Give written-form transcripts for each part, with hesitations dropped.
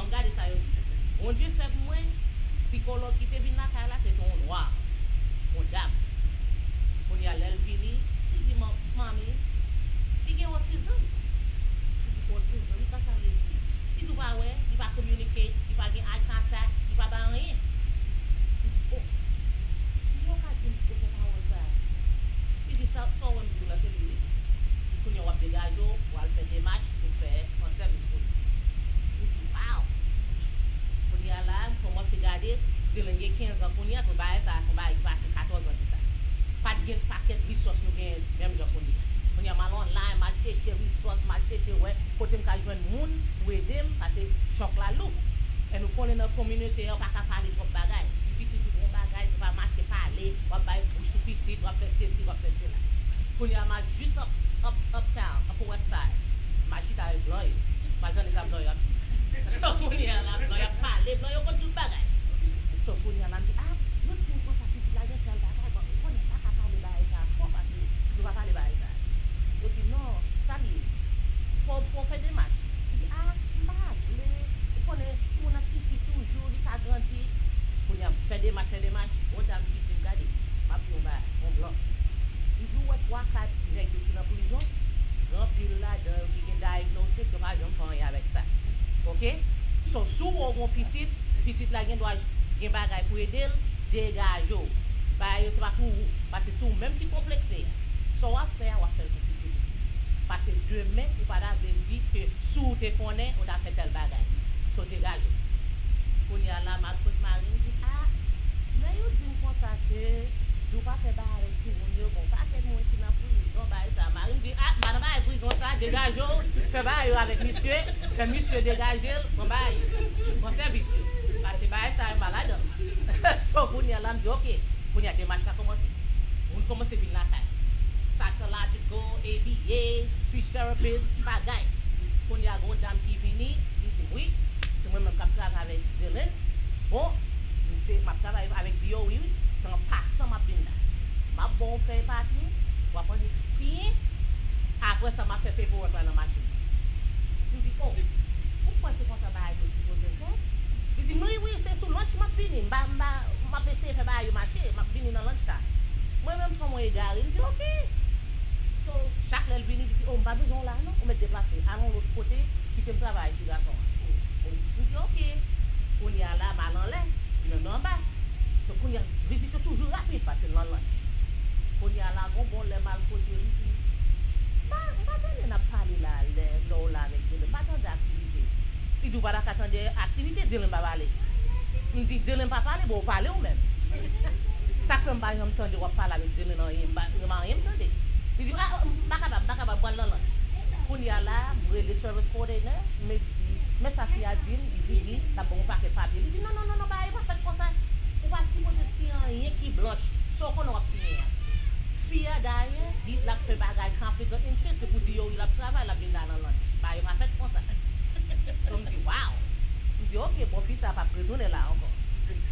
regarde ça, on Dieu fait moi, psychologue qui te vient là, c'est ton noir, ton dame. On y a l'elvini, il dit, mamie, il y a autisme. Il dit, autisme, ça veut dire. Il dit, bah ouais, il va communiquer, il va gagner eye contact, il va pas rien. Il dit, oh, il dit, on va dire que c'est pas ça. Il dit, ça, on dit là, c'est lui. Quand on va dégager, on va faire des matchs pour faire un service pour lui. Il dit, wow. On y a là, on commence à regarder, Dylan a 15 ans, on y a son bail, ça, son bail, il passe 14 ans de ça. Pas de paquet de ressources, nous gagnons, même je connais. On y a mal online, mal chercher ressources, mal chercher, ouais, côté m'ka joindre monde pour aider parce que choc la loup. Et nous connaissons notre communauté, on pas qu'à parler de bagaille. Si petit tout bon bagaille, c'est pas marcher parler, on va bailler bouche petit, on va faire ceci, on va faire cela. On y a mal juste uptown, up west side. Ma chita est blanc, pas dans les blancs y a petit. On y a là blanc y a parler, blanc y a tout bagaille. So on y a là dit ah, nous tin comme ça petit là y a tel bagaille, bon on n'est pas capable de bailler ça, faut parce que nous va pas les bailler ça. On dit non, ça y est. Faut faire des matchs. On dit ah, pas vous connaissez si on a petit toujours, il a grandi. On y a fait des matchs, on dame petit regarder. Ma pion ba, on blanc. Il dit ouais 3-4 nèg qui dans prison, grand pile là qui gen diagnosis, on va jamais faire avec ça. OK? So sous on petit là gen doit gen bagay pour aider dégage yo. Ba yo c'est pas pour parce que sous même qui complexé. So on va faire pour petit. Parce que demain ou pas dire que sous te connaît on a fait tel bagay. So dégage. On y a là ma côte marine dit ah mais yo dit comme ça que si vous pas fait bail avec si vous bon pas quel monde qui dans prison bail ça marine dit ah madame bail prison ça dégage fait bail avec monsieur fait monsieur dégager mon bail mon service parce que bail ça est malade so on y a là dit OK on y a démarche à commencer on commence à venir la taille psychological ABA speech therapist bagay on y a une dame qui vient il dit oui c'est moi même qui travaille avec Dylan bon c'est ma travaille avec Dio oui c'est un passant ma binda ma bon fait papier on va prendre signer après ça m'a fait paperwork là dans la machine il dit oh pourquoi c'est comme ça bah je supposé faire il dit oui c'est sous lunch m'a fini m'a essayé faire bah marché m'a fini dans lunch time moi même quand moi égaré il dit OK so chaque elle vient il dit oh pas besoin là non on me déplacer allons l'autre côté qui te travaille petit garçon il dit OK on y a là mal en l'air il est en bas so qu'on y a visite toujours rapide parce que dans lunch qu'on y a là bon les mal côté il dit pas on a parlé là avec Dylan pas tant d'activité il dit pas d'attendre activité Dylan pas parler il dit Dylan pas parler bon parler ou même ça fait pas j'aime tendre on parler avec Dylan non il pas rien tendre il dit ah pas capable prendre lunch qu'on y a là les service coordinator mais sa fille a dit il dit la bon paquet papier il dit non bah il pas fait comme ça ou pas supposé signer rien qui blanche so qu'on va signer fille d'ailleurs il a fait bagage conflict of interest pour dire il a travaillé la bien dans lunch bah il pas fait comme ça so me dit wow me dit OK bon fille ça pas retourner là encore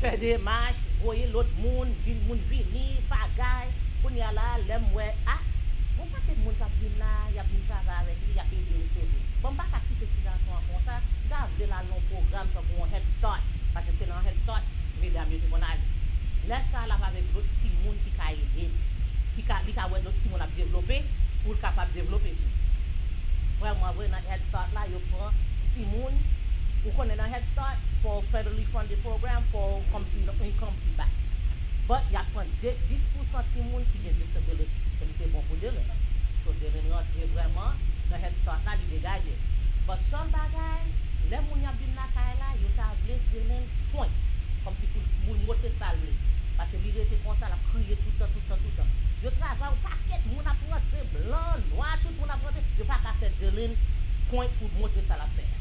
faire des marches voyer l'autre monde venir bagage on y a là l'aime ouais ah bon pas que monde pas venir là il y a bien travailler avec lui il y a bien recevoir bon pas quitter petit garçon comme ça garder là long programme comme un head start parce que c'est dans head start mesdames yo qu'on aller laisse ça là avec d'autres petits monde qui ca aider qui ca ouais d'autres petits monde à développer pour capable développer tout vraiment dans head start là yo prend petit monde ou connaît dans head start for federally funded program for comme si income back but il y a prend 10% petit monde qui a disability c'est bon pour Dylan so Dylan rentre vraiment dans head start là il dégage but son bagay les moun y a bin la kay là yo ta vle Dylan point comme si pour moun monter salve parce que il était comme ça la crier tout le temps yo travaille au paquet moun a rentré blanc noir tout moun a rentré yo pas ka faire Dylan point pour monter ça la faire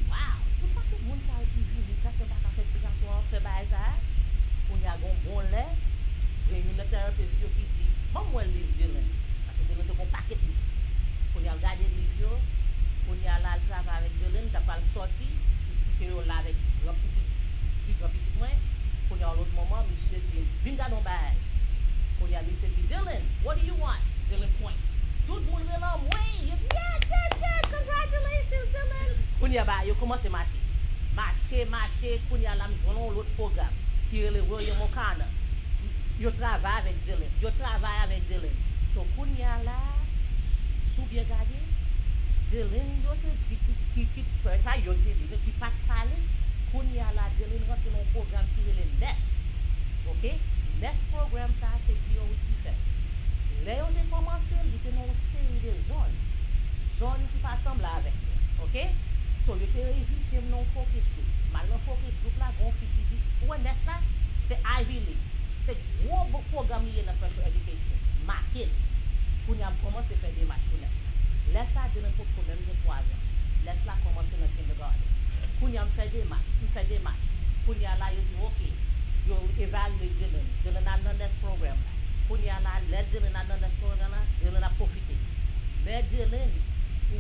wow tout paquet moun ça qui vit là c'est pas ka faire petit garçon fait bail ça on y a bon lait une thérapeute qui dit bon moi livre Dylan parce que Dylan te bon paquet on y a regardé livre on y a là le travail avec Dylan t'as pas sorti tu es là avec un petit point on y a l'autre moment monsieur dit viens dans bail on y a monsieur dit Dylan what do you want Dylan point tout le monde est là oui il dit yes congratulations Dylan on y a bah il commence à marcher Marché, qu'on y a là, nous l'autre programme, qui est le William O'Connor. Yo travaille avec Dylan. Yo travaille avec Dylan. So, qu'on y a là, sous bien gardé, Dylan, yo te dit, pas yo te dit, qui pas parler, qu'on y a là, Dylan rentre dans un programme qui est le NES. Ok? NES programme, ça, c'est qui on qui fait. Là, on a commencé, il était dans une série de zones qui pas semblent avec nous. Ok? So, yo te évité dans focus group. Maintenant, focus group là, on fait qui dit, ouais, NES là, c'est Ivy League. C'est gros programme lié dans la special education. Marqué. Pour nous commencer à faire des matchs pour laisse. Laisse ça de n'importe quoi, même de 3 ans. Laisse là commencer dans le kindergarten. Pour nous faire des matchs. Pour nous là, il dit, ok, you évalue Dylan. Dylan a dans ce programme là. Pour nous là, let Dylan a dans ce programme là, Dylan a profité. Mais Dylan,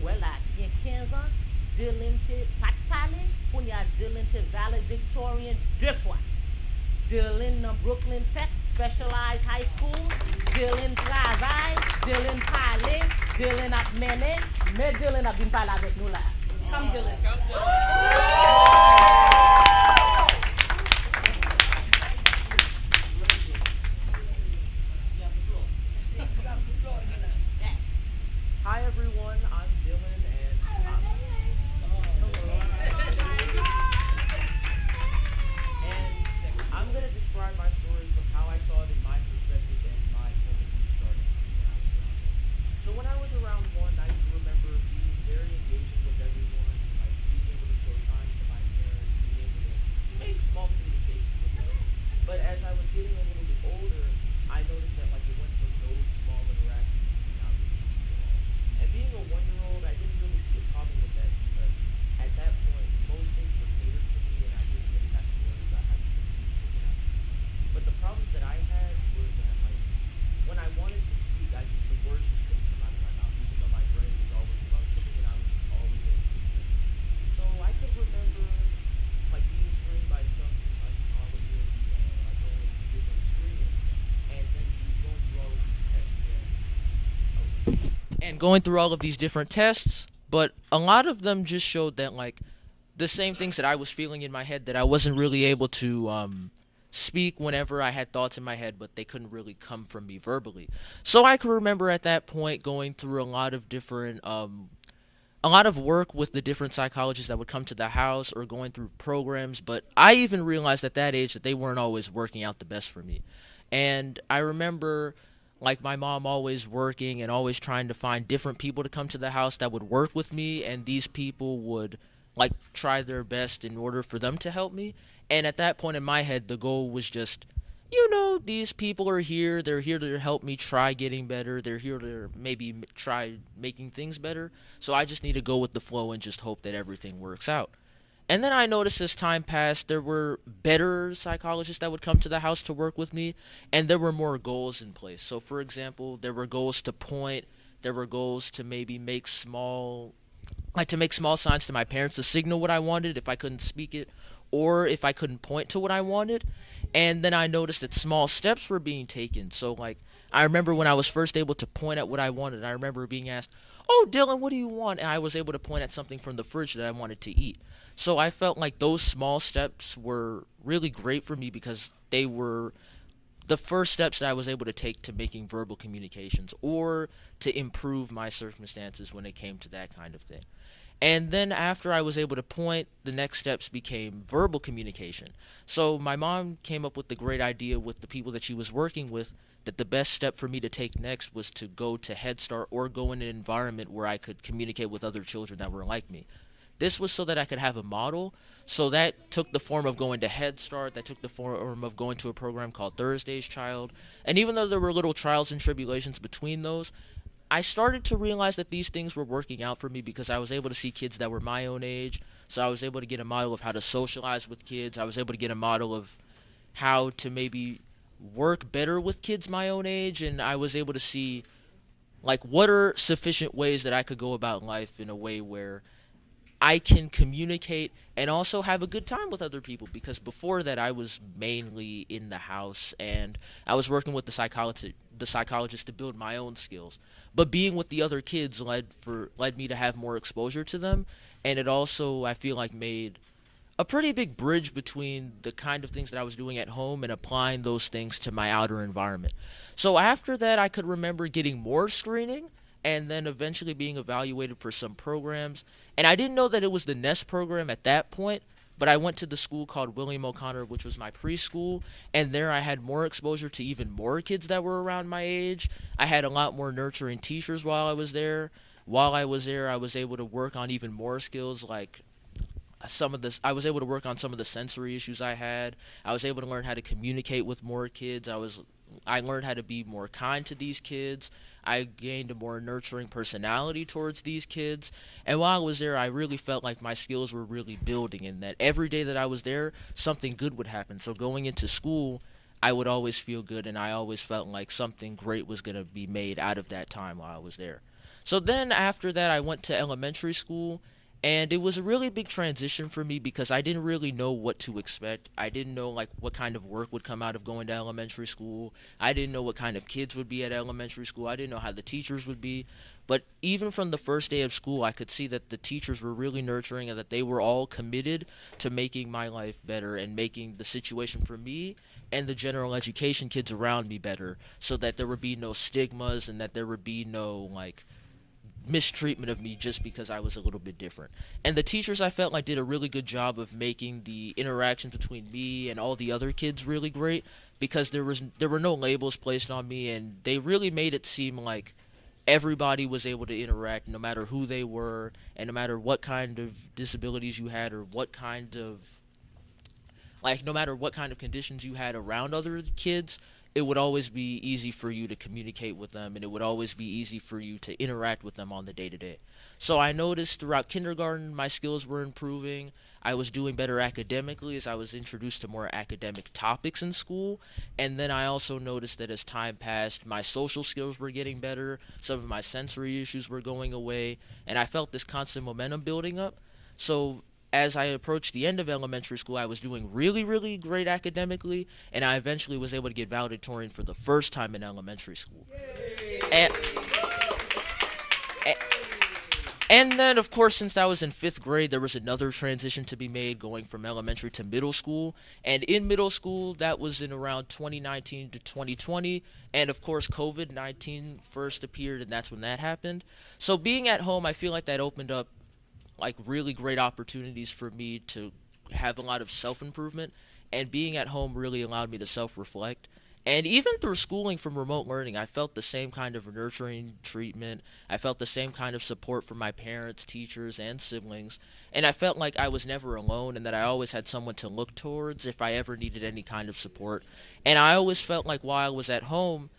ouais là, il y a 15 ans, Dylan te pas parlé. Pour nous Dylan te valedictorian 2 fois. Dylan Brooklyn Tech Specialized High School, Dylan travaille, Dylan parle, Dylan a mené, mais Dylan a bien parlé avec nous là. Come Dylan. Hi everyone, I'm Dylan and I'm going to describe my stories of how I saw it in my perspective and my point of view starting when I was young. So when I was around 1, I can remember being very engaging with everyone, like being able to show signs to my parents, being able to make small communications with them. But as I was getting a little bit older, I noticed that like it went from those small interactions to me not really speaking at all. And being a 1-year-old, I didn't really see a problem with that because at that point, most things were catered to me and I didn't really have to worry about having to speak for them. But the problems that I had were that like when I wanted to speak, the words just couldn't come out of my mouth, even though my brain was always functioning and I was always able to hear. So I could remember like being screened by some psychologists and like going to different screenings and then going through all of these tests and going through all of these different tests, but a lot of them just showed that like the same things that I was feeling in my head that I wasn't really able to speak whenever I had thoughts in my head, but they couldn't really come from me verbally. So I can remember at that point going through a lot of different a lot of work with the different psychologists that would come to the house or going through programs, but I even realized at that age that they weren't always working out the best for me. And I remember like my mom always working and always trying to find different people to come to the house that would work with me, and these people would like try their best in order for them to help me. And at that point in my head, the goal was just, these people are here. They're here to help me try getting better. They're here to maybe try making things better. So I just need to go with the flow and just hope that everything works out. And then I noticed as time passed, there were better psychologists that would come to the house to work with me, and there were more goals in place. So, for example, there were goals to point, there were goals to maybe make small signs to my parents to signal what I wanted if I couldn't speak it, or if I couldn't point to what I wanted. And then I noticed that small steps were being taken. So, like, I remember when I was first able to point at what I wanted, I remember being asked, "Oh, Dylan, what do you want?" And I was able to point at something from the fridge that I wanted to eat. So I felt like those small steps were really great for me because they were the first steps that I was able to take to making verbal communications or to improve my circumstances when it came to that kind of thing. And then after I was able to point, the next steps became verbal communication. So my mom came up with the great idea with the people that she was working with that the best step for me to take next was to go to Head Start or go in an environment where I could communicate with other children that were like me. This was so that I could have a model. So that took the form of going to Head Start. That took the form of going to a program called Thursday's Child. And even though there were little trials and tribulations between those, I started to realize that these things were working out for me because I was able to see kids that were my own age. So I was able to get a model of how to socialize with kids. I was able to get a model of how to maybe work better with kids my own age. And I was able to see, like, what are sufficient ways that I could go about life in a way where I can communicate and also have a good time with other people, because before that I was mainly in the house and I was working with the psychologist to build my own skills. But being with the other kids led me to have more exposure to them, and it also, I feel like, made a pretty big bridge between the kind of things that I was doing at home and applying those things to my outer environment. So after that, I could remember getting more screening and then eventually being evaluated for some programs. And I didn't know that it was the NEST program at that point, but I went to the school called William O'Connor, which was my preschool, and there I had more exposure to even more kids that were around my age. I had a lot more nurturing teachers while I was there. While I was there, I was able to work on even more skills like some of this I was able to work on some of the sensory issues I had. I was able to learn how to communicate with more kids. I learned how to be more kind to these kids. I gained a more nurturing personality towards these kids. And while I was there, I really felt like my skills were really building and that every day that I was there, something good would happen. So going into school, I would always feel good and I always felt like something great was going to be made out of that time while I was there. So then after that, I went to elementary school, and it was a really big transition for me because I didn't really know what to expect. I didn't know like what kind of work would come out of going to elementary school. I didn't know what kind of kids would be at elementary school. I didn't know how the teachers would be. But even from the first day of school, I could see that the teachers were really nurturing and that they were all committed to making my life better and making the situation for me and the general education kids around me better so that there would be no stigmas and that there would be no like mistreatment of me just because I was a little bit different. And the teachers I felt like did a really good job of making the interactions between me and all the other kids really great because there were no labels placed on me and they really made it seem like everybody was able to interact no matter who they were and no matter what kind of disabilities you had or what kind of like no matter what kind of conditions you had around other kids, it would always be easy for you to communicate with them and it would always be easy for you to interact with them on the day to day. So I noticed throughout kindergarten my skills were improving. I was doing better academically as I was introduced to more academic topics in school. And then I also noticed that as time passed, my social skills were getting better, some of my sensory issues were going away, and I felt this constant momentum building up. So as I approached the end of elementary school, I was doing really, really great academically, and I eventually was able to get valedictorian for the first time in elementary school. And, and then, of course, since I was in fifth grade, there was another transition to be made going from elementary to middle school. And in middle school, that was in around 2019 to 2020. And, of course, COVID-19 first appeared, and that's when that happened. So being at home, I feel like that opened up like really great opportunities for me to have a lot of self-improvement, and being at home really allowed me to self-reflect. And even through schooling from remote learning, I felt the same kind of nurturing treatment. I felt the same kind of support from my parents, teachers, and siblings. And I felt like I was never alone and that I always had someone to look towards if I ever needed any kind of support. And I always felt like while I was at home,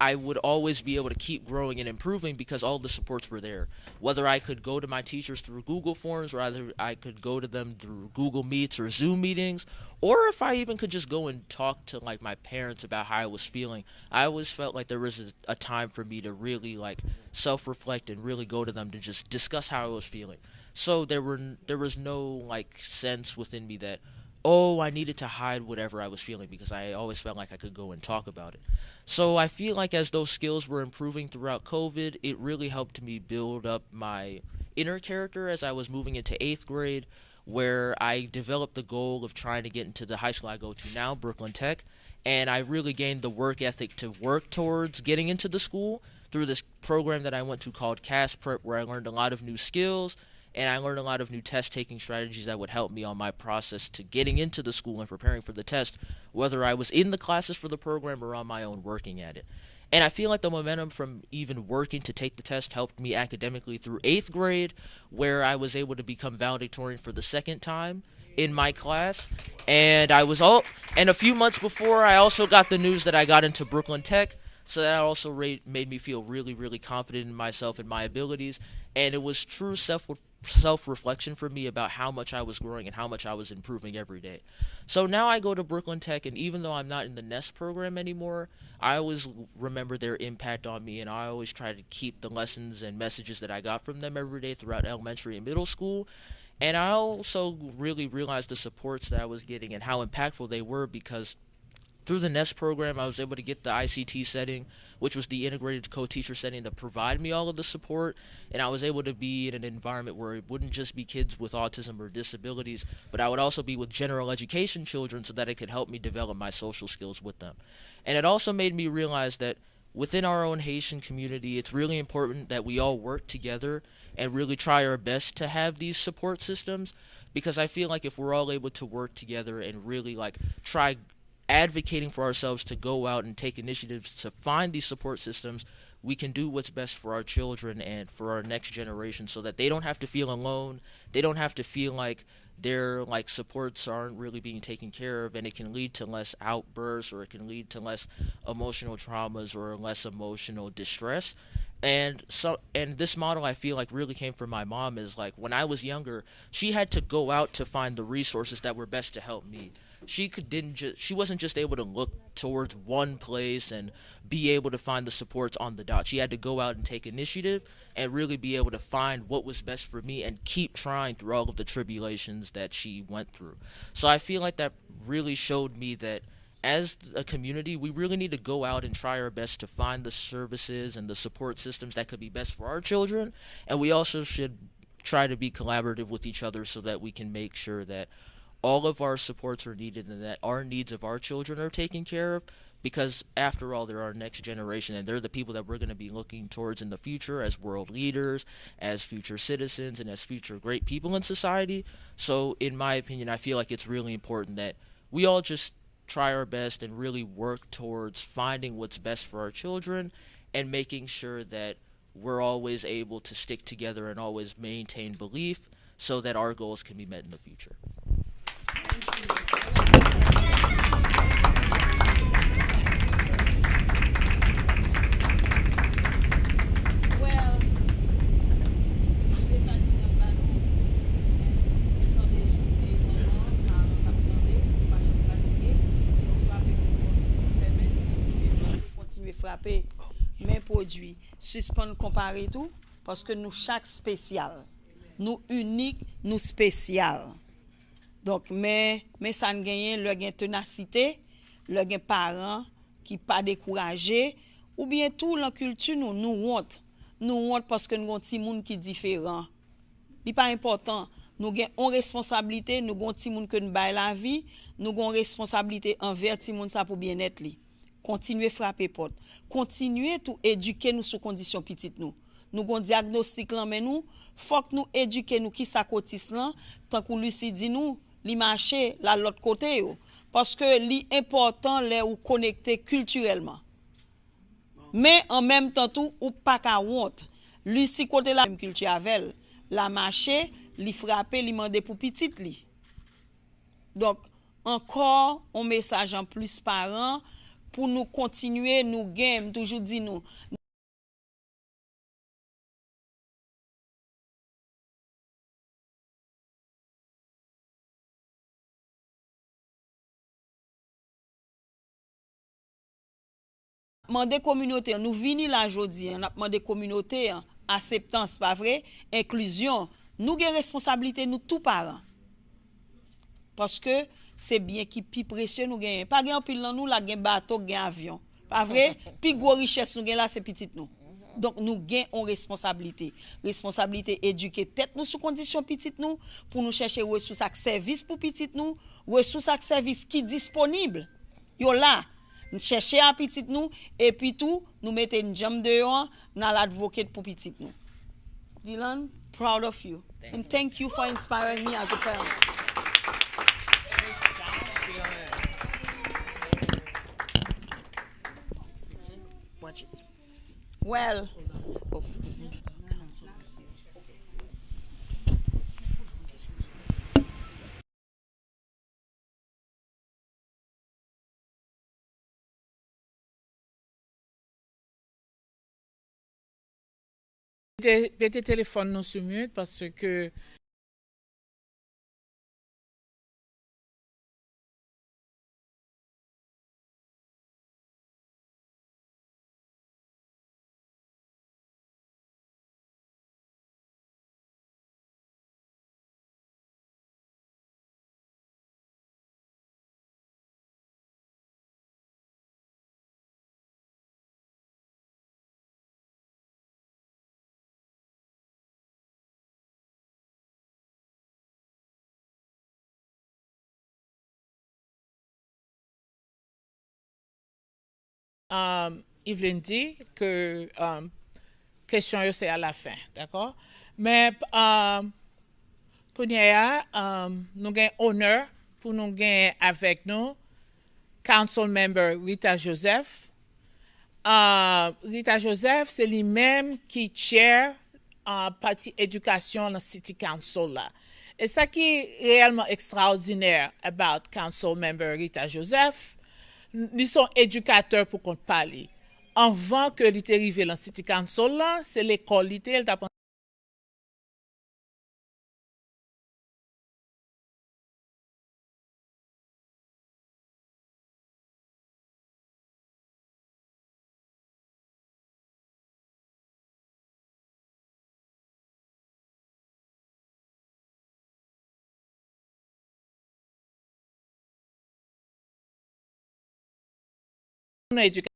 I would always be able to keep growing and improving because all the supports were there. Whether I could go to my teachers through Google Forms, or either I could go to them through Google Meets or Zoom meetings, or if I even could just go and talk to like my parents about how I was feeling, I always felt like there was a time for me to really like self-reflect and really go to them to just discuss how I was feeling. So there was no like sense within me that oh, I needed to hide whatever I was feeling because I always felt like I could go and talk about it. So I feel like as those skills were improving throughout COVID, it really helped me build up my inner character as I was moving into 8th grade, where I developed the goal of trying to get into the high school I go to now, Brooklyn Tech, and I really gained the work ethic to work towards getting into the school through this program that I went to called CAS Prep, where I learned a lot of new skills and I learned a lot of new test taking strategies that would help me on my process to getting into the school and preparing for the test, whether I was in the classes for the program or on my own working at it. And I feel like the momentum from even working to take the test helped me academically through 8th grade, where I was able to become valedictorian for the second time in my class. And and a few months before, I also got the news that I got into Brooklyn Tech. So that also made me feel really, really confident in myself and my abilities. And it was true self-reflection for me about how much I was growing and how much I was improving every day. So now I go to Brooklyn Tech, and even though I'm not in the NEST program anymore, I always remember their impact on me, and I always try to keep the lessons and messages that I got from them every day throughout elementary and middle school. And I also really realized the supports that I was getting and how impactful they were because through the NEST program, I was able to get the ICT setting, which was the integrated co-teacher setting, to provide me all of the support, and I was able to be in an environment where it wouldn't just be kids with autism or disabilities, but I would also be with general education children so that it could help me develop my social skills with them. And it also made me realize that within our own Haitian community, it's really important that we all work together and really try our best to have these support systems, because I feel like if we're all able to work together and really like try advocating for ourselves to go out and take initiatives to find these support systems, we can do what's best for our children and for our next generation so that they don't have to feel alone. They don't have to feel like their like supports aren't really being taken care of, and it can lead to less outbursts, or it can lead to less emotional traumas or less emotional distress. And this model, I feel like, really came from my mom. Is like, when I was younger, she had to go out to find the resources that were best to help me. She wasn't just able to look towards one place and be able to find the supports on the dot. She had to go out and take initiative and really be able to find what was best for me and keep trying through all of the tribulations that she went through. So I feel like that really showed me that as a community, we really need to go out and try our best to find the services and the support systems that could be best for our children. And we also should try to be collaborative with each other so that we can make sure that all of our supports are needed and that our needs of our children are taken care of, because after all, they're our next generation and they're the people that we're going to be looking towards in the future as world leaders, as future citizens, and as future great people in society. So in my opinion, I feel like it's really important that we all just try our best and really work towards finding what's best for our children and making sure that we're always able to stick together and always maintain belief so that our goals can be met in the future. Well, continuer frapper, mais produit, suspendre, comparer tout, parce que nous chaque spécial, nous unique, nous spécial. Donc, mais ça ne gagne le gain ténacité, le gain parents qui pas découragé, ou bien tout la culture nous honte parce que nous avons petit monde qui différent. C'est pas important. Nous avons une responsabilité, nous avons petit monde que nous bail la vie, nous avons une responsabilité envers petit monde ça pour bien-être li. Continuer frapper porte, continuer tout éduquer nous sous condition petite nous. Nous avons diagnostic là mais nous faut que nous éduquer nous qui ça autisme là tant que Lucie dit nous li marcher là l'autre côté yo, parce que li important les ou connecter culturellement. Mais en même temps tout ou pas ka honte. Lucie côté la même culture avec la marcher, li frapper, li demander pour petite li. Donc encore un message en plus parents pour nous continuer nous game toujours dit nous demander communauté nous vini la jodi on a demandé communauté acceptance pas vrai inclusion nous gain responsabilité nous tous parents parce que c'est bien qui plus précieux nous gain pas gain pile dans nous la gain bateau gain avion pas vrai puis gros richesse nous gain là c'est petite nous donc nous gain on responsabilité éduquer tête nous sous condition petite nous pour nous chercher ressources ak service pour petite nous ressources ak service qui disponible yo là nous chercher à petite nous et puis tout nous mettre une jambe dehors dans l'advocate pour petite nous. Dylan, proud of you and thank you for inspiring me as a parent. Watch it. Well, Mettez téléphone non sur mute parce que Yveline dit que question yo c'est à la fin, d'accord? Mais Kounia, nous avons honneur pour nous gagner avec nous Council Member Rita Joseph. Rita Joseph, c'est lui-même qui chair partie éducation dans le City Council là. Et ça qui est réellement extraordinaire about Council Member Rita Joseph, ils sont éducateurs pour qu'on parle. Avant que l'été arrive dans City Council là, c'est l'école l'été, elle t'a éducation.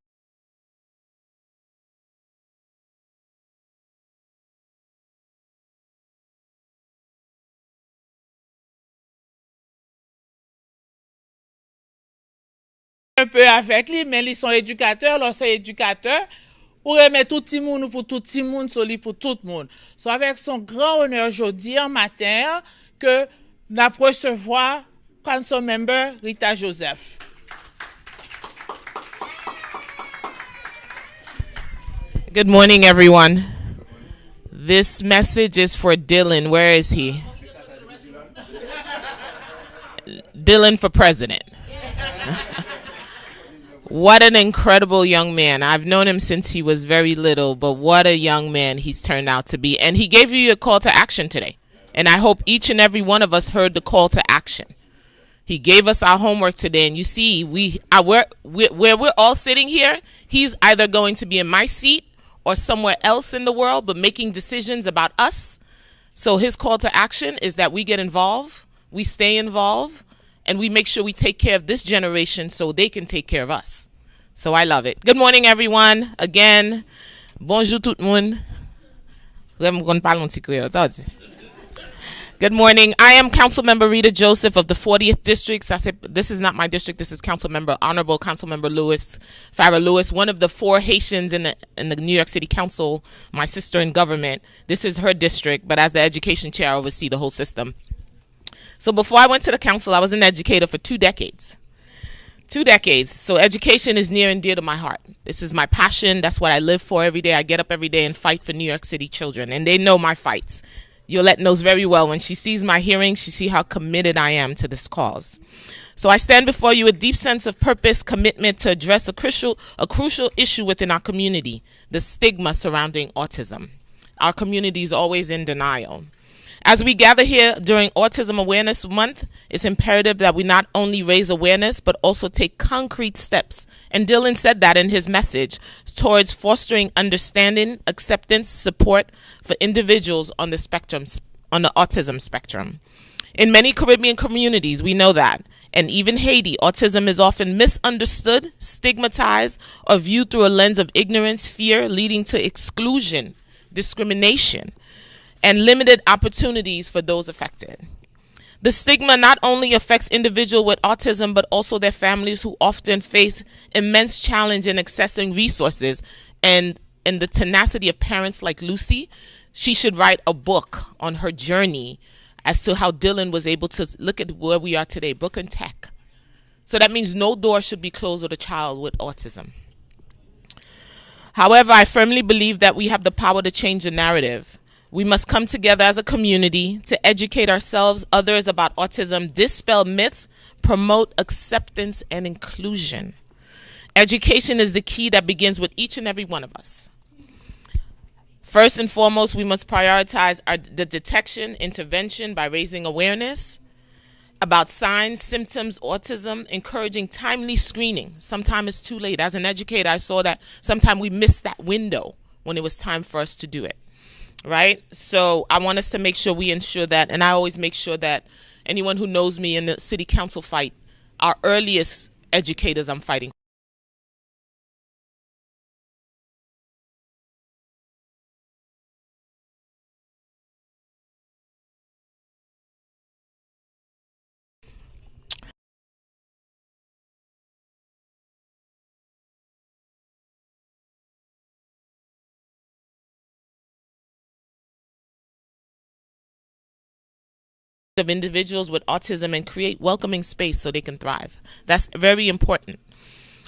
Un peu avec lui, mais ils sont éducateurs, alors c'est éducateur. Ou remettre tout le monde pour tout le monde, pour tout le monde. C'est avec son grand honneur aujourd'hui, en matin, que nous recevoir Council Member Rita Joseph. Good morning, everyone. This message is for Dylan. Where is he? Dylan for president. What an incredible young man. I've known him since he was very little, but what a young man he's turned out to be. And he gave you a call to action today. And I hope each and every one of us heard the call to action. He gave us our homework today, and you see, where we're all sitting here, he's either going to be in my seat or somewhere else in the world, but making decisions about us. So his call to action is that we get involved, we stay involved, and we make sure we take care of this generation so they can take care of us. So I love it. Good morning, everyone. Again, bonjour tout le monde. Good morning. I am Councilmember Rita Joseph of the 40th District. This is not my district. This is Honorable Councilmember Farrah Lewis, one of the 4 Haitians in the New York City Council, my sister in government. This is her district, but as the education chair, I oversee the whole system. So before I went to the council, I was an educator for 2 decades. 2 decades. So education is near and dear to my heart. This is my passion. That's what I live for every day. I get up every day and fight for New York City children, and they know my fights. Yolette knows very well. When she sees my hearings, she sees how committed I am to this cause. So I stand before you with a deep sense of purpose, commitment to address a crucial issue within our community, the stigma surrounding autism. Our community is always in denial. As we gather here during Autism Awareness Month, it's imperative that we not only raise awareness, but also take concrete steps. And Dylan said that in his message, towards fostering understanding, acceptance, support for individuals on the spectrum, on the autism spectrum. In many Caribbean communities, we know that, and even Haiti, autism is often misunderstood, stigmatized, or viewed through a lens of ignorance, fear, leading to exclusion, discrimination, and limited opportunities for those affected. The stigma not only affects individuals with autism, but also their families who often face immense challenge in accessing resources. And the tenacity of parents like Lucy, she should write a book on her journey as to how Dylan was able to look at where we are today, Brooklyn Tech. So that means no door should be closed with a child with autism. However, I firmly believe that we have the power to change the narrative. We must come together as a community to educate ourselves, others about autism, dispel myths, promote acceptance and inclusion. Education is the key that begins with each and every one of us. First and foremost, we must prioritize the detection, intervention by raising awareness about signs, symptoms, autism, encouraging timely screening. Sometimes it's too late. As an educator, I saw that sometimes we missed that window when it was time for us to do it. Right? So I want us to make sure we ensure that, and I always make sure that anyone who knows me in the city council fight, our earliest educators I'm fighting of individuals with autism and create welcoming space so they can thrive. That's very important.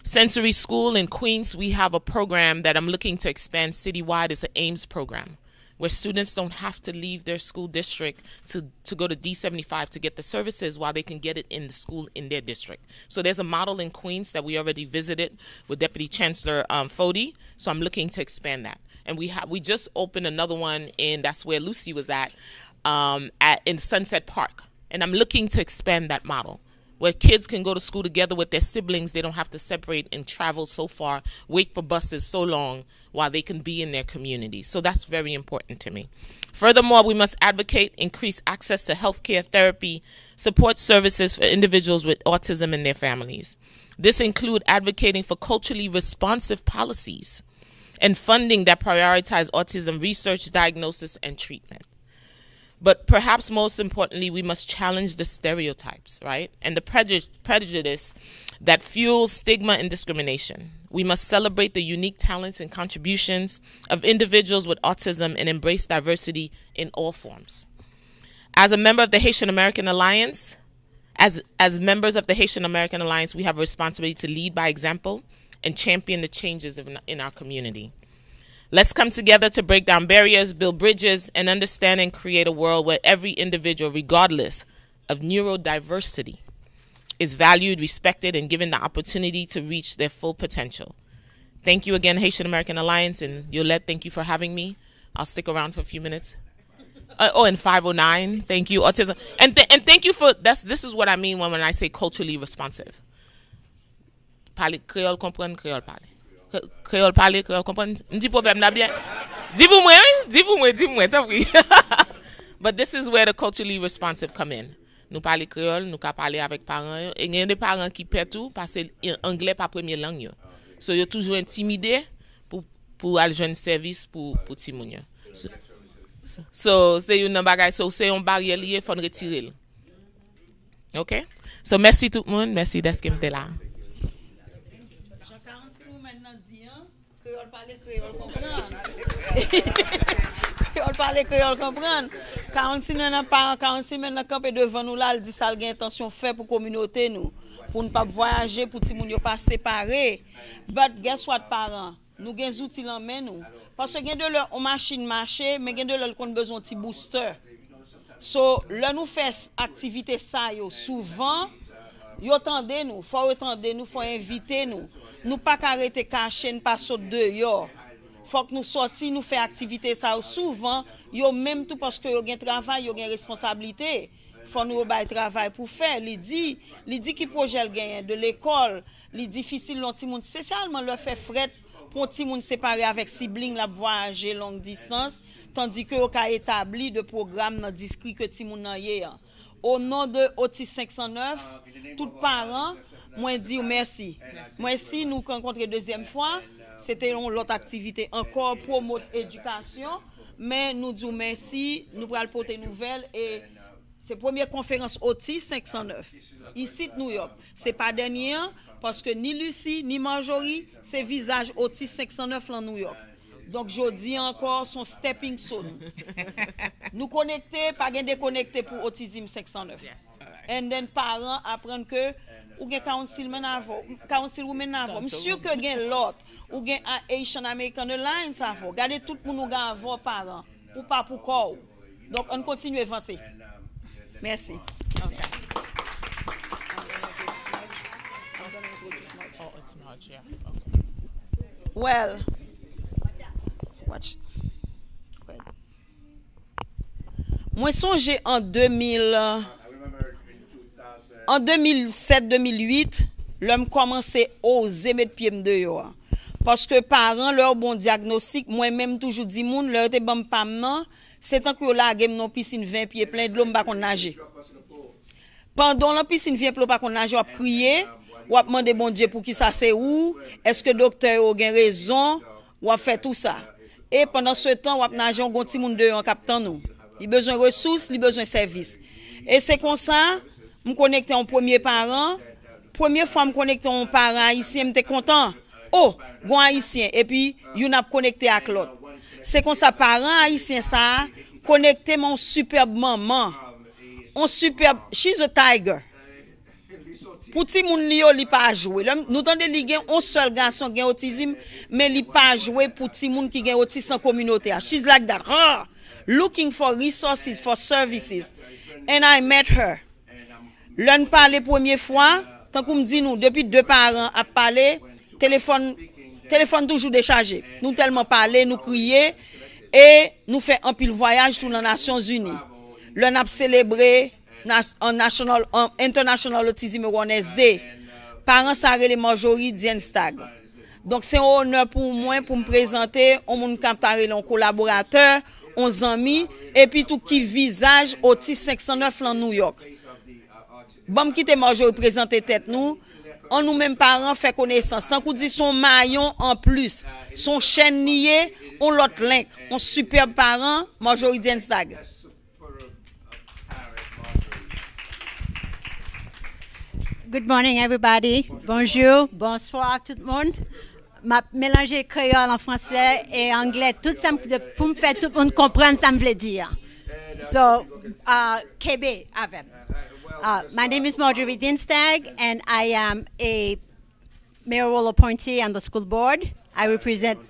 Sensory School in Queens, we have a program that I'm looking to expand citywide. It's an AIMS program where students don't have to leave their school district to go to D75 to get the services while they can get it in the school in their district. So there's a model in Queens that we already visited with Deputy Chancellor Fody. So I'm looking to expand that. And we just opened another one that's where Lucy was in Sunset Park. And I'm looking to expand that model, where kids can go to school together with their siblings. They don't have to separate and travel so far, wait for buses so long while they can be in their community. So that's very important to me. Furthermore, we must advocate increased access to healthcare, therapy, support services for individuals with autism and their families. This includes advocating for culturally responsive policies and funding that prioritize autism research, diagnosis, and treatment. But perhaps most importantly, we must challenge the stereotypes, right? And the prejudice that fuels stigma and discrimination. We must celebrate the unique talents and contributions of individuals with autism and embrace diversity in all forms. As a member of the Haitian American Alliance, as members of the Haitian American Alliance, we have a responsibility to lead by example and champion the changes in our community. Let's come together to break down barriers, build bridges, and understand and create a world where every individual, regardless of neurodiversity, is valued, respected, and given the opportunity to reach their full potential. Thank you again, Haitian American Alliance, and Yolette, thank you for having me. I'll stick around for a few minutes. And 509, thank you, Autism. And thank you for, this is what I mean when I say culturally responsive. Parler créole, comprendre créole, parler. Créole parler, créole comprendre. M'di problème là bien. Dis pour moi, t'as pris. But this is where the culturally responsive come in. Nous parler créole, nous ka parler avec parents, et il y a des parents qui perdent tout parce que anglais pas première langue yo. So yo toujours intimidé pour aller joindre service pour ti moun yo. So c'est une bagay, so c'est un barrière lié faut retirer. OK? So merci tout le monde, merci d'être qui m'était là. Créole comprendre. 46 nan parents, 46 maintenant campé devant nous là, il dit ça il a intention faire pour communauté nous, pour ne pas voyager, pour ti moun yo pas séparer. But guess what parents, nous gen outils en main nous. Parce que gen de leur on machine marché, mais gen de leur qu'on besoin petit booster. So, là nous fait activité ça yo souvent yo tendez nous, faut inviter nous. Nous pas arrêter cacher, nous pas sauter dehors. Faut que nous sorti, nous fait activité ça souvent, yo même tout parce que yo gen travail, yo gen responsabilité. Faut nous bay travail pour faire. Il dit qui projet gagne de l'école, il difficile l'on ti moun spécialement le fait fret pour ti moun séparé avec sibling la voyager longue distance, tandis que yo ka établi de programme dans district que ti moun nan yé. Au nom de AUTISM 509, tout parents, moi dis merci. Moi si nous rencontrer deuxième fois, c'était l'autre activité encore promote éducation, mais nous disons merci, nous pourrons porter nouvelle et c'est première conférence AUTISM 509 ici de New York. C'est pas dernier parce que ni Lucie ni Marjorie, c'est visage AUTISM 509 en New York. Donc je dis encore son stepping stone. Nous connecter, pas gain déconnecter pour AUTISM 509. Yes. And then parents apprendre que ou gen council men avant, council women avant. Monsieur que gen l'autre ou gen Haitian American Alliance avant. Regardez tout le monde ga avant parents ou pas pour corps. Donc on continue à avancer. Merci. Okay. Oh, it's March, yeah. Okay. Well, watch. Well. Moi songe en 2007-2008, l'homme commençait à oser mettre pied dehors. Parce que parents leur bon diagnostic, moi-même toujours dit moun leur te bon pam nan, c'est tant que la game non piscine 20 pieds plein de l'homme pas qu'on nager. Pendant la piscine vient pas qu'on nager, on crier, ou demander bon Dieu pour qui ça c'est où, est-ce que docteur a raison, ou fait tout ça. Et pendant ce temps, on nager on gon ti moun dehors en captant nous. Il besoin ressources, il besoin service. Et c'est comme ça, me connecter en premier parent, première fois me connecter en parent haïtien, m'étais content. Oh, gon haïtien et puis you n'a connecté avec l'autre. C'est comme ça parent haïtien ça connecter mon superbe maman. on superbe, she's a tiger. Pour ti moun li yo li pa jouer. Nous tande li gen un seul garçon gen autisme, mais li pa jouer pour ti moun ki gen autisme en communauté. She's like that. Looking for resources, for services. And I met her. L'on parle première fois, tant qu'on me dit nous, depuis 2 parents à parler, téléphone toujours déchargé. Nous tellement parler, nous crier, et nous fait un pile voyage tout dans les Nations Unies. L'on a célébré en International Autism Awareness Day. Parents ça les Marjorie Dienstag. Donc c'est un honneur pour moi pour me présenter on moun captare un collaborateur, on amis et puis tout qui visage Autisme 509 en New York. Bon quitter Marjorie présenter tête nous. On nous même parents fait connaissance. Tant qu'on dit son maillon en plus, son chaîne nié, on l'autre link, on superbe parent Marjorie Dienstag. Good morning, everybody. Bonjour, bonsoir tout le monde. M'a mélangé créole en français et anglais, tout ça pour me faire tout le monde comprendre ça me veut dire. So, KB, avec. My name is Marjorie Dienstag, and I am a mayoral appointee on the school board. I represent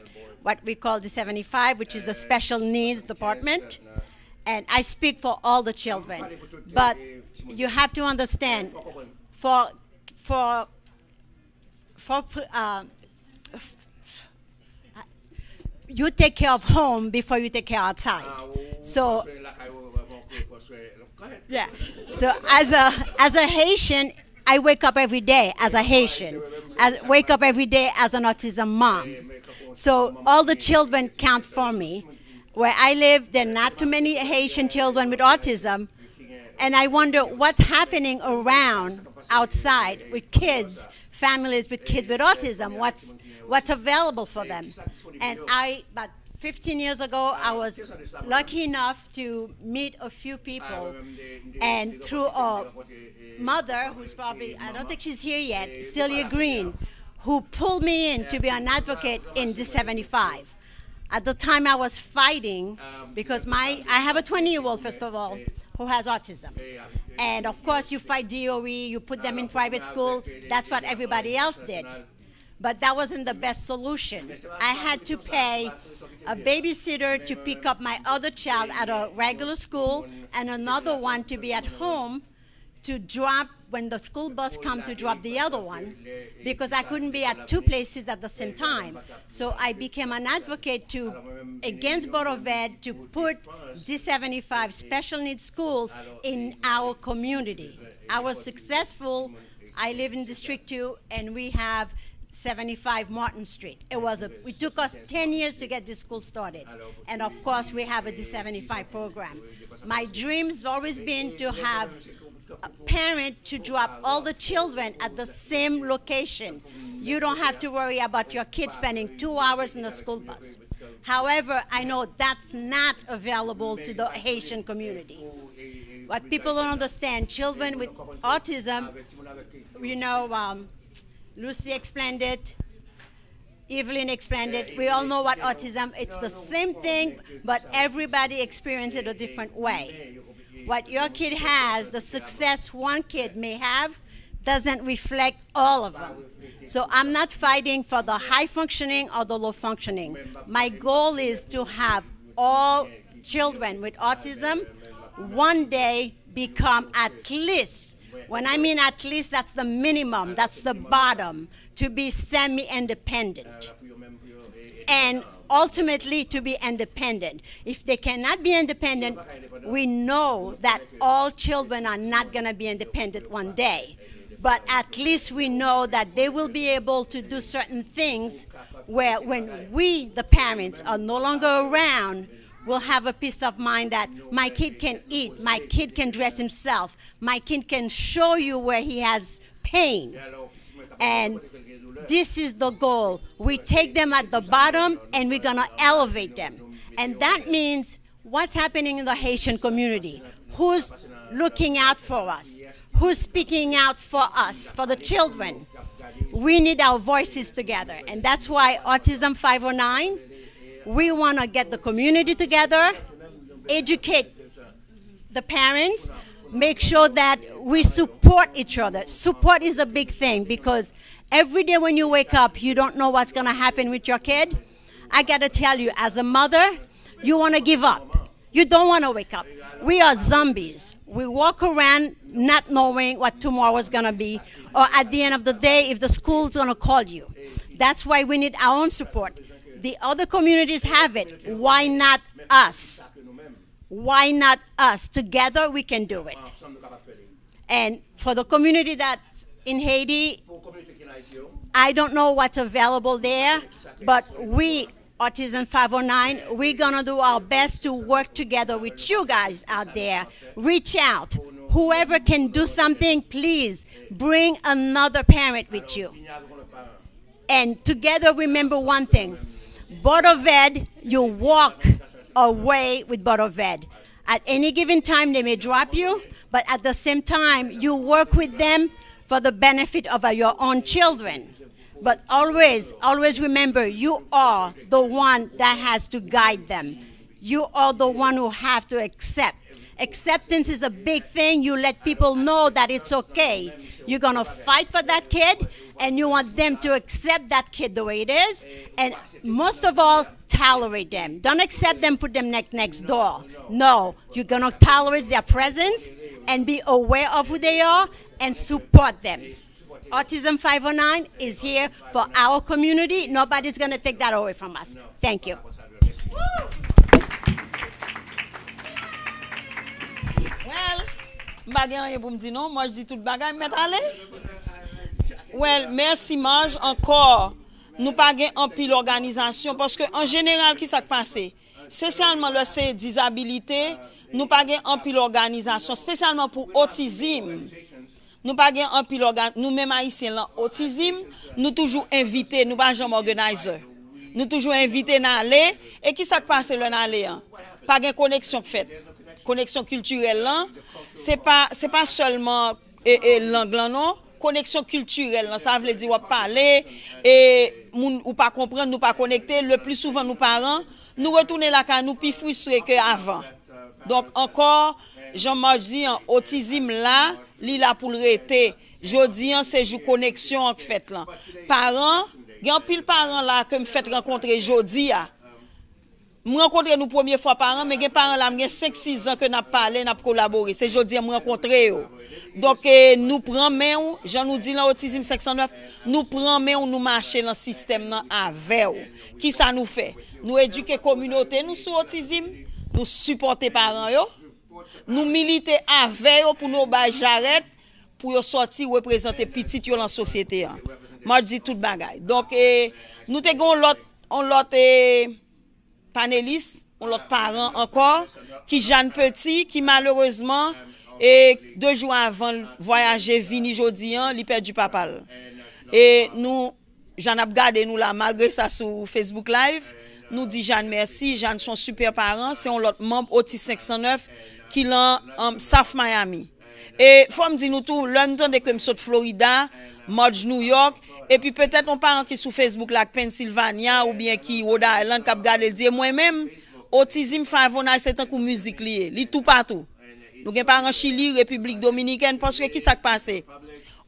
what we call the 75, which is the special needs department, and I speak for all the children. But you have to understand, you take care of home before you take care outside. So yeah. So as a Haitian, I wake up every day as a Haitian. I wake up every day as an autism mom. So all the children count for me. Where I live, there are not too many Haitian children with autism, and I wonder what's happening around outside with kids, families with kids with autism, what's available for them. And about 15 years ago, I was lucky enough to meet a few people, and through a mother who's probably, I don't think she's here yet, Celia Green, who pulled me in to be an advocate in D75. At the time I was fighting because I have a 20-year-old, first of all, who has autism. And of course you fight DOE, you put them in private school, that's what everybody else did. But that wasn't the best solution. I had to pay a babysitter to pick up my other child at a regular school and another one to be at home to drop when the school bus come to drop the other one, because I couldn't be at 2 places at the same time. So I became an advocate against Board of Ed to put D75 special needs schools in our community. I was successful. I live in District 2 and we have 75 Martin Street. It took us 10 years to get this school started. And of course we have a D75 program. My dream's always been to have a parent to drop all the children at the same location. You don't have to worry about your kids spending 2 hours in the school bus. However, I know that's not available to the Haitian community. What people don't understand, children with autism, Lucy explained it, Evelyn explained it. We all know what autism, it's the same thing, but everybody experiences it a different way. What your kid has, the success one kid may have, doesn't reflect all of them. So I'm not fighting for the high functioning or the low functioning. My goal is to have all children with autism one day become at least, when I mean at least, that's the minimum, that's the bottom, to be semi-independent. And ultimately to be independent. If they cannot be independent, we know that all children are not going to be independent one day. But at least we know that they will be able to do certain things where when we, the parents, are no longer around, we'll have a peace of mind that my kid can eat, my kid can dress himself, my kid can show you where he has pain. And this is the goal. We take them at the bottom and we're going to elevate them. And that means what's happening in the Haitian community? Who's looking out for us? Who's speaking out for us, for the children? We need our voices together. And that's why Autism 509, we want to get the community together, educate the parents, make sure that we support each other. Support is a big thing because every day when you wake up, you don't know what's going to happen with your kid. I got to tell you, as a mother, you want to give up. You don't want to wake up. We are zombies. We walk around not knowing what tomorrow is going to be, or at the end of the day, if the school's going to call you. That's why we need our own support. The other communities have it. Why not us? Why not us? Together we can do it. And for the community that's in Haiti, I don't know what's available there, but we, Autism 509, we're going to do our best to work together with you guys out there. Reach out. Whoever can do something, please bring another parent with you. And together remember one thing. Board of Ed, you walk away with Board of Ed. At any given time, they may drop you, but at the same time, you work with them for the benefit of your own children. But always, always remember, you are the one that has to guide them. You are the one who have to accept. Acceptance is a big thing. You let people know that it's okay. You're going to fight for that kid, and you want them to accept that kid the way it is. And most of all, tolerate them. Don't accept them, put them next door. No, you're going to tolerate their presence and be aware of who they are and support them. Autism 509 is here for our community. Nobody's going to take that away from us. Thank you. Well, bagay pour me dire non, moi je dis tout bagay mettre aller. Well, merci Marge encore. Nous pas gain en pile organisation parce que en général qui ça passé, spécialement le c'est disabilité, nous pas gain en pile organisation spécialement pour autisme. Nous pas gain en pile nous même haïtiens là autisme, nous toujours invités, nous pas jamais organizer. Nous toujours invités d'aller et qui ça passe le d'aller pas gain connexion faite. Connexion culturelle là, c'est pas seulement l'anglais non, connexion culturelle là, ça veut dire on parler et ou pas comprendre, nous pas connecter, le plus souvent nous parents, nous retourner là quand nous plus frustrés que avant. Donc encore Jean-Marc dit autisme là, li là pour le rester. Jodi c'est jour connexion en fait là. Parents, il y a pile parents là que me fait rencontrer jodi a. Je rencontre nous première fois par an, mais les parents là, 5-6 ans que n'a parlé, n'a collaboré. C'est jodi me rencontrer yo. Donc nous prenons main, Jean nous dit dans autisme 509, nous prenons main, nous marcher dans système là avec. Qui ça nous fait? Nous éduquer communauté nous sur autisme, nous supporter parents yo, nous militer avec yo pour nous ba j'arrête pour yo sortir représenter petit yo dans société. Moi je dis tout bagaille. Donc nous te gon l'autre panélistes, l'autre parents encore, qui Jeanne Petit, qui malheureusement, 2 jours avant voyager, vini jodi, li perdu papa. Et nous, Jeanne a regardé nous là, malgré ça sur Facebook Live, nous dit Jeanne merci, Jeanne son super parent, c'est un autre membre Autisme 509 qui l'en South Miami. Et faut me dire nous tout, l'homme de que de Florida, Modge New York, et puis peut-être un parent qui sur Facebook là Pennsylvania ou bien qui Rhode Island cap garder dire moi-même autisme 509 c'est un coup musique lié, li tout partout. Nous gen parents Chili, République Dominicaine parce que qui ça passe?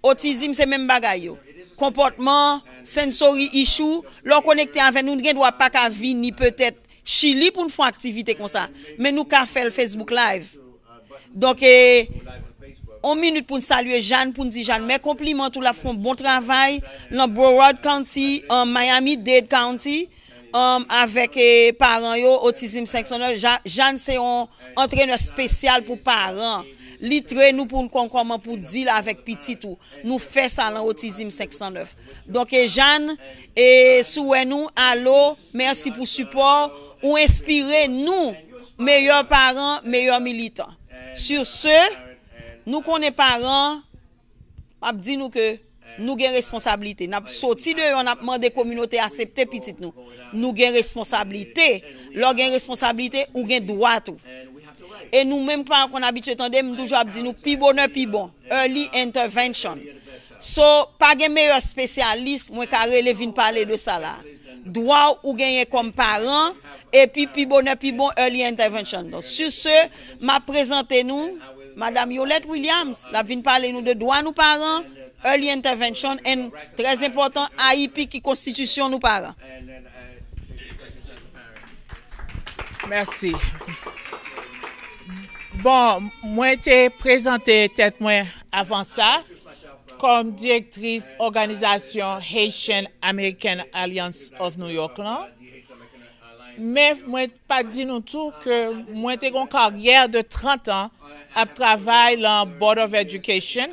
Autisme c'est même bagaille yo. Comportement, sensory issue, l'on connecté avec nous gen doit pas ka venir peut-être Chili pour une fois activité comme ça, mais nous ka faire le Facebook live. Donc 1 minute pour saluer Jeanne, pour dire Jeanne, mes compliments, tout la font bon travail dans Broward County, Miami-Dade County, avec parents yo, Autisme 509. Jeanne, c'est un entraîneur spécial pour parents. Litre nous pour comment pour dire avec petit tout. Nous fait ça dans Autisme 509. Donc Jeanne, souhait nous, allô, merci pour support, ou inspirer nous, meilleurs parents, meilleurs militants. Sur ce, nous connaissons parents, m'a dit nous que nous avons responsabilité. N'a sorti de on a demandé communauté accepter petite nous. Nous avons responsabilité. Leur avons responsabilité ou avons droit tout. Et nous même pas qu'on habitué tendez toujours dit nous pi bonheur pi bon. Early intervention. So pas de meilleur spécialiste moi carré les vinn parler de ça là. Droit ou gagner comme parent et puis pi bonheur pi bon early intervention. Donc sur ce m'a présenté nous Madame Yolette Williams, la vient parler nous de droits nous parents, early intervention, et très important, AIP qui constitution nous parents. Merci. Bon, moi t'ai présenté tête moi avant ça comme directrice organisation Haitian American Alliance of New York là. Mais moi pas dit nous tout que moi t'ai une carrière de 30 ans à travailler dans Board of Education,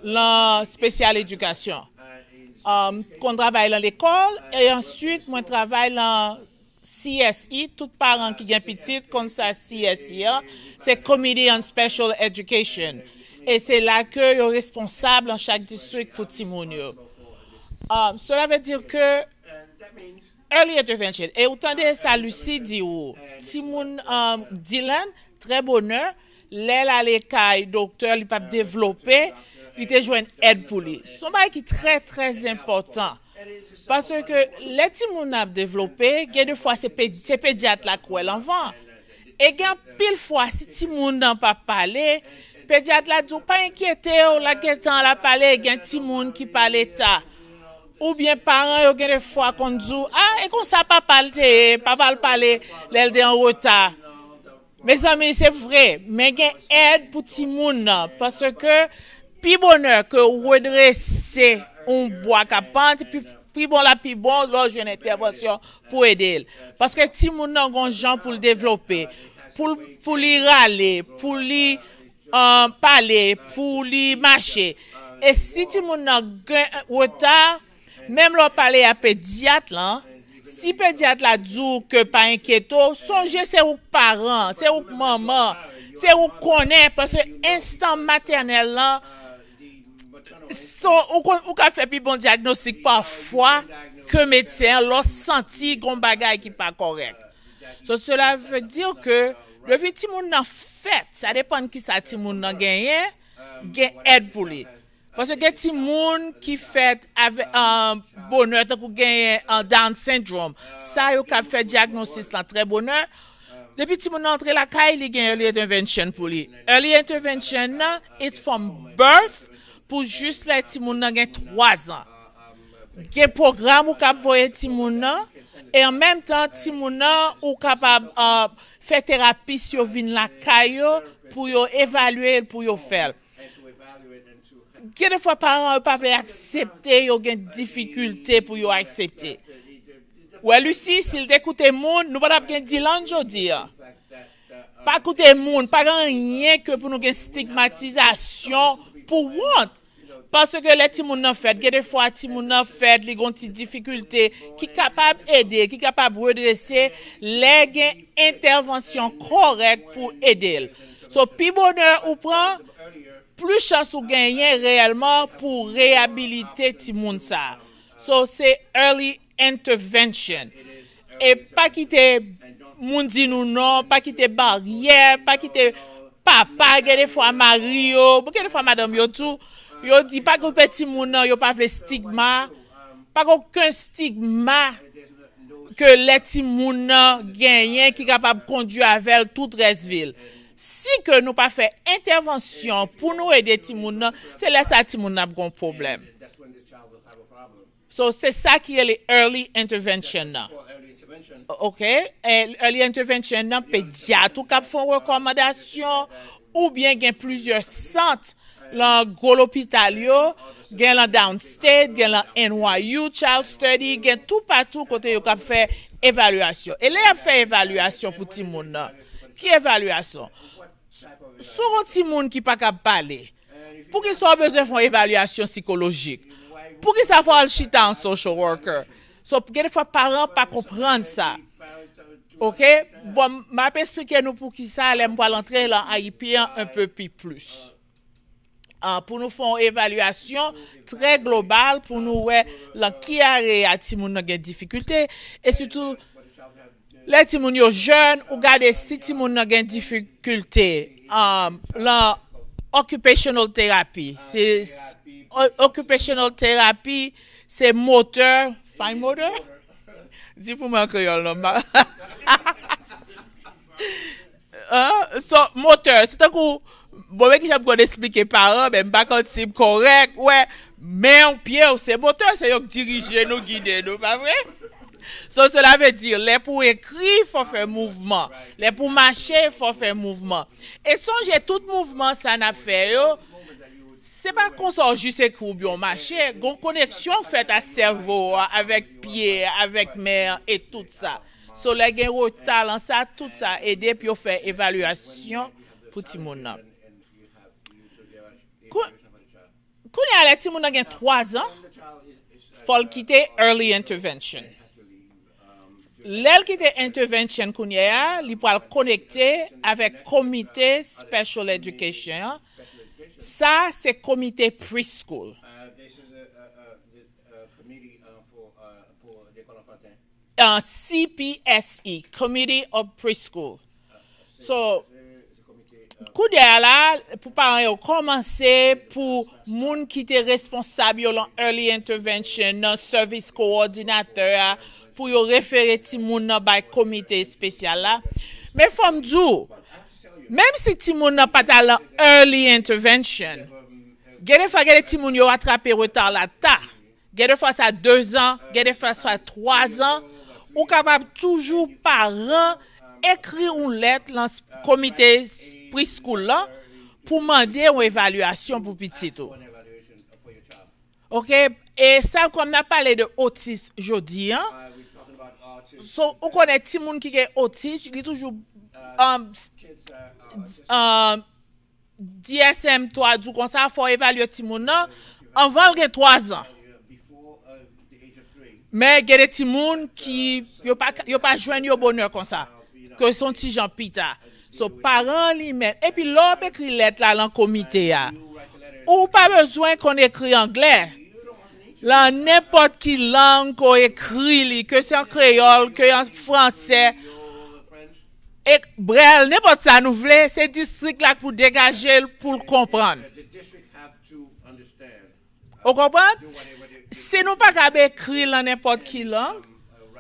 dans spécial éducation. Qu'on travaille dans l'école et ensuite moi travaille dans CSE, tout parent qui gagne petit comme ça CSE, c'est Committee on Special Education. Et c'est là que est responsable dans chaque district pour Timoun. Cela veut dire que early intervention. Et autant de ça, Lucie dit ou Timoun Dylan, très bonheur, l'aile à l'écaille, docteur, il peut développer, il te joint une aide pour lui. C'est un bail qui est très très important. Parce que les Timoun a développé, il y a des fois c'est pédiatre là qui est l'enfant. Et il y a pile fois si Timoun n'a pas parlé, pédiatre là dit pas inquiété, la guettant la parler, il y a un Timoun qui parle ta. Ou bien parents yo gen des fois qu'on dit et comme ça papa parler l'aile de en retard. Mes amis, c'est vrai, mais gen aide pour Timoun parce que pi bonheur que redresser un bois capante puis bon là puis bon là j'ai une intervention pour aider parce que Timoun nan gon gens pour le développer pour lui râler pour lui parler pour lui marcher et si Timoun nan retard même leur parler à pédiatre là si pédiatre la dit que pas inquiéto songez c'est aux parents c'est aux maman c'est aux connaît parce que instant maternel là ou ka fait plus bon diagnostic parfois que médecin leur senti gon bagay qui pas correct. Cela veut dire que depuis ti moun nan fait, ça dépend qui ça ti moun nan gagné, gen aide pour lui. Parce que ti moun qui fait avec bonheur tant que gagné un Down syndrome, ça yo ka fait diagnostic là très bonheur. Depuis ti moun entre la caille, il gagne early intervention pour lui. Early intervention it's from birth pour juste les ti moun nan gen 3 ans. Gen programme ou k'ap voye ti moun nan et en même temps ti moun nan ou capable faire thérapie sur vin la caillou pour yo évaluer pour yo faire. Gen des fois parents pas veulent accepter, yo gen difficulté pour yo accepter. Ouais Lucie, s'il t'écoute moun, nous pas gen Dylan jodi. Pas écouter moun, pas rien que pour nous gen stigmatisation pour what? Parce que les timoun nan fait, des fois timoun nan fait, les gon ti difficulté qui capable aider, qui capable redresser, les gen intervention correcte pour aider. So pi bonheur ou prend plus chance ou gagner réellement pour réhabiliter timoun ça. So c'est early intervention. Et pas quitter moun di nou non, pas quitter barrière, pas quitter papa, des fois Mario, des fois madame yo tout. Yo dit pas que petit moun nan yo pas fait stigma, pas aucun stigma que les ti moun nan gagné qui capable conduire avec toute Restville. Si que nous pas fait intervention pour nous aider ti moun nan, c'est là ça ti moun nan gon problème. So c'est ça qui est le early intervention nan. OK, et early intervention nan pédiatre ou cap font recommandation ou bien gen plusieurs centres dans gros l'hôpital yo, gen la downstate, gen la NYU child study, gen tout partout côté yo k'ap fait évaluation. Et là a fait évaluation pour ti moun nan. Qui évaluation? Sur ti moun qui pas capable parler. Pour qu'il soit besoin faire évaluation psychologique. Pour qu'il ça faut chita en social worker. So des fois parents pas comprendre ça. OK? Bon, m'a expliquer nous pour qui ça l'aime pour l'entrer dans AIP un peu plus. Pour nous faire une évaluation très globale pour nous voir qui a ti moun nan gen difficulté et surtout les ti moun yo jeunes ou garder si ti moun nan gen difficulté la occupational therapy c'est occupational therapy c'est moteur fine motor dis pour moi que yo non so moteur c'est un coup Bon, mais qui j'aime qu'on explique parents, même pas quand c'est correct, ouais, mais en pied, c'est moteur, c'est eux qui dirigent nous, guider nous, pas vrai? So, cela veut dire, les pour écrire, faut faire mouvement. Les pour marcher, faut faire mouvement. Et songez, tout mouvement, ça n'a fait, yo. C'est pas qu'on sort juste écrire ou bien marcher. Une connexion faite à cerveau, avec pied, avec main et tout ça. So, les gens ont talent, ça, tout ça, aider puis faire évaluation pour tout le monde. Quand il y a les gens qui ont 3 ans, il faut quitter early intervention. L'aile qui était intervention qu'on y a, il peut connecter avec comité special education. Ça, c'est comité preschool. Un CPSE, Committee of Preschool. So, coup de là, pour parents commencer pour moun qui était responsable de early intervention, non service coordinateur, pour yo référer ti moun nan bay comité spécial là. Mais faut dire, même si ti moun nan pas dans early intervention, gade fois gade ti moun yo attraper retard là ta. Gade fois ça 2 ans, gade fois ça 3 ans, ou capable toujours parent écrire une lettre dans comité preschool là pour demander une évaluation pour petit tout. OK, et ça comme on a parlé de autisme aujourd'hui hein. So, on connaît ti moun qui est autiste, il est toujours DSM 3 du comme ça faut évaluer ti moun nan avant le 3 ans. Mais il y a des ti moun qui yo pas joindre au bonheur comme ça que son ti Jean Pita. So parents lui-même et puis l'homme écrit lettre là dans comité a. Ou pas besoin qu'on écrit anglais. Là n'importe qui langue qu'on écrit que c'est en créole, que en français et brel n'importe ça nous voulons c'est district là pour dégager pour le comprendre. On comprend? Si nous pas capable écrire dans n'importe qui langue,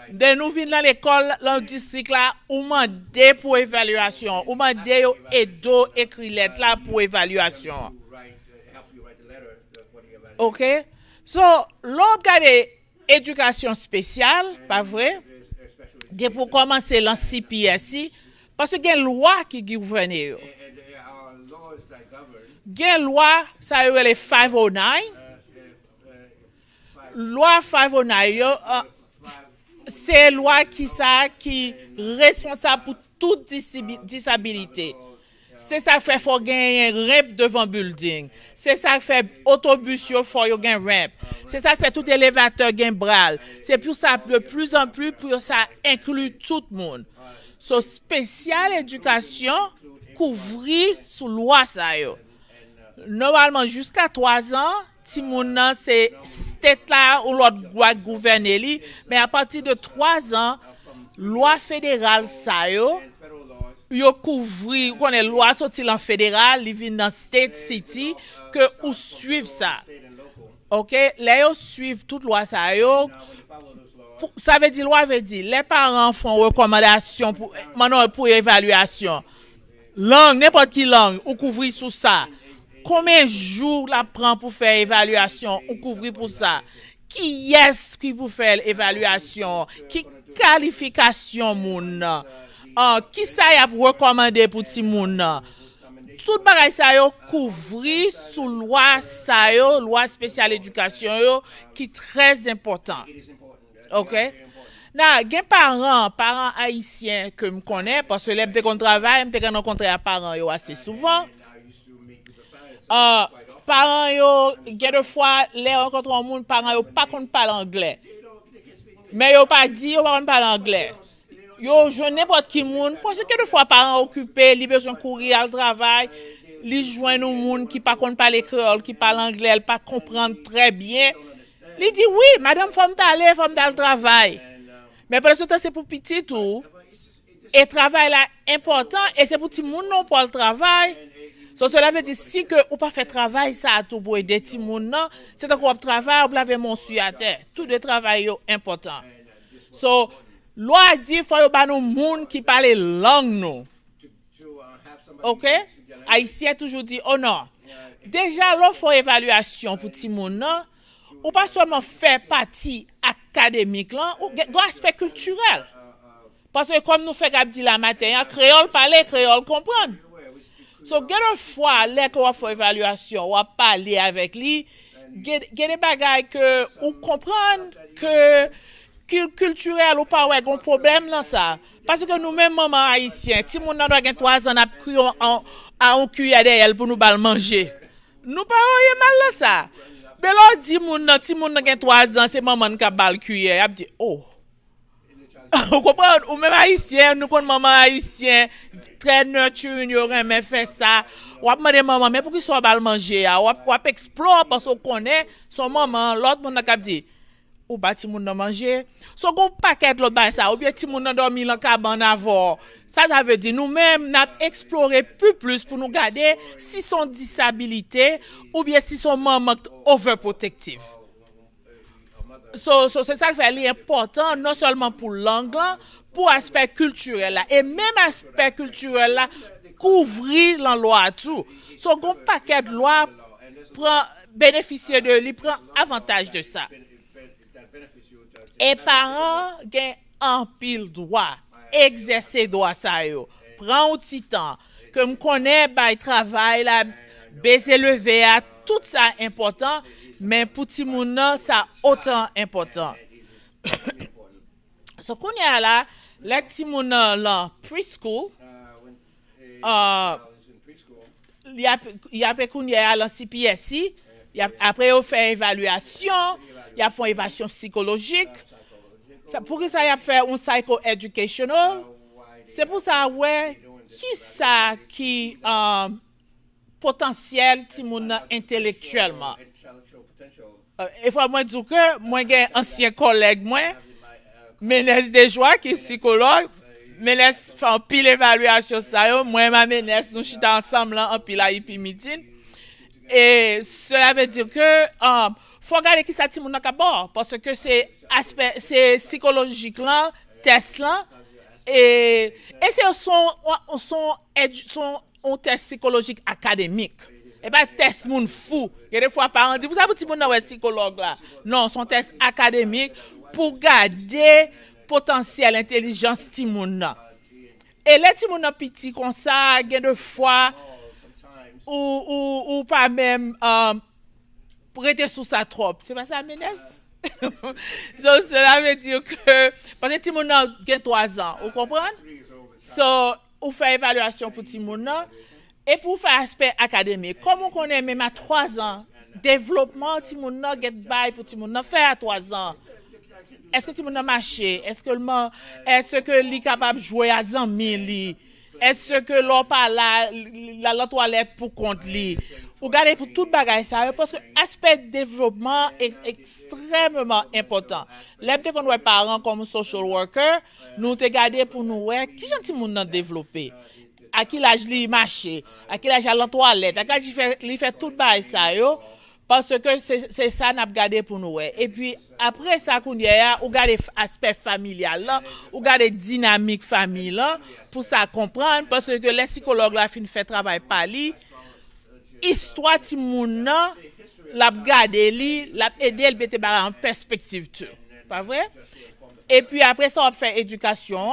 de nous venir dans l'école dans le district là ou demander pour évaluation, ou demander aider écrire lettre là pour évaluation. OK? So, l'autre cas de éducation spéciale, pas vrai? De pour commencer dans CPSI, parce que il y a une loi qui gouverne. Il y a une loi, ça y est les 509. Loi 509, c'est une loi qui responsable pour toute disabilité. C'est ça qui fait faut gagner un ramp devant building. C'est ça qui fait autobus il faut gagner ramp. C'est ça qui fait tout élévateur gain bral. C'est pour ça de plus en plus pour ça inclut tout le monde. So spécial éducation couvrir sous loi ça yo. Normalement jusqu'à 3 ans, ti moun nan c'est state là ou l'autre doit gouverner li, mais à partir de 3 ans, loi fédérale ça yo couvrir connaît loi sorti en fédéral, li vinn dans state city que ou suivre ça. OK, là yo suivre toute loi ça yo. Ça veut dire loi veut dire les parents font recommandation pour évaluation. Langue n'importe qui langue ou couvrir sous ça. Combien de jours la prend pour faire évaluation ou couvrir pour ça? Qui est-ce qui pour faire évaluation? Qui qualification moun? Qui ça y a recommandé pour ti moun? Tout bagay ça yo couvrir sous loi ça yo, loi spéciale éducation yo qui très important. OK? Na, gen parents haïtiens que me connais parce que les m'te kon travail, m'te kon rencontrer parents yo assez souvent. Parents yo gen de fois les rencontre un monde parents yo pas kon parle anglais. Mais yo pas dit yo pas kon parle anglais. Yo joine n'importe qui monde parce que de fois parents occupés, li besoin courir al travail, li joine un monde qui pas kon parler créole, qui parle anglais, pas comprendre très bien. Li dit oui, madame faut m'aller travail. Mais parce que c'est pour petit tout. Et travail là important et c'est pour ti moun non pour le travail. So cela veut dire si que ou pas fait travail ça tout pour aider ti moun non, c'est donc ou travail ou laver mon suy à terre. Tout de travail yo important. So loi dit faut yo ba nou moun qui parle langue nous. OK? Haïtien toujours dit oh non. Déjà l'on fait évaluation pour ti moun nan, ou pas seulement faire partie académique là, ou doit aspect culturel. Parce que comme nous fait gap di la matin, créole parler, créole comprendre. So get une fois les qu'on fait évaluation, ou parler avec lui, get des bagages que ou comprendre que culturel ou pas ouais gon problème dans ça. Parce que nous même maman haïtien, ti moun nan doit gen 3 ans n'a pris en cuillère derrière pour nous bal manger. Nous pas voyez mal là ça. Mais là dit moun nan ti moun nan gen 3 ans, c'est maman qui bal cuillère, a dit oh. Vous comprenez ou même haïtien, nous connaissons maman haïtien très nurture, nous remet faire ça. Ou demander maman mais pour qu'il soit bal manger, ou explore parce qu'on connaît son maman, l'autre moun n'a dit ou pas ti moun nan manger. So gon paquet l'autre ba ça ou bien ti moun nan dormi dans cabane avant. Ça veut dire nous-mêmes n'a explorer plus pour nous garder si son disabilité ou bien si son maman overprotective. So c'est ça qui fait important non seulement pour langue là, pour aspect culturel là et même aspect culturel là couvrir la loi tout. So gon paquet de loi prend bénéficier de lui prend avantage de ça. Et parents gen en pile droit exercer droit ça yo. Prend un petit temps que me connaît bay travail là baisser lever à tout ça important mais pour ti moun nan ça autant important. So qu'on y a là les ti moun nan là preschool y a pe qu'on y a là CPSC après on fait évaluation, y a font évaluation psychologique. Pour que ça y a fait un psycho-educational, c'est pour ça ouais qui ça qui potentiel ti moun intellectuellement. Il faut moi dire que moi j'ai ancien collègue moi Ménès Desjoie qui est psychologue, Ménès fait un pile évaluation ça yo, moi ma Ménès nous chita ensemble là en pile IP meeting. Et cela veut dire que faut regarder qui ça ti moun ka bon parce que c'est aspect c'est psychologique là, test là et c'est son test psychologique académique. Et pas test moun fou. Il y a des fois parents disent vous savez ti moun nan psychologue là. Non, son test académique pour garder potentiel intelligence ti moun nan. Et les ti moun nan petit comme ça, il y a des fois ou pas même prêter sous sa trop. C'est pas ça Ménès? So cela veut dire que parce que ti moun nan gen 3 ans, vous comprenez? So ou fait évaluation pour ti moun nan et pour faire aspect académique. Comme on connaît même à 3 ans, développement ti moun nan get by pour ti moun nan faire à 3 ans. Est-ce que ti moun nan marcher? Est-ce que li capable jouer à zanmi li? Est-ce que l'on pas la toilette pour compte li? Ou garder pour toute bagaille ça parce que aspect développement est extrêmement important. Les qu'on ouais parents comme social worker, nous te garder pour nous ouais qui gentil moun nan développer. À qui l'âge li marcher, à qui l'âge la toilette, à qui il fait toute bagaille ça yo parce que c'est ça n'a garder pour nous ouais. Et puis après ça qu'on y a ou garder aspect familial là, ou garder dynamique famille là pour ça comprendre parce que les psychologues là fin fait travail par li histoire ti moun nan l'a garder li, l'a aider le mettre en perspective tout. Pas vrai? Et puis après ça on fait éducation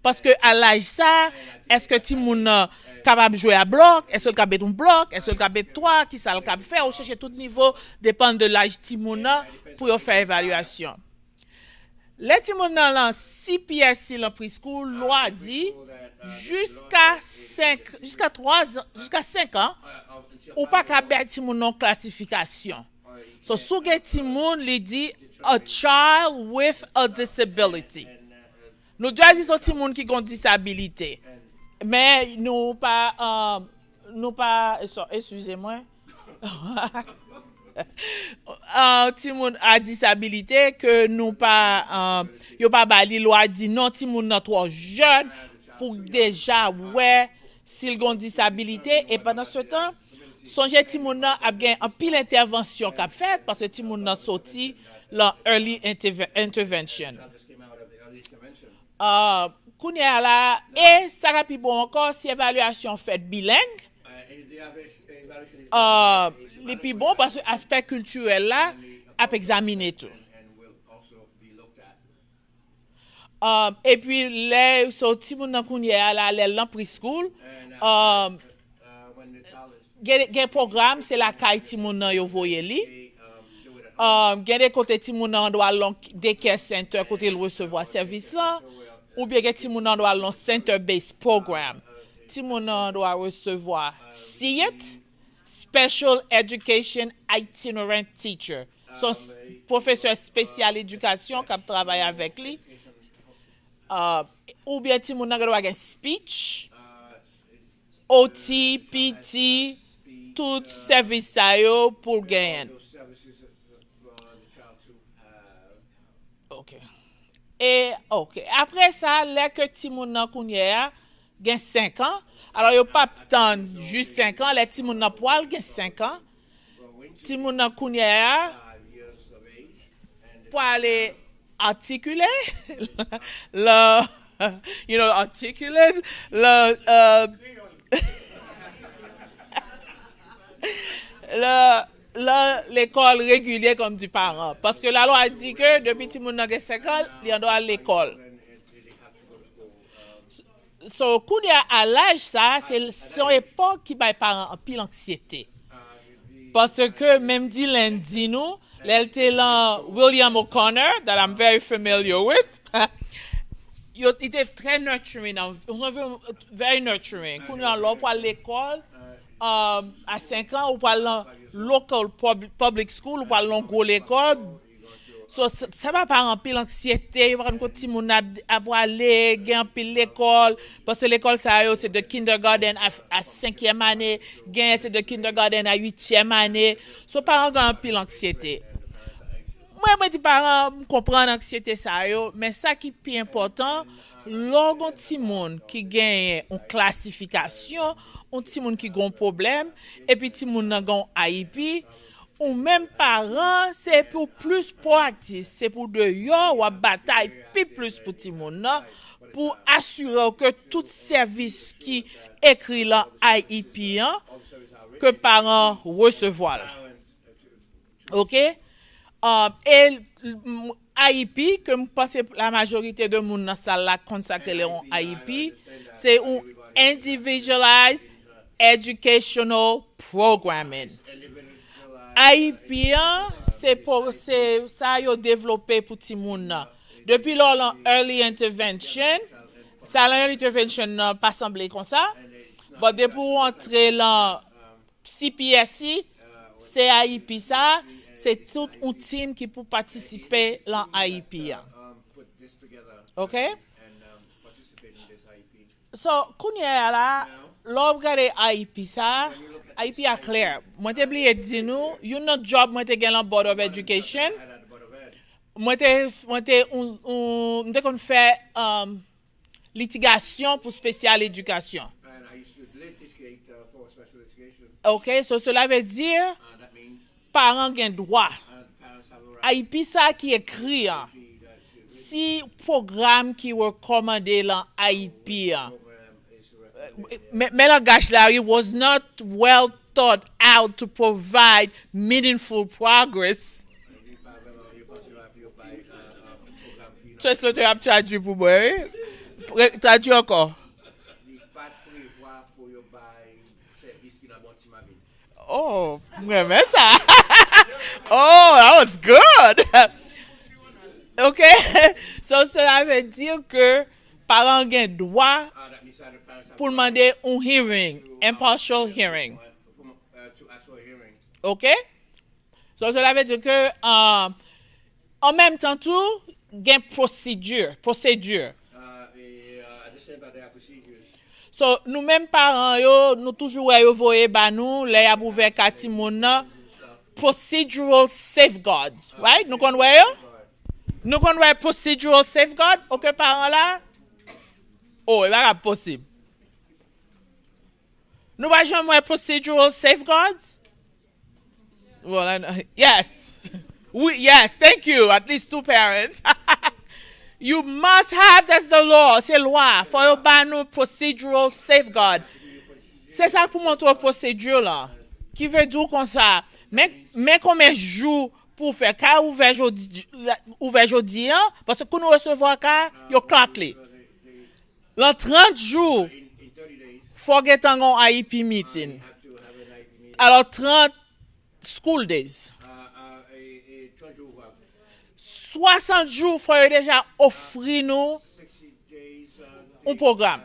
parce que à l'âge ça est-ce que ti moun capable jouer à bloc, est-ce que capable un bloc, est-ce que capable 3 qui ça le capable faire ou chercher tout niveau dépend de l'âge ti moun pour faire évaluation. Les ti moun nan CPSC dans preschool loi dit jusqu'à 5 ans ou pas capable ti moun non classification. So sou gen ti moun li dit a child with a disability. Nous doit dire son ti moun qui gon disabilité. Mais nous pas excusez-moi. Ti moun a disabilité que nous pas yo pas bali loi dit non ti moun nan trop jeune pour déjà ouais s'il gon disabilité et pendant ce temps songez ti moun nan a gen en pile intervention qu'a fait parce que ti moun nan sorti la early intervention. Kounya la, et ça va plus bon encore si évaluation faite bilingue. Les plus bon parce que aspect culturel là, a examiner tout. Et puis les sorti moun nan Kounya la, les lan preschool, gen programme c'est la kay ti moun nan yo voye li. Gen de côté ti moun nan doit long daycare center côté le recevoir service là. Ou bien que ti moun nan doit l'on center-based program. Ti moun nan doit recevoir SEAT, Special Education Itinerant Teacher. Son professeur spécial éducation qui travaille avec lui. Ou bien ti moun nan doit gen speech, OT, PT, tout service sa yo pour gagner. OK. Et OK. Après ça, les que ti moun nan kounye gen 5 ans. Alors yo pas tant juste 5 ans, les ti moun nan poil gen 5 ans. Ti moun nan kounye pour aller articuler le articulate l'école régulière comme du parent. Parce que la loi a dit que depuis que moun nan gen 5 ans, il doit à l'école. So, kounya à l'âge ça, c'est son époque qui baille parents en pile anxiété. Parce que même dit lundi nous, l'était là William O'Connor that I'm very familiar with. Il était très nurturing, very nurturing. Kounya là pour l'école à 5 ans ou pour local public school ou pour l'ongo l'école. So, ça va pas remplir l'anxiété, par exemple, si mon a aller gain pile l'école parce que l'école ça c'est de kindergarten à 5e année, gain c'est de kindergarten à 8e année. So parents gain pile l'anxiété. Moi dis parents comprendre l'anxiété ça yo, mais ça qui est plus important, lorsqu'on ti moun qui gagne une classification, on ti moun qui gon problème et puis ti moun nan gon IEP ou même parents, c'est pour plus proactif, c'est pour de yo ou bataille plus pour ti moun nan pour assurer que tout service qui écrit là IEP que parents recevoir. OK? Et IEP que me pense la majorité de moun nan salle là consacré en IEP, c'est un individualized educational programming. IEP c'est ça yo développé pour ti moun nan. Depuis lors early intervention, ça early intervention pas semblé comme ça. But depuis pour entrer dans CPSC, c'est IEP ça, c'est tout un team qui peut participer dans IEP. OK? So, kounya là, l'on regarde IEP ça, IEP est clair. Moi t'ai oublié dire nous, you know job moi t'ai gen board of education. Moi t'ai qu'on fait litigation pour spécial éducation. OK, so cela veut dire parents gen droit. IEP ça qui écrit si programme qui recommandé dans IEP mais langage là it was not well thought out to provide meaningful progress. Tu sais tu as traduit pour moi. Traduit encore. Oh, mais ça. Oh, that was good. Okay, so cela veut dire que parents ont droit pour demander un hearing, impartial hearing. Okay, so cela veut dire que en même temps tout, gain procédure. So nous même parents yo, nous toujours yo voyer ba nous les a ouvert kati moun nan procedural safeguards, right? Nous connait yo? Nous connait procedural safeguard, OK parents là? Oh, il va pas possible. Nous va jamais procedural safeguards? Well, yes. Yes, thank you. At least 2 parents. You must have, that's the law, c'est loi. Faut yo ba nou procedural safeguard. C'est ça pour montrer procédure là. Qui veut dire comme ça. Mais combien de jours pour faire cas ouvert jeudi hein? Parce que nous recevons cas, yo claqué. Dans 30 jours, faut get un IEP meeting. Alors 30 school days. 60 jours, faut déjà offrir nous un programme.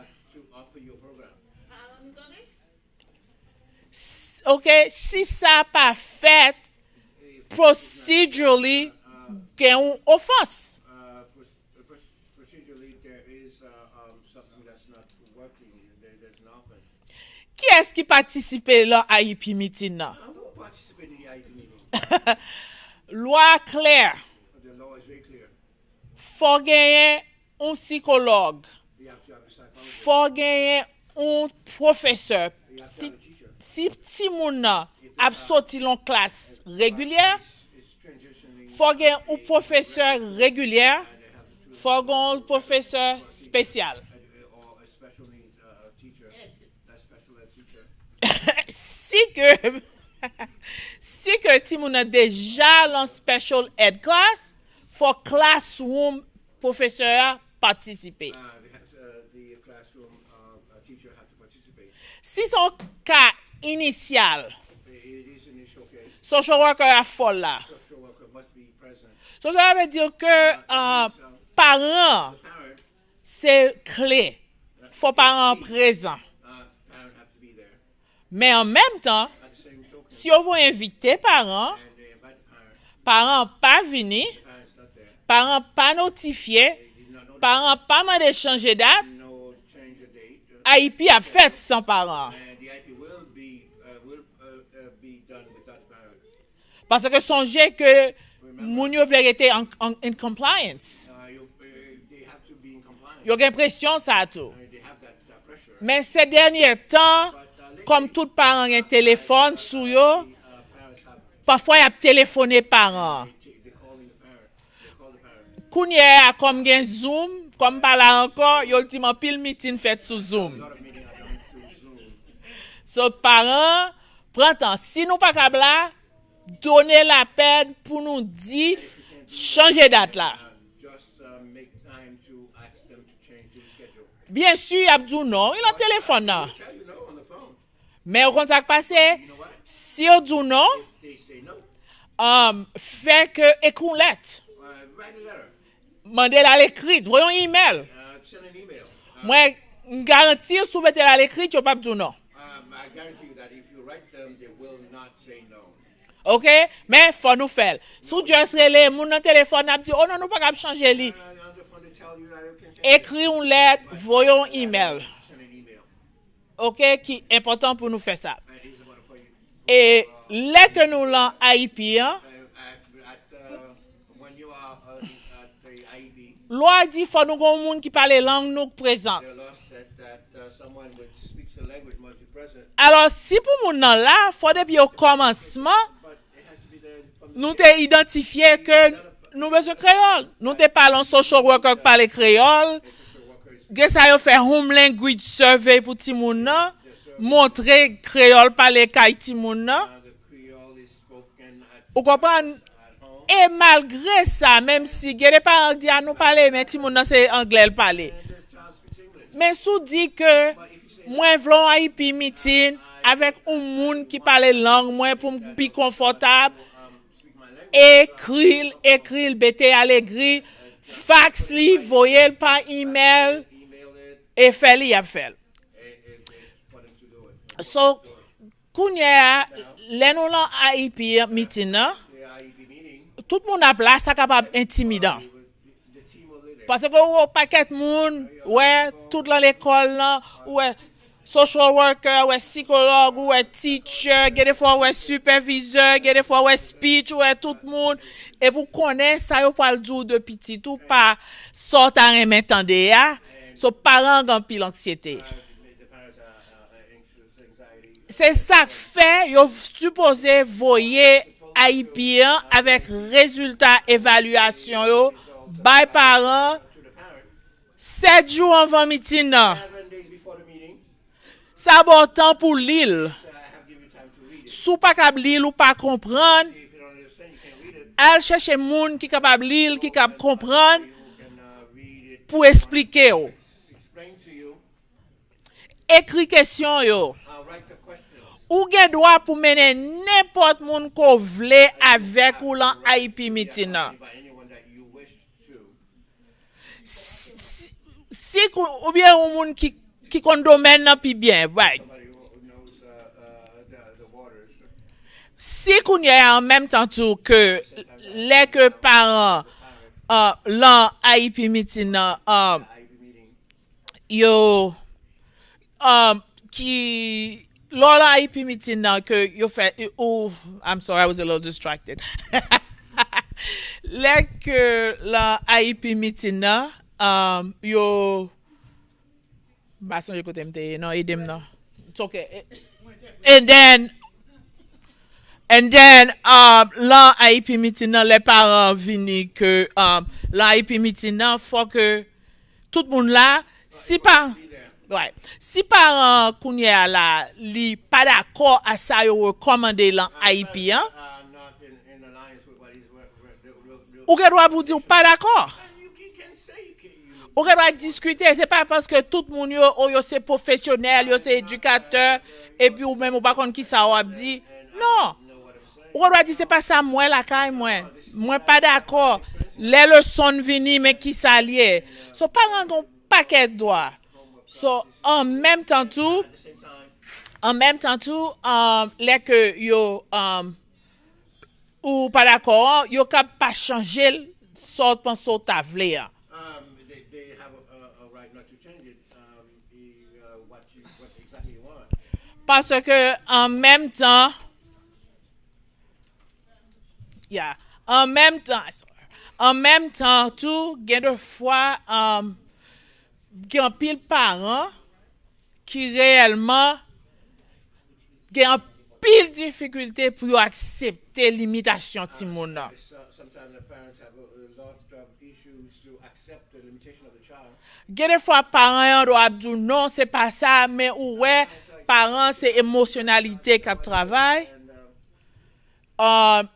OK, si ça pas fait procedurally, il y a une offense. Qui est-ce qui participe à l'IEP meeting là? Loi claire. Faut gagner un psychologue. Faut gagner un professeur. Si petit moun a sorti l'en classe régulière, faut gagner un professeur régulier, faut gagner un professeur spécial. si que ti moun a déjà l'en special ed class, faut classroom professeur participer. Si son cas initial, social worker a folle là. So, ça veut dire que parents, c'est clé. Faut parents présents. Mais en même temps, si on veut inviter parents pas venir, parents pas notifiés, parents pas demander changer date, IEP a fait sans parents. Parce que songez que moun yo vle rete en compliance. Yo gen pression ça tout. Mais ces derniers temps, comme tout parent a un téléphone sou yo, parfois y a téléphoné parents. Kounye a comme gen Zoom, comme pas là encore, yo ultimement pile meeting fait sous Zoom. So parents, prend temps. Si nous pas capable là, donner la peine pour nous dire changer date là. Bien sûr, il a dit non, il a un téléphone là. Mais au contact passé, si on dit non, fait que écrit une lettre. Mandez la l'écrit, voyons email. Moi, garantis si vous mettez la l'écrit, tu pas dire non. OK, mais faut nous faire. Si vous juste relé mon téléphone a dit oh non nous pas capable changer li. Écris une lettre, voyons email. OK, qui est important pour nous faire ça. Et les que nous l'en IEP loi dit faut nous gon monde qui parle langue nous présent. Alors si pour moun nan là, faut depuis au commencement nous t'ai identifié que nous besoin créole. Nous te parlons social worker parler créole. Gè ça yo fait home language survey pour ti moun nan, montrer créole parler kay ti moun nan. Vous comprenez? Et malgré ça, même si gè des parents dit à nous parler mais ti moun nan c'est anglais parler. Mais sou dit que moi vlon IEP meeting avec un moun qui parle langue moins pour me plus confortable. Écrit bete à l'écrit, fax li, voyez par email et fait li a fait. So kounya les nous lan IEP meeting tout le monde a place ça capable intimidant. Parce que ou paquet moun ouais tout dans l'école là ouais social worker, ouais psychologue, ouais teacher, des fois ouais superviseur, des fois ouais speech, ouais tout le monde. Et vous connaissez ça, vous parlez de petit tout pas sortir en m'entendre ya. So parents ont pile anxiété. C'est ça fait, vous supposé voyer IEP avec résultat évaluation yo by parents 7 jours avant meeting nan. 7 days before the meeting, Ça bon temps pour l'île. I have given you time to read it. Sou pas capable lire ou pas comprendre, If you don't understand, you can't read it. al chercher moun qui capable lire, qui capable comprendre You can read it, pour expliquer yo. explain to you. Écrit question yo. Write the questions. Ou gen droit pour mener n'importe moun ko vle avec ou lan IP meeting nan. By anyone that you wish to. Si ou bien ou moun qui kon domaine nan pi bien, right? Somebody who knows the waters. Si qu'on y a en même temps tout que les que parents lan IP meeting nan IB meeting. yo qui lors la IP meeting nan que yo fait oh I'm sorry I was a little distracted. Les que la IP meeting nan yo ba son écoute m'te non edem non. It's okay. And then la IP meeting nan les parents vini que la IP meeting nan faut que tout moun là si pas ouais si parent kounye la li pas d'accord à ça yo recommandé lan IP hein Not in alliance with what he's ou gen droit pour dire pas d'accord You can say you can. ou gen droit discuter c'est pas parce que tout moun yo c'est professionnel yo c'est éducateur et puis ou même ou pas contre qui ça ou a dit non ou gen droit dire c'est pas ça moi la caille moi pas d'accord les leçons vini mais qui ça lié so parent gon paquet droit so en même temps tout les que yo ou pas d'accord yo cap pas changer sort pense au tavle hein. They have a right not to change it. What exactly you want. Parce que en même temps en même temps tout gen de fois gen pile parents qui réellement gen pile difficulté pour accepter limitation ti moun nan. Sometimes the parents have a lot of issues to accept the limitation of the child. Gen de fois parents yon doit dire non c'est pas ça mais ouais parents c'est émotionnalité qui travaille.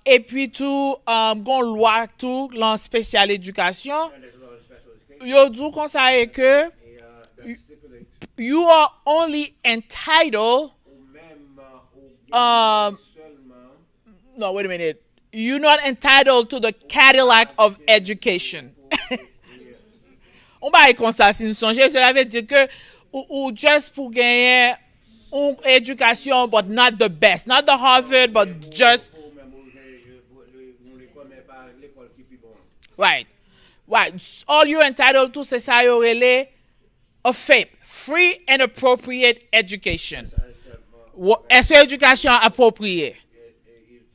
Et puis tout gon loi tout lan spécial éducation And there's a lot of special education. yo dou kon sa e que That stipulates you are only entitled ou même seulement no wait a minute you're not entitled to the Cadillac of education. On va y comme ça si nous songeons cela veut dire que ou just pour gagner une éducation but not the best not the Harvard but just ou même ou l'école mais pas l'école qui est bon. right all you're entitled to c'est ça yo relé a FAPE free and appropriate education. Est-ce éducation appropriée?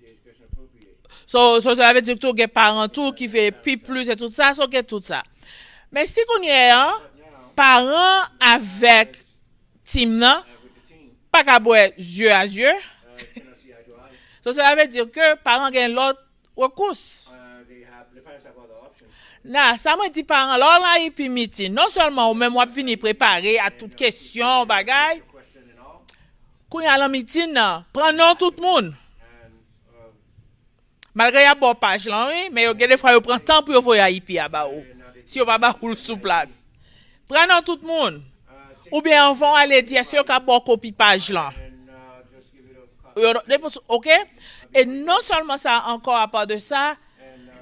Education appropriate. So ça veut dire que tout les parents tout qui fait plus et tout ça, so get tout ça. Mais si qu'on y est hein, parents avec team nan, With the team, pas qu'à boire yeux à yeux. cannot see eye to eye. So ça veut dire que parents gagnent l'autre recours. The parents have other options. Na, ça m'a dit parents là la IP meeting, non seulement ou même ou fini préparer à toute question bagay, Question and all. quand y a la meeting nan, prend non tout le monde. And Malgré y a bon page là oui, mais yo gen des fois yo prend temps pour yo voyer IP à ba ou. Si yo pas ba cool sous place. Prend non tout le monde. Ou bien on va aller dire si yo ka bon copie page là. just give it a copy. OK? Et non seulement ça encore à part de ça,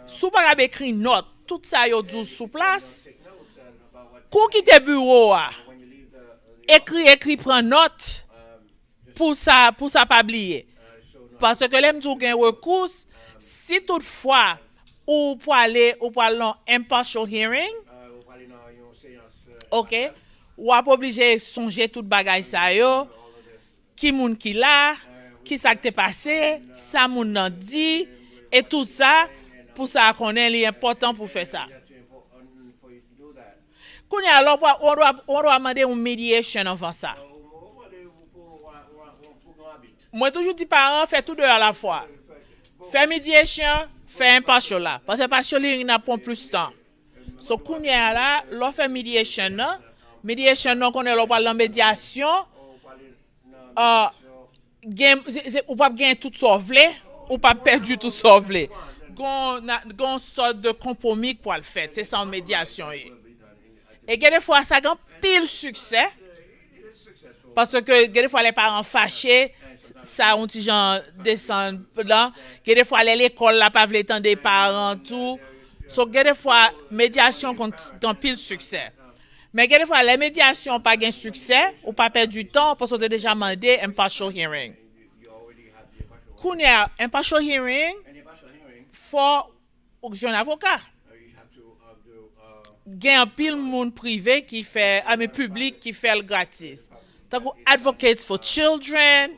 sous pas écrit note, tout ça yo dou sous place. Take notes and about what Kou quitter bureau a, when you leave the écrit prend note pour ça pas oublier. Parce que l'aime tout gen recours si toutefois ou pour aller dans impartial hearing, while in your séance OK? Ou a pas obligé songer tout bagay sa yo, qui moun qui là, qui ça qui t'est passé, ça moun nan dit et tout ça pour ça connaît li important pour faire ça. that's important for you to do that. Kounya alors on doit demander une mediation avant ça. Moi toujours dis parents fait tout deux à la fois. Faire mediation, faire impartial là parce que partial il n'a pas plus de temps. So kounya la, l'on fait mediation nan. Mediation nan konnen l'on parle en médiation. Ou pas gagner tout sauvé, ou pas perdu tout sauvé. Gon sorte de compromis pour le faire. C'est ça en médiation. Et des fois, ça a pile succès. Parce que des fois, les parents fâchés, ça ont petit gens descend là. Des fois, l'école là pas veut des parents tout. So des fois, médiation quand pile succès. Mais des fois, les médiations pas gain succès ou pas perdre du temps parce qu'on a déjà demandé un partial hearing. Kounya, un partial hearing for un jeune avocat. Gain pile monde privé qui fait, public qui fait le gratis. Donc, advocates for children,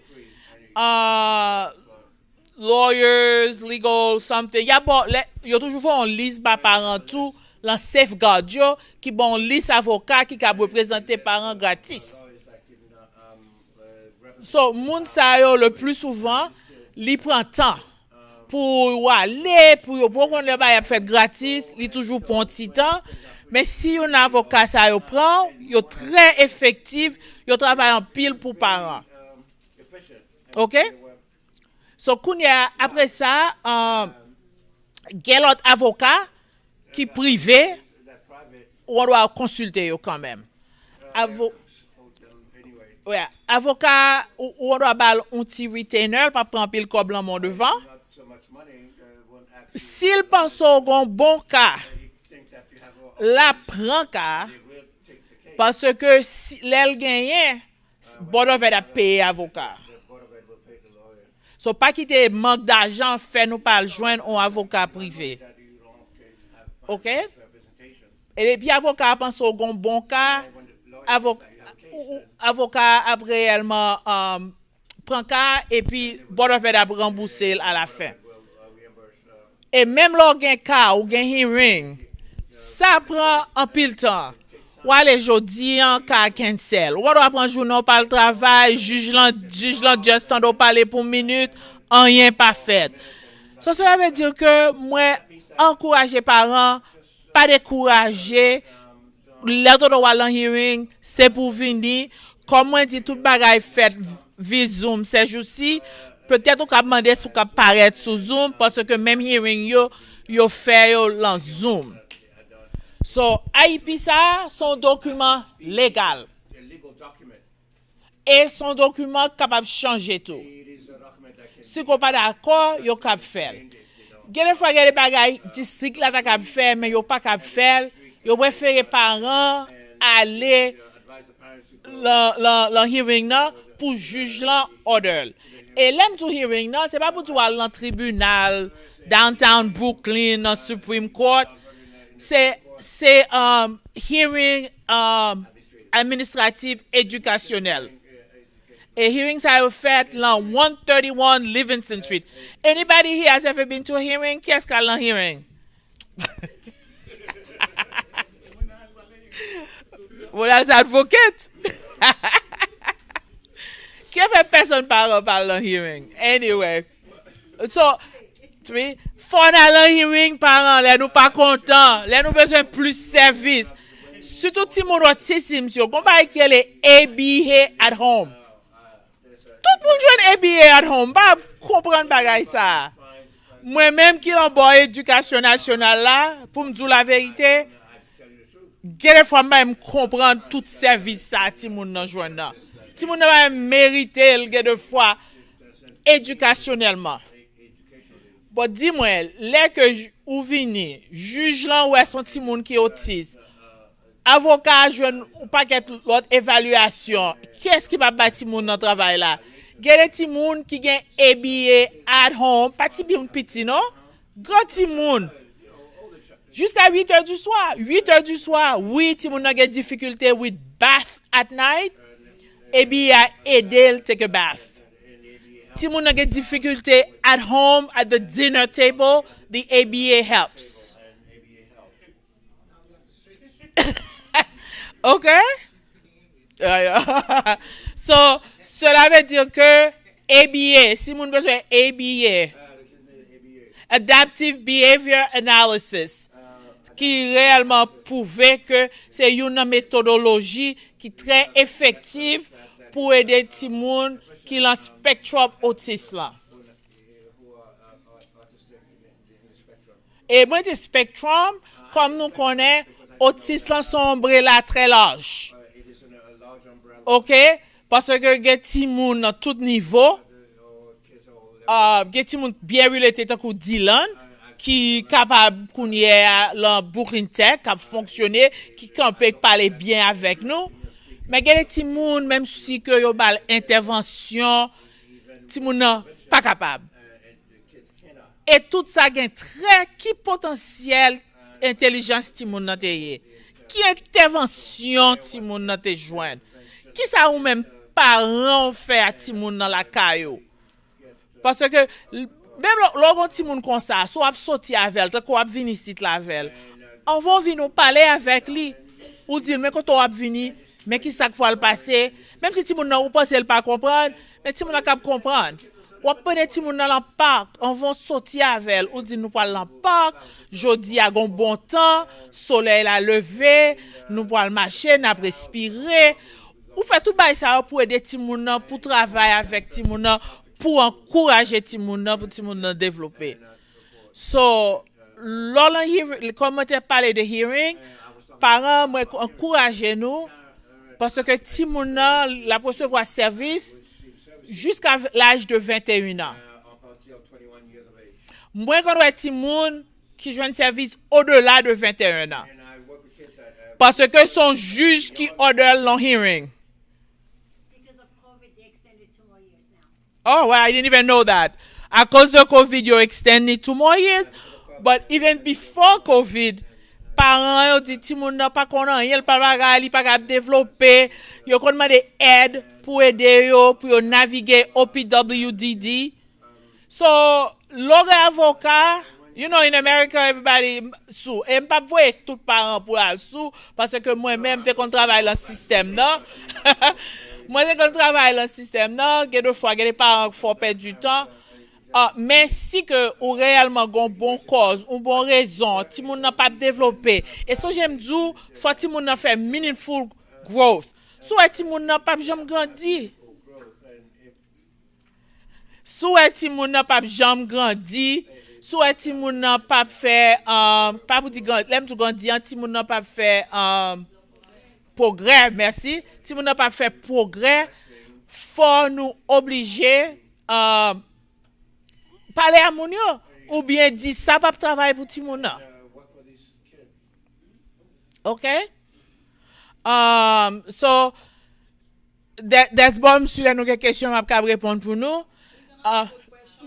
lawyers, legal, something. Y a toujours une liste par parent tout, la safeguard yo, qui bon liste avocat qui ka représenter parents gratis. So, moun sa yo le plus souvent, li prend temps pour aller, pour qu'on le ba fait gratis, li toujours pour un petit temps. Mais si un avocat ça yo prend, yo très effectif, yo travaille en pile pour parents. OK? So kounya après ça, quel autre avocat qui privé on doit consulter yo quand même. Avocat on doit bal un petit retainer pas prendre pile comme blanc devant. S'il pense au bon cas, la prend cas parce que si l'elle gagne, board of ed a payé avocat. So pas quitter manque d'argent fait nous pas joindre un avocat privé. OK? Et puis avocat pense au bon cas, avocat après réellement prend cas et puis board of ed a rembourser à la fin. Et même lors gain cas ou gain hearing, ça prend un pile temps. Ou aller jodi en cas cancel. Ou doit prendre journée par le travail, juge l'en just en doit parler pour minute, rien pas fait. So, ça veut dire que moi encourager parents, pas décourager. L'autre doit l'en hearing, c'est pour venir. Comme moi dit tout bagay fait via Zoom ces jours-ci, peut-être on peut demander si on peut paraître sur Zoom parce que même hearing yo fait yo l'en Zoom. So, AIP ça, son document légal. Et son document capable de changer tout. Si on pas d'accord, yo capable faire. Des fois, il y a des bagages district là capable faire, mais yo pas capable faire. Yo préfère parents aller le hearing là pour juger l'order. Et l'aime to hearing là, c'est pas pour toi aller dans tribunal, downtown Brooklyn, dans Supreme Court. C'est hearing administratif éducationnel. Et hearing ça a fait dans 131 Livingston Street. Anybody here has ever been to a hearing? Qui est-ce qui a un hearing? Voilà, c'est advocate. Qui a fait personne parle dans hearing? Anyway. So, faut aller en hearing parents, les nous pas contents, les nous besoin plus service. Surtout si mon autisme, monsieur, combat qui est les ABA at home. Tout le monde joue ABA at home, pas comprendre bagay ça. Moi-même qui en bon éducation nationale là, pour me dire la vérité, des fois même comprendre tout service ça ti moun nan joindre là. Ti moun nan mériter des fois éducationnellement. Bon, dis-moi, les que ou vini, juge là ou est son ti moun qui autiste. Avocat jeune ou pas l'autre évaluation. Qui est-ce qui va bâti moun dans travail là? Gen ti moun qui gen ABA at home, pas ti bien petit non? Grand ti moun. Jusqu'à 8h du soir. 8h du soir, oui, ti moun a gen difficulté with bath at night. ABA aide take a bath. Si vous avez difficulté at home, at the dinner table, the ABA helps. OK? So, cela veut dire que ABA, si vous avez besoin ABA, Adaptive Behavior Analysis, qui réellement prouvé que c'est une méthodologie qui est très effective pour aider les gens qui ont le spectrum autiste là. who are autistic in the spectrum. Et moi, le spectrum, comme nous connaissons, autistes là sont ombrella très large. It is a large umbrella. OK? Parce que il y a des gens à tout niveau. Or kids all Il y a des gens bien relatés comme Dylan, qui est capable qu'on y ait le Brooklyn Tech, qui a fonctionné, qui peut parler bien avec nous. Mais il y a des gens, même si que yo bal intervention, des gens pas capable. Et tout ça a un très qui potentiel intelligence ti moun nan te ye. Qui intervention ti moun nan te joindre. Qui ça ou même parents fait à ti moun nan la kayo. Parce que même lorsqu'on ti moun comme ça, soit ap sorti avec, tant ap vini ici la vel. On va venir parler avec lui ou dire mais quand on ap vini, mais qui ça faut le passer, même si ti moun nan ou pense elle pas comprendre, mais ti moun nan kap comprendre. Ou apene ti moun nan la parc, on va sortir avec, ou dit nous parle dans parc, jodi a gon bon temps, soleil a levé, nous pour marcher, n'a respirer. Ou fait tout bail ça pour aider ti moun nan, pour travailler avec ti moun nan, pour encourager ti moun nan, pour ti moun nan développer. So, comme on t'a parlé de hearing, parents moi encourager nous parce que ti moun nan la recevoir service jusqu'à l'âge de 21 ans. until 21 years of age. Moi, quand on a des gens qui jouent un service au-delà de 21 ans. And I work with kids that Parce que son juge qui ordonne long hearing. Because of COVID, they extended 2 more years now. Oh, well, I didn't even know that. À cause de COVID, you extended 2 more years. But even before COVID, parents ont dit ti moun nan pas konan rien, pas bagay, pas capable développer, yo kon demandé aide pour aider yo pour yo naviguer OPWDD. So, l'autre avocat, you know, in America, everybody sous. Et m'pas voyer tout parents pour aller sous, parce que moi-même, dès qu'on travaille dans le système, non? Moi, dès qu'on travaille dans le système, non, des fois, il y a des parents qui font perdre du temps. Mais si que ou réellement gon bon cause, ou bon raison, ti moun n'a pas développé. Et ça j'aime dire, faut ti moun n'a fait meaningful growth. Soit ti moun n'a pas jamais grandi. Soit ti moun n'a pas jamais grandi. Soit ti moun n'a pas fait pas pour dire l'aime tout grandi, ti moun n'a pas fait progrès, merci. Ti moun n'a pas fait progrès, faut nous obliger parler à moun yo ou bien dire ça pas travailler pour ti moun nan. work with these kids. Okay? So that's bon monsieur nous quelques questions m'a capable répondre pour nous.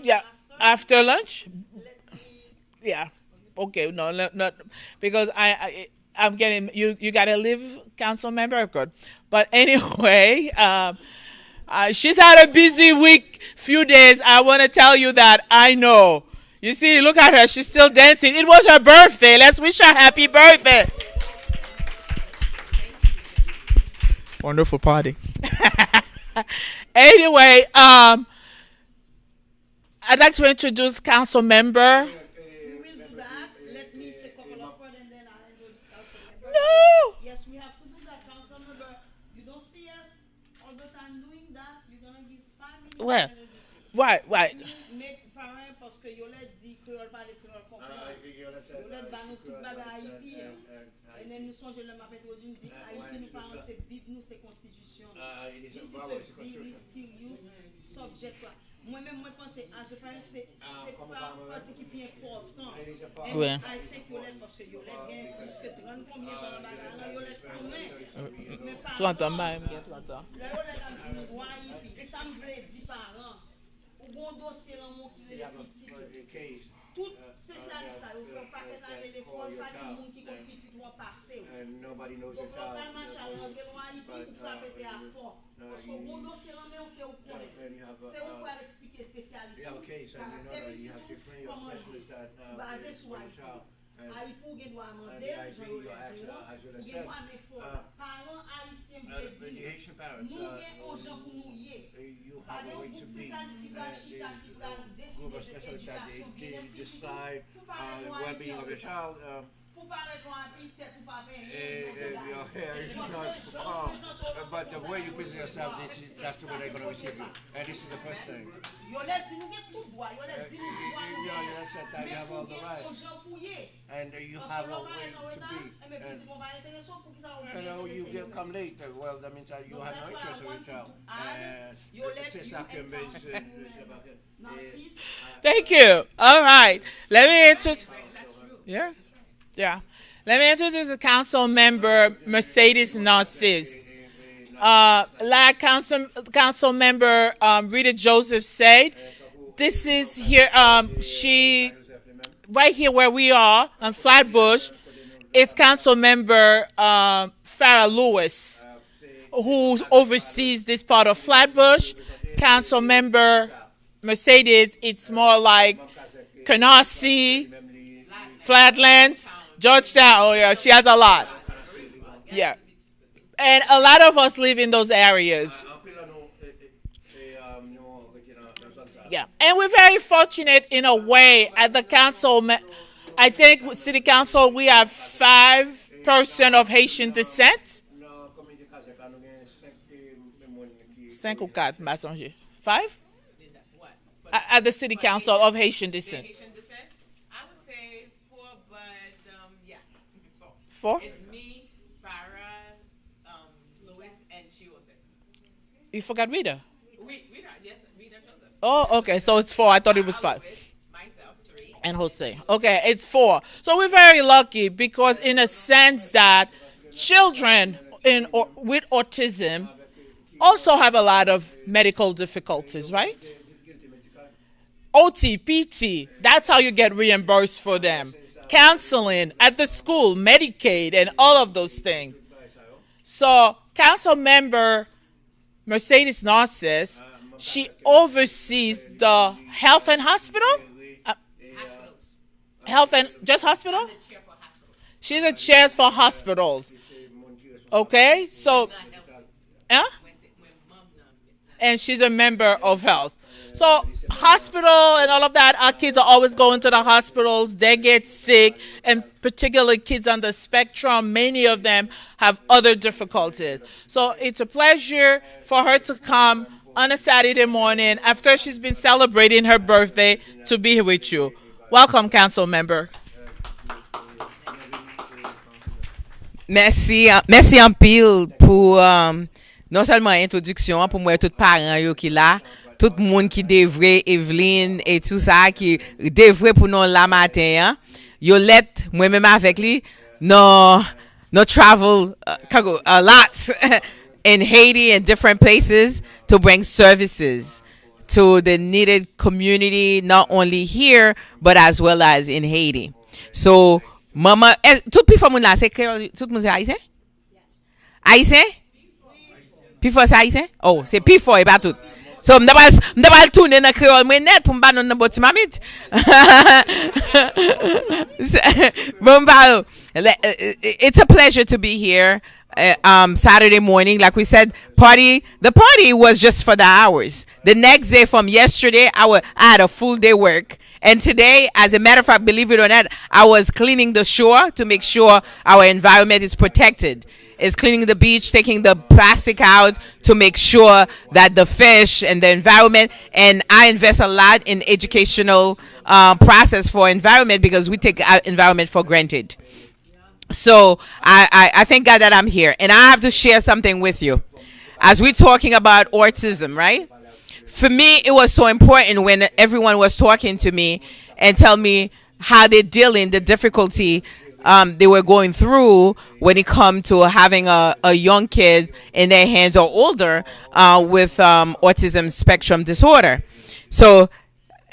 Yeah, after lunch? Yeah. Okay, no, not because I'm getting you got to leave, council member, good. But anyway, she's had a busy week, few days. I want to tell you that I know. You see, look at her. She's still dancing. It was her birthday. Let's wish her happy birthday. Wonderful party. Anyway, I'd like to introduce council member. We will do that. Let me say a couple of words and then I'll introduce council member. No. Yes, we have to do that, council member. You don't see us all the time doing that. You're gonna give 5 minutes. Well, to introduce you. Right. Make parents parce que yo let dit créole parler créole comprendre. Yo let ba nous tout bagay Haïti. Et nous songe le m'a introduit nous dit Haïti nous parents c'est Bible nous c'est constitution. It is This a is Bible, a it's a very constitution. serious subject. Moi-même, moi pense à ce point c'est pas partie qui est important. Ouais. I think yo let parce que yo let gain plus que 30 combien dans la bagarre yo let combien. Mais pas 30 ans même, 30 ans. le yo let am dit moi et ça me veut dire parents ou bon dossier dans mon qui est petit. Tout spécialiste ça yo fait pas que dans l'école pas de monde qui comme petit vont passer. And nobody knows Donc your on child. parle machin là que moi il pour frapper à fond. Parce que bon dossier là mais on sait où connaît. And you have C'est où pour expliquer spécialiste. you have a case and you know that you have to explain your specialist that basé is sur for your child. And Haïti ou gen doit the amender, idea j'en you ask, as you ou gen said, doit mais fort. Parents haïtiens the veut dire Haitian parents, nous gen on gens pour nous yé. you Pas have de a way to groupe be. spécialiste qui va chita qui va Group décider of de specialists that l'éducation they bien decide pour parler well-being of your child. But the way you present yourself, that's the way they're going to receive you. And this is the first thing. You have all the rights. And you have a way to be. And you come late. Well, that means that you have no interest in your child. C'est ça que Thank you. All right. Let me introduce. Yeah. Yeah. Let me introduce the council member, Mercedes Narcisse. Like council member Rita Joseph said, this is here. She right here where we are on Flatbush. It's council member Farrah Lewis, who oversees this part of Flatbush. Council member Mercedes, it's more like Canarsie, Flatlands, Georgetown. Oh yeah, she has a lot. Yeah. And a lot of us live in those areas. Yeah. And we're very fortunate in a way at the council. I think with city council, we have 5% of Haitian descent. 5 ou 4, m'a songé. 5? At the city council of Haitian descent. Haitian descent? I would say 4, but yeah. 4? It's me, Farrah, Lewis, and Chiose. You forgot Rita? Rita, yes, Rita Joseph. Oh, okay. So it's 4. I thought it was 5. Myself, 3. And Jose. Okay, it's 4. So we're very lucky because in a sense that children with autism also have a lot of medical difficulties, right? OT, PT, that's how you get reimbursed for them. Counseling at the school, Medicaid, and all of those things. So council member Mercedes Narcisse, she oversees the health and hospital? Health and just hospital? She's a chair for hospitals. Okay, so, and she's a member of health. So hospital and all of that, our kids are always going to the hospitals. They get sick, and particularly kids on the spectrum, many of them have other difficulties. So it's a pleasure for her to come on a Saturday morning after she's been celebrating her birthday to be here with you. Welcome, council member. Merci en pile pour non seulement introduction, pour moi tout parents yo qui là, tout monde qui devrait Evelyne et tout ça qui devrait pour nous la matin. Yo let moi même avec lui no travel a lot in Haiti and different places to bring services to the needed community, not only here but as well as in Haiti. So maman, tout pifo moun la c'est créole, tout moun c'est haïtien? Haïtien? Pifo c'est haïtien? Oh, c'est pifo et pas tout. So m'da pas tourner dans créole moi net pour m'ba non boti mamit. It's a pleasure to be here. Saturday morning, like we said, the party was just for the hours. The next day from yesterday, I had a full day work. And today, as a matter of fact, believe it or not, I was cleaning the shore to make sure our environment is protected. It's cleaning the beach, taking the plastic out to make sure that the fish and the environment, and I invest a lot in educational process for environment because we take our environment for granted. So I thank God that I'm here. And I have to share something with you. As we're talking about autism, right? For me, it was so important when everyone was talking to me and tell me how they're dealing, the difficulty they were going through when it comes to having a young kid in their hands or older with autism spectrum disorder. So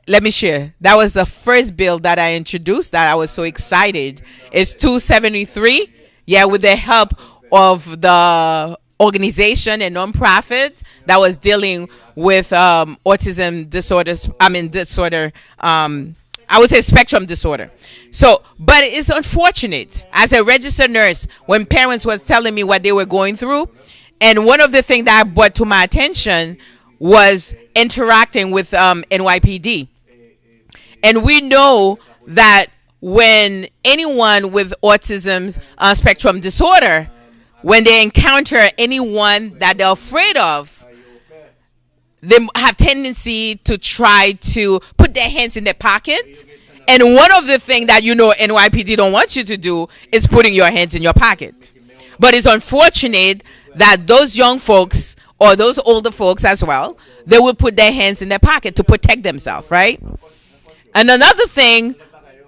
let me share. That was the first bill that I introduced that I was so excited. It's 273. Yeah, with the help of the organization and nonprofit that was dealing with autism disorders. I would say spectrum disorder. So, but it's unfortunate as a registered nurse when parents was telling me what they were going through. And one of the things that brought to my attention was interacting with NYPD. And we know that when anyone with autism spectrum disorder, when they encounter anyone that they're afraid of, they have tendency to try to put their hands in their pockets. And one of the things that NYPD don't want you to do is putting your hands in your pocket. But it's unfortunate that those young folks or those older folks as well, they will put their hands in their pocket to protect themselves, right? And another thing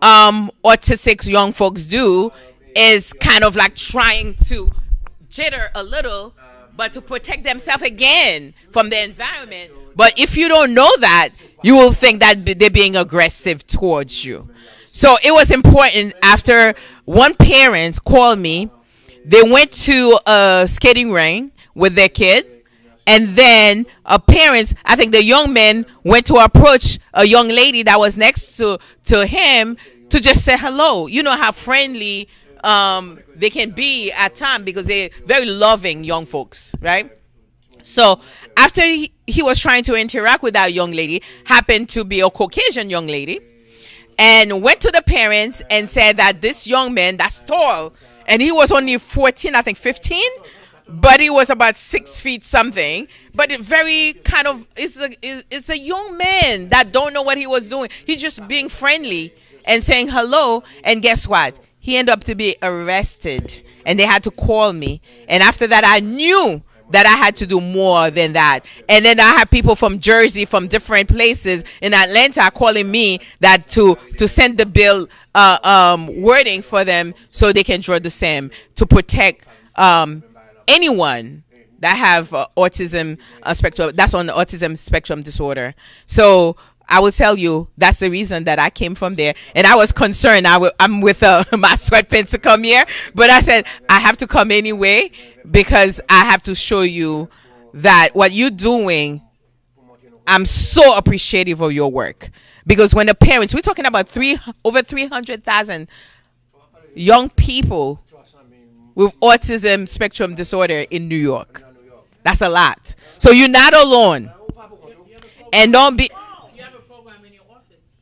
autistic young folks do is kind of like trying to jitter a little, but to protect themselves again from the environment. But if you don't know that, you will think that they're being aggressive towards you. So it was important after one parent called me. They went to a skating ring with their kid. And then parents, I think the young man went to approach a young lady that was next to him to just say hello. You know how friendly they can be at times because they're very loving young folks, right? So after he was trying to interact with that young lady, happened to be a Caucasian young lady, and went to the parents and said that this young man that's tall, and he was only 14, I think 15, but he was about 6 feet something, but it very kind of, it's a young man that don't know what he was doing. He's just being friendly and saying hello, and guess what? He ended up to be arrested, and they had to call me. And after that, I knew that I had to do more than that. And then I had people from Jersey, from different places in Atlanta calling me that to send the bill wording for them so they can draw the same to protect anyone that have autism spectrum, that's on the autism spectrum disorder. So I will tell you, that's the reason that I came from there. And I was concerned. I'm with my sweatpants to come here. But I said, I have to come anyway because I have to show you that what you're doing, I'm so appreciative of your work. Because when the parents, we're talking about over 300,000 young people with autism spectrum disorder in New York. That's a lot. So you're not alone. And don't be...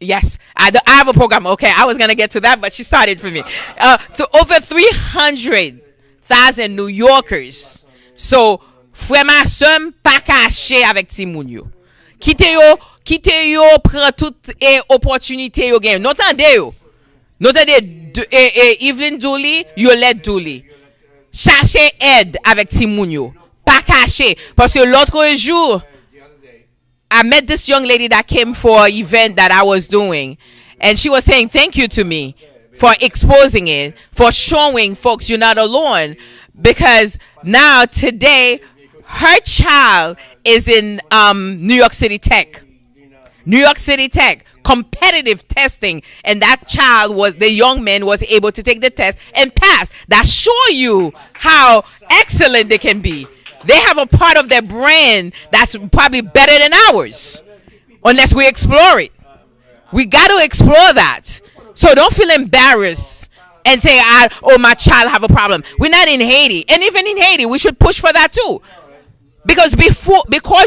Yes, I have a program. Okay, I was going to get to that, but she started for me. Over 300,000 New Yorkers. So, frère ma soeur pas caché avec ti moun yo. Kite yo prend toute opportunité yo gen. Notande yo. Notande Evelyn Dooley, Yolette Dooley. Cherchez aide avec ti moun yo. Pas caché parce que l'autre jour I met this young lady that came for an event that I was doing, and she was saying thank you to me for exposing it, for showing folks you're not alone, because now today her child is in New York City Tech competitive testing, and that the young man was able to take the test and pass. That show you how excellent they can be. They have a part of their brain that's probably better than ours, unless we explore it. We got to explore that. So don't feel embarrassed and say, oh, my child have a problem. We're not in Haiti. And even in Haiti, we should push for that too. Because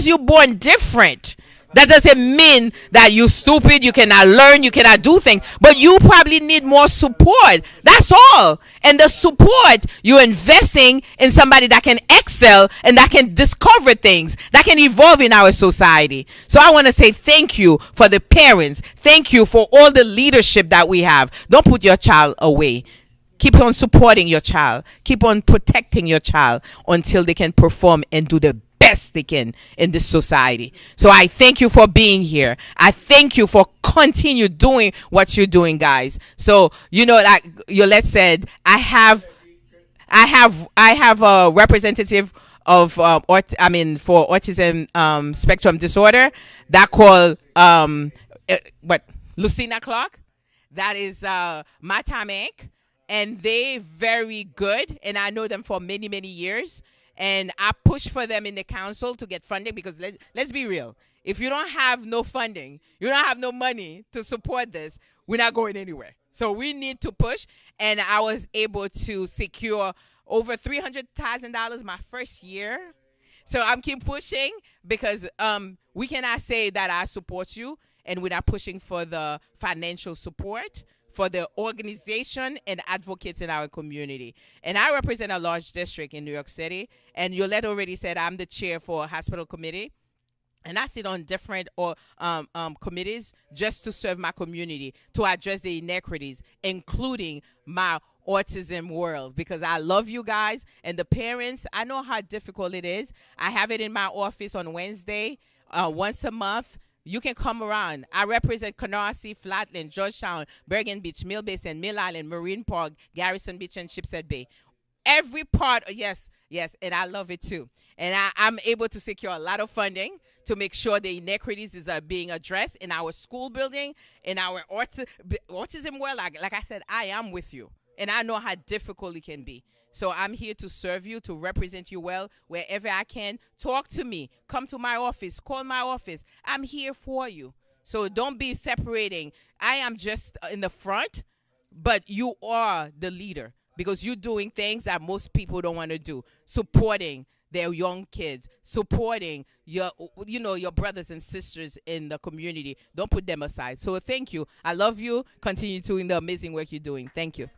you're born different, that doesn't mean that you're stupid, you cannot learn, you cannot do things, but you probably need more support. That's all. And the support, you're investing in somebody that can excel and that can discover things, that can evolve in our society. So I want to say thank you for the parents. Thank you for all the leadership that we have. Don't put your child away. Keep on supporting your child. Keep on protecting your child until they can perform and do the best they can in this society. So I thank you for being here. I thank you for continue doing what you're doing, guys. So like Yolette said, I have a representative of for autism spectrum disorder that called Lucina Clark. That is Matam Inc. And they very good, and I know them for many years. And I push for them in the council to get funding, because let's be real. If you don't have no funding, you don't have no money to support this, we're not going anywhere. So we need to push. And I was able to secure over $300,000 my first year. So I'm keep pushing, because we cannot say that I support you and we're not pushing for the financial support for the organization and advocates in our community. And I represent a large district in New York City. And Yolette already said I'm the chair for a hospital committee. And I sit on different committees just to serve my community, to address the inequities, including my autism world, because I love you guys and the parents. I know how difficult it is. I have it in my office on Wednesday, once a month. You can come around. I represent Canarsie, Flatland, Georgetown, Bergen Beach, Mill Basin, Mill Island, Marine Park, Garrison Beach, and Shipshead Bay. Every part, yes, and I love it too. And I'm able to secure a lot of funding to make sure the inequities are being addressed in our school building, in our autism world. Like I said, I am with you. And I know how difficult it can be. So I'm here to serve you, to represent you well wherever I can. Talk to me. Come to my office. Call my office. I'm here for you. So don't be separating. I am just in the front, but you are the leader because you're doing things that most people don't want to do. Supporting their young kids, supporting your brothers and sisters in the community. Don't put them aside. So thank you. I love you. Continue doing the amazing work you're doing. Thank you.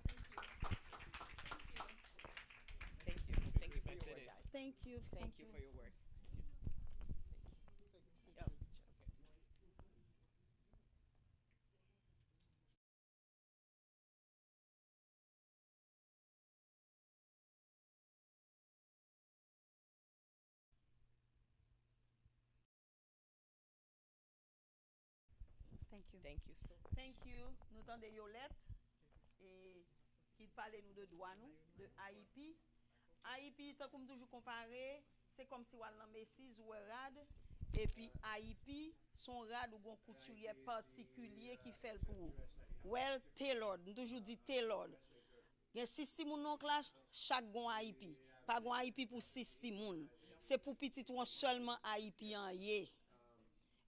Thank you for your work. Thank you. Nous tendons Yolette et qui parle nous de droit nous de AIP. AIP, tant comme toujours comparé, c'est comme si on a Messi ou rad et puis AIP son rad ou un couturier particulier qui fait le pour. Well tailored, nous toujours dit tailored. Il y a 6 moun non clash chaque gon AIP. Pas gon AIP pour 6 moun. C'est pour petit ou seulement AIP en yé.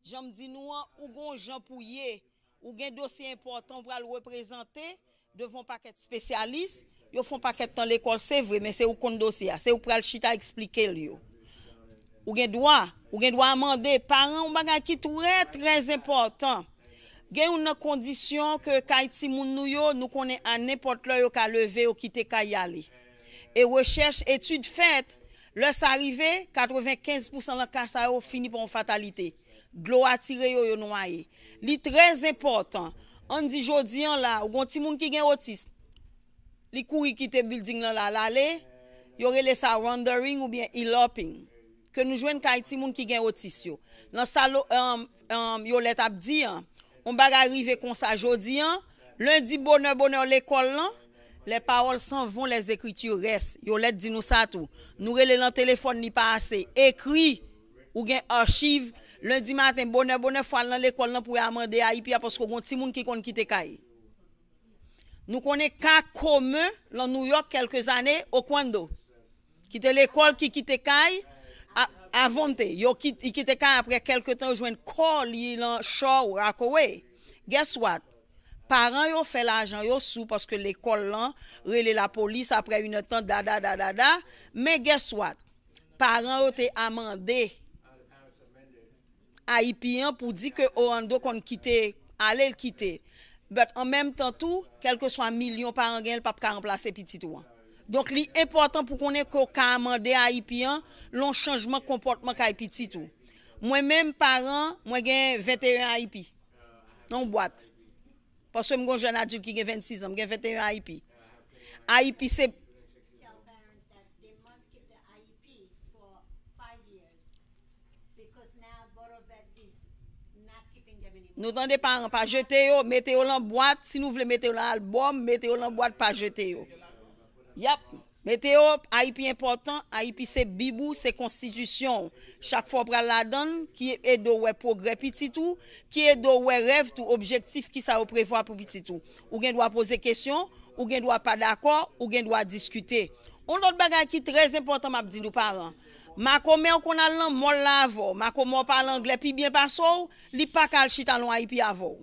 J'aime dit nous ou gon Jean pour yé ou gen dossier important pour le représenter devant paquet spécialiste. Yo font paquet dans l'école, c'est vrai, mais c'est ou kon dossier, c'est ou pral chita expliquer yo. Ou gen droit amender parents ou bagay qui très important. Gen une condition que Kaiti moun nou yo, nous connaît à n'importe là yo ka lever ou quitter ka y aller. Et recherche étude faite, lorsque arrivé 95% de cas ça yo fini pour une fatalité. De l'eau attiré yo noyé. Li très important. On dit jodi an là, ou gon ti moun ki gen autisme. Li kouri quitter building là l'aller, y aurait les ça wandering ou bien eloping que nous joignent Kaiti moun qui gen autisme yo. Dans salo Yolette a dit on va arriver comme ça jodi an, lundi bonheur l'école là, les paroles s'en vont, les écritures restent. Yolette dit nous ça tout. Nous relé dans téléphone ni pas assez. Écrit ou gen archive lundi matin bonheur fois dans l'école là pour amender AIP parce que gon ti moun qui kon quitter kay. Nous connaissons cas commun dans New York quelques années au Kwando. Qui était l'école qui quittait Kai à Vonte. Yo quittait Kai après quelques temps joindre call dans Shaw ou Rockaway. Guess what? Parents yo fait l'argent yo sous parce que l'école là relé la police après une temps mais guess what? Parents yo te amendé Haïtien pour dire que Orlando kon quitter aller le quitter. Mais en même temps tout, quel que soit million par an, il pas remplacer petit tout. Donc li important pour qu'on ait qu'à amender Haïtien, l'on changement comportement k'ay petit tout. Moi même parent, moi gen 21 Haïti. Non boîte. Parce que mon jeune adulte qui gen 26 ans, gen 21 Haïti. Haïti c'est nous tendez parents pas jeter yo, mettez yo dans boîte, si nous voulez mettre yo dans album, mettez yo dans boîte pas jeter yo. Yep, mettez yo AIP important, AIP c'est bibou, c'est constitution. Chaque fois pral la donne qui est de ouais progrès petit tout, qui est de ouais rêve tout objectif qui ça prévoir pour petit tout. Ou gen doit poser question, ou gen doit pas d'accord, ou gen doit discuter. On autre bagage qui très important m'a dit nous parents. Ma comment qu'on a l'an mol lavo, ma comment parle anglais puis bien passo, li pas kal chita lon AIP avant.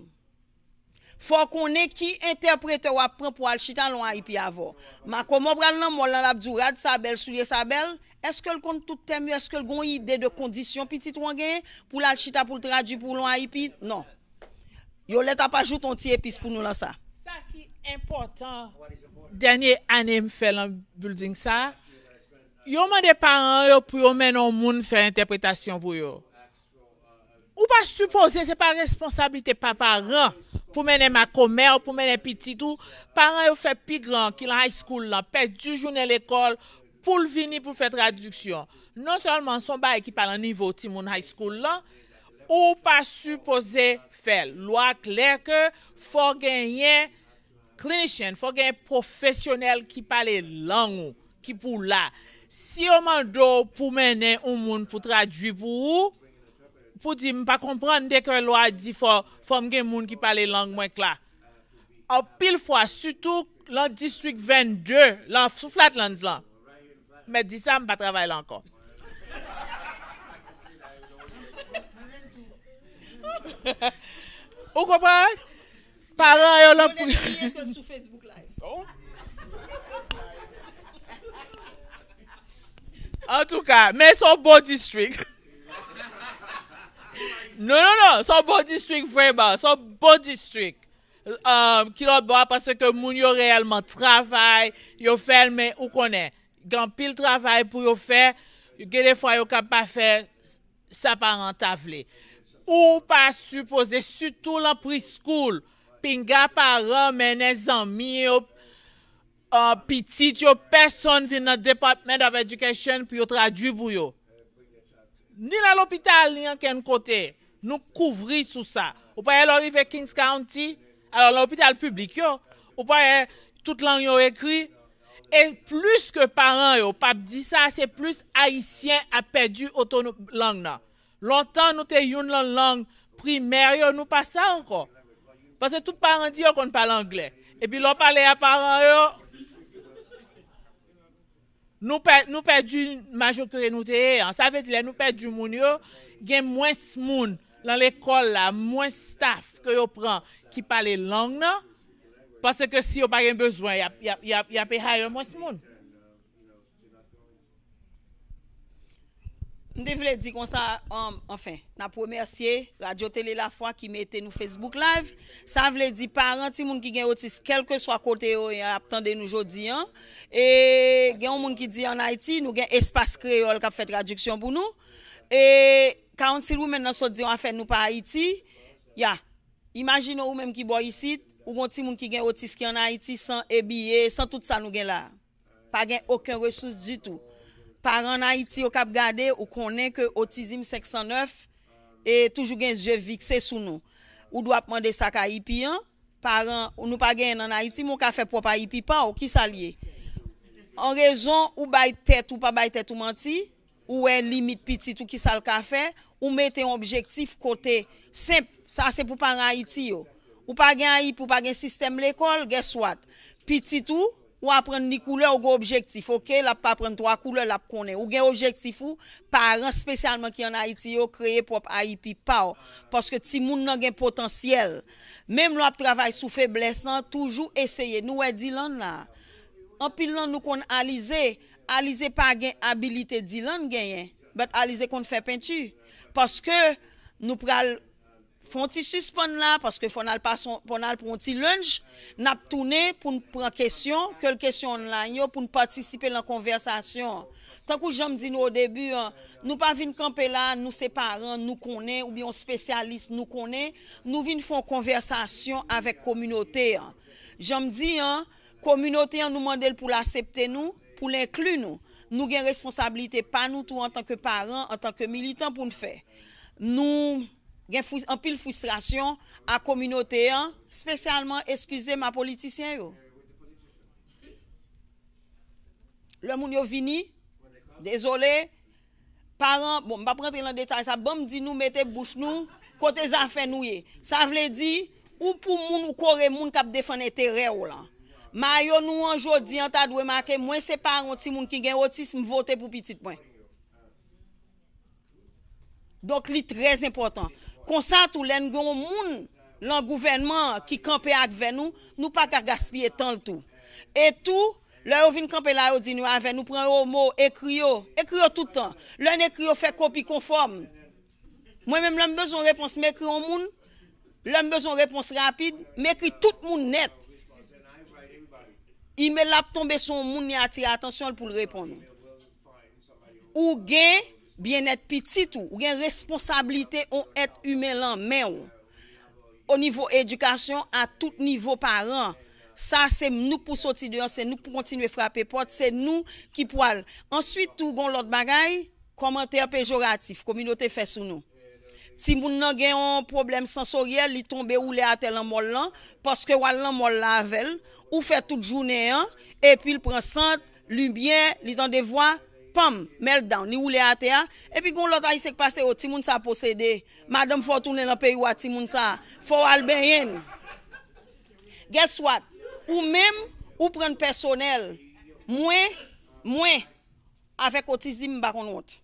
Faut qu'on ait qui interprète ou apprend pour al chita lon AIP avant. Ma comment pral l'an mol la abdourad sa belle soulier sa belle, est-ce que le compte tout thème, est-ce que le gon idée de conditions petit ou gain pour la chita pour traduire pour lon AIP? Non. Yolette a pas joute ton petit épice pour nous là ça. Ça qui est important, dernière année, me fait dans building ça, yo mande parents yo pour yo men non moun faire interprétation pour yo. Ou pas supposer c'est pas responsabilité pas parents pour mener ma commerce, pour mener petit tout, parents yo fait plus grand qui la high school là, perdu journée l'école pour venir pour faire traduction. Non seulement son bail qui parle en niveau ti moun high school là, ou pas supposé faire. Loi claire que faut gagner clinician, faut gagner professionnel qui parle langue qui pour là. Si on mando pour mener un monde pour traduire pour dire pas comprendre dès que loi dit faut gagner monde qui parle langue moins clair. En pile fois surtout dans district 22, dans Flatlands là. Mais dis ça, je pas travailler là encore. Vous comprenez? Parents yo là pour sur Facebook live. Oh. En tout cas, mais son beau district. Non, son beau district vraiment, son beau district. Qui l'autre bois parce que moun yo réellement travail, yo fait mais ou connaît. Gan pile travail pour yo faire, des fois yo capable faire ça parent tavle. Ou pas supposé surtout la preschool, pinga parents mené amis yo petit yo personne vient dans Department of Education pour yo traduire pour yo. Ni dans l'hôpital ni en ken côté, nous couvrir sous ça. Ou pas arriver Kings County, alors l'hôpital public yo, ou pas toute langue yo écrit. Et plus que parents yo pas dit ça, c'est plus haïtien a perdu autonomie langue là. Longtemps nous te une langue primaire yo nous pas ça encore. Parce que tout parents dit qu'on parle anglais. Et puis l'on parle à parents yo nous perdu majorité nous te, ça veut dire nous perdu moun yo, gen moins moun dans l'école là, moins staff que yo prend qui parle langue là. Parce que si on n'a pas besoin, il y a pas moins de monde. Je voulais dire comme ça, enfin, nous remercier Radio Télé La Foi qui mettait nous Facebook Live. Ça veut dire parents, ti moun qui gen autisme, quel que soit côté yo, attendez nous aujourd'hui. Et gen un moun qui dit en Haïti, nous gen espace créole qui a fait traduction pour nous. Et quand si vous maintenant so dit on fait nous par Haïti, imaginez ou même qui boit ici. Ou gon ti moun qui gen autisme qui en Haïti sans habillé, sans tout ça nous gen là. Pas gen aucun ressource du tout. Parents en Haïti au cap garder ou connaît que autisme 509 et toujours gen yeux fixés sous nous. Ou doit demander ça ka IPI parents ou nous pas gen en Haïti mon ka fait propre IPI pas ou qui s'allier. En raison ou bay tête ou pas bay tête ou menti ou est limite petit ou qui ça le ka fait ou mettez un objectif côté simple. Ça c'est pour parents Haïti yo. Ou pas gen pour pas gen système l'école, guess what? Petit tout ou apprendre ni couleur ou objectif. OK, la pas prendre trois couleurs la connaît. Ou gen objectif ou parents spécialement qui en Haïti yo créer propre IEP pa parce que ti moun nan gen potentiel. Même l'on travaille sous faiblesse toujours essayer. Nous Dylan là. En pile nous kon Alizé pas gen habilité Dylan gen, but Alizé kon fait peinture parce que nous pral font ti suspend là parce que faut n'al pas pour n'al pour un petit lunch n'a tourner pour prendre question que question online pour participer dans conversation tant que j'aime dit nous au début nous pas vinn camper là nous c'est parents nous connaît ou bien spécialiste nous connaît nous vinn font conversation avec communauté j'aime dit communauté nous demander pour l'accepter nous pour l'inclure nous gain responsabilité pas nous tout en tant que parents en tant que militants pour nous faire nous en pile frustration à communauté spécialement excusez ma politicien yo le moun yo vini désolé parents bon pas rentrer dans détail ça bon dit nous mettez bouche nous côté affaire nous ça veut dire ou pour moun ou coré moun k'ap défendre intérêt ou là mayo nous aujourd'hui on t'a doit marquer moi c'est pas un petit moun qui gen autisme voter pour petit point donc li très important comme ça tout len gon moun le gouvernement qui camper avec nous pas qu'à gaspiller temps tout et tout là vinn camper là yo dit nous avec nous prend au mot écrit tout le temps l'un écrit fait copie conforme moi même l'ai besoin réponse m'écrit au moun l'ai besoin réponse rapide m'écrit tout moun net email la tombe son moun ni attire attention pour répondre. Ou gen bien-être petit ou gen responsabilité on être humain lan men au niveau éducation à tout niveau parents. Ça c'est nous pour sortir dehors, c'est nous pour continuer frapper porte, c'est nous qui poil. Ensuite tout gon l'autre bagaille, commentaire péjoratif, communauté fait sous nous. Si moun nan gen un problème sensoriel, li tombe ou le atel en mol lan parce que wal lan mol la avel ou fait toute journée et puis il prend centre, lumière, li dans des voix pam, meltdown, ni ou le atea et puis gon l'autre haïtien qui passe au ti moun sa possédé. Madame faut tourner dans pays ou ti moun sa, faut al benyen. Guess what? Ou même ou prendre personnel. Moi avec autisme m'pa kon honte.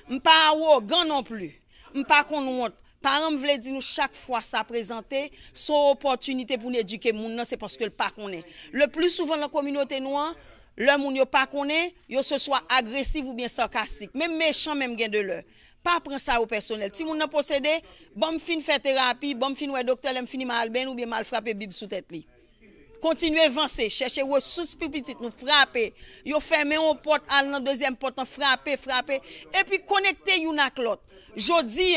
M'pa arrogant non plus. M'pa kon honte. Parents vle di nous chaque fois ça présenter son opportunité pour éduquer moun nan c'est parce que le pas connaît. Le plus souvent dans la communauté noire, le moun yo pas connaît, yo se soit agressif ou bien sarcastique, même méchant même gen de l'heure. Pas prendre ça au personnel. Si moun nan possédé, bon fin faire thérapie, bon fin ouais docteur l'aime fini mal ben ou bien mal frapper bib sous tête li. Continuez avancer, chercher ressources plus petites, nous frapper. Yo fermer un porte, al dans deuxième porte, frapper. Et puis connecter yon ak l'autre. Jodi,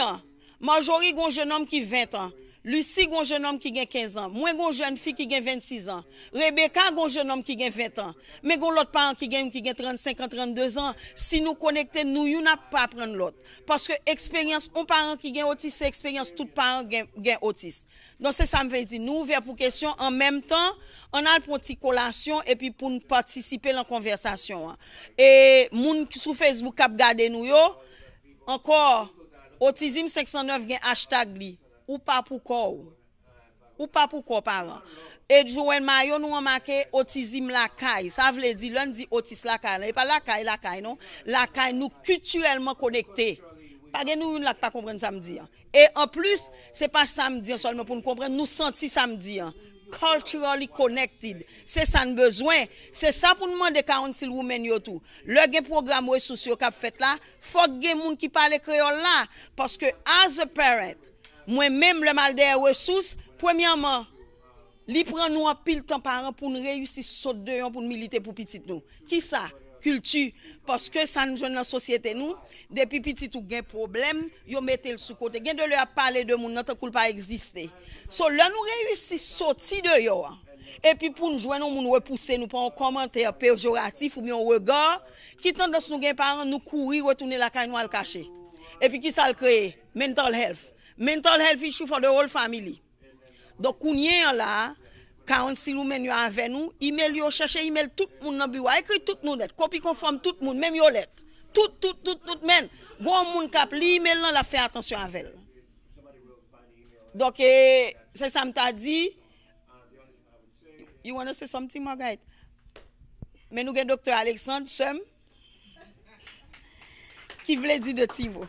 Marjorie gon jeune homme qui 20 ans. Lucie gon jeune homme qui a 15 ans. Moi gon jeune fille qui a 26 ans. Rebecca gon jeune homme qui a 20 ans. Mais gon l'autre parent qui a 35 ans, 32 ans. Si nous connectons, nous yon n'a pas prendre l'autre. Parce que expérience, un parent qui a autisme, c'est expérience tout parent qui a autisme. Donc c'est ça me veut dire. Nous ouverts pour question en même temps, on a une petite collation et puis pour nous participer dans la conversation. Et moun qui sur Facebook k'ap gade nous yo, encore autisme 509 gen hashtag li. Ou pas pour quoi parents. Et Joël Mayo nous remarqué autisme la caille. Ça veut dire lundi autisme la caille. Et pas la caille non. La caille nous culturellement connectés. Pas que nous ne pas comprendre samedi. Et en plus, c'est pas samedi seulement pour nous comprendre, nous sentir samedi. Culturally connected. C'est ça nous besoin. C'est ça pour nous demander council women yo tout. Le gen programme ressources yo k'ap fait là, faut gen moun qui parle créole là parce que as a parent, moi-même le mal des ressources, premièrement, li prend nous en pile temps parents pour nous réussir saute de pour militer pour petit nous. Qui ça? Culture parce que ça nous joue dans société nous depuis petit tout gain problème yo mettez le sous côté gain de leur parler de monde tant qu'il pas exister so là nous réussi sortir de yo et puis pour nous joindre nous repousser nous pas un commentaire péjoratif ou bien un regard qui tendance nous gain parents nous courir retourner la caille nous al cacher et puis qui ça le créer mental health issue for the whole family donc kounien là quand si nous menons avec nous, email yo chercher email tout monde dans bureau, écrit tout nous lettre, copie conforme tout monde, même yo lettre. Tout men. Gon moun k'ap li email là la fait attention avec. Donc c'est ça m'ta dit. You want to say something Margaret? Mais nous gen docteur Alexandre Chem qui voulait dire de Timo.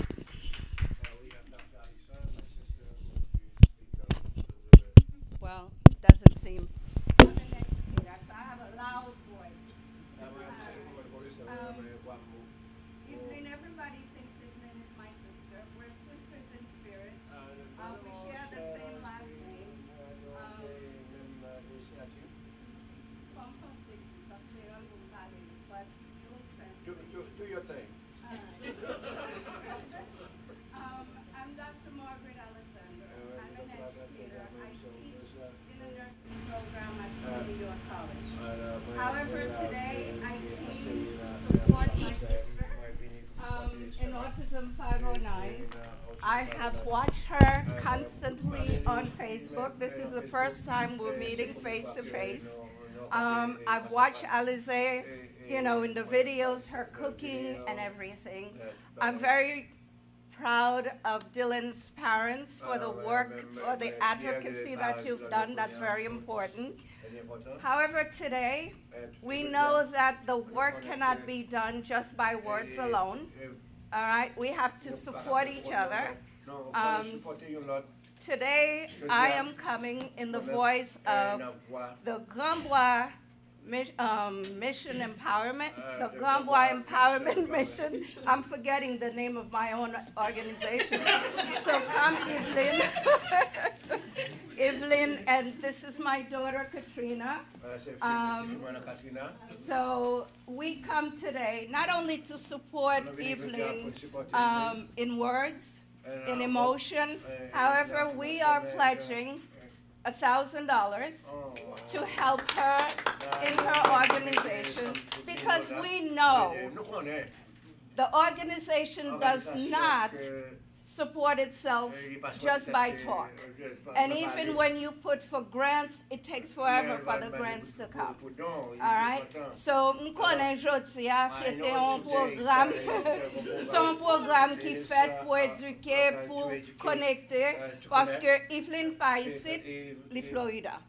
Well, doesn't seem. I'm an educator, so I have a loud voice. Evelyn, everybody thinks Evelyn is my sister. We're sisters in spirit. We share the same last name. Some say but you'll translate. Do your thing. I'm Dr. Margaret Alexander. I'm an educator. I teach in a nursing program at New York College. However, today I came to support my sister in Autism 509. I have watched her constantly on Facebook. This is the first time we're meeting face to face. I've watched Alize, in the videos, her cooking and everything. I'm very proud of Dylan's parents for the work, for the advocacy that you've done. That's very important. However, today, we know that the work cannot be done just by words alone. All right? We have to support each other. Today, I am coming in the voice of the Grand Bois Mission Empowerment, the Grand Bois Empowerment Mission. I'm forgetting the name of my own organization. So come, Evelyn. Evelyn, and this is my daughter, Katrina. So we come today not only to support Evelyn in words, in emotion, however, we are pledging $1,000 to help her in her organization because we know the organization does not support itself just by talk. And even when you put for grants, it takes forever for the grants to come. All right? So, nous connaissons aujourd'hui, c'était un programme, c'est un programme qui fait pour éduquer, pour connecter, parce que Evelyn pas ici, les Florida.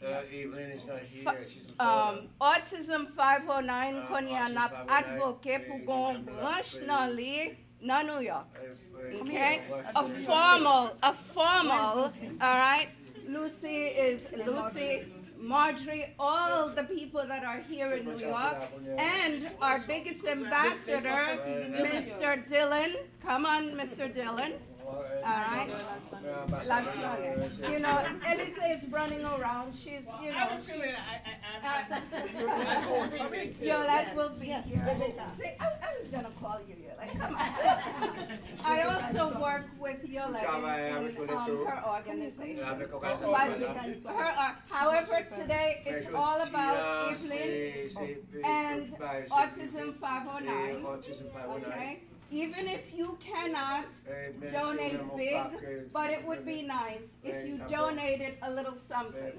Autism 509, qu'on y a advoqué pour une branche dans l'île, dans New York. Okay? A formal, all right? Lucy, Marjorie, all the people that are here in New York, and our biggest ambassador, Mr. Dillon. Come on, Mr. Dillon. All right? You know, Elisa is running around. She's, you know, Yolette will be here. See, I was going to call you Yolette. Come on. I also work with Yolette in her organization. However, today it's all about Evelyn and Autism 509. Okay? Even if you cannot donate big, but it would be nice if you donated a little something.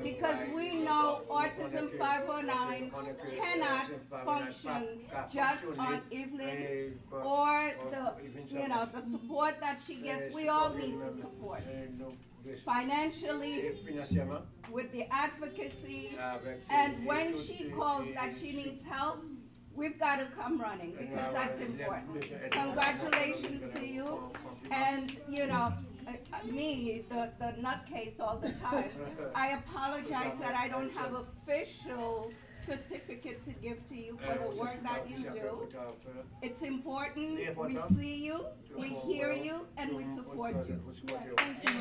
Because we know Autism 509 cannot function just on Evelyn or the, you know, the support that she gets. We all need to support. Financially, with the advocacy, and when she calls that she needs help, we've got to come running because that's important. Congratulations to you. And, you know, me, the nutcase all the time, I apologize that I don't have official certificate to give to you for the work that you do. It's important. We see you, we hear you, and we support you. Yes, thank you.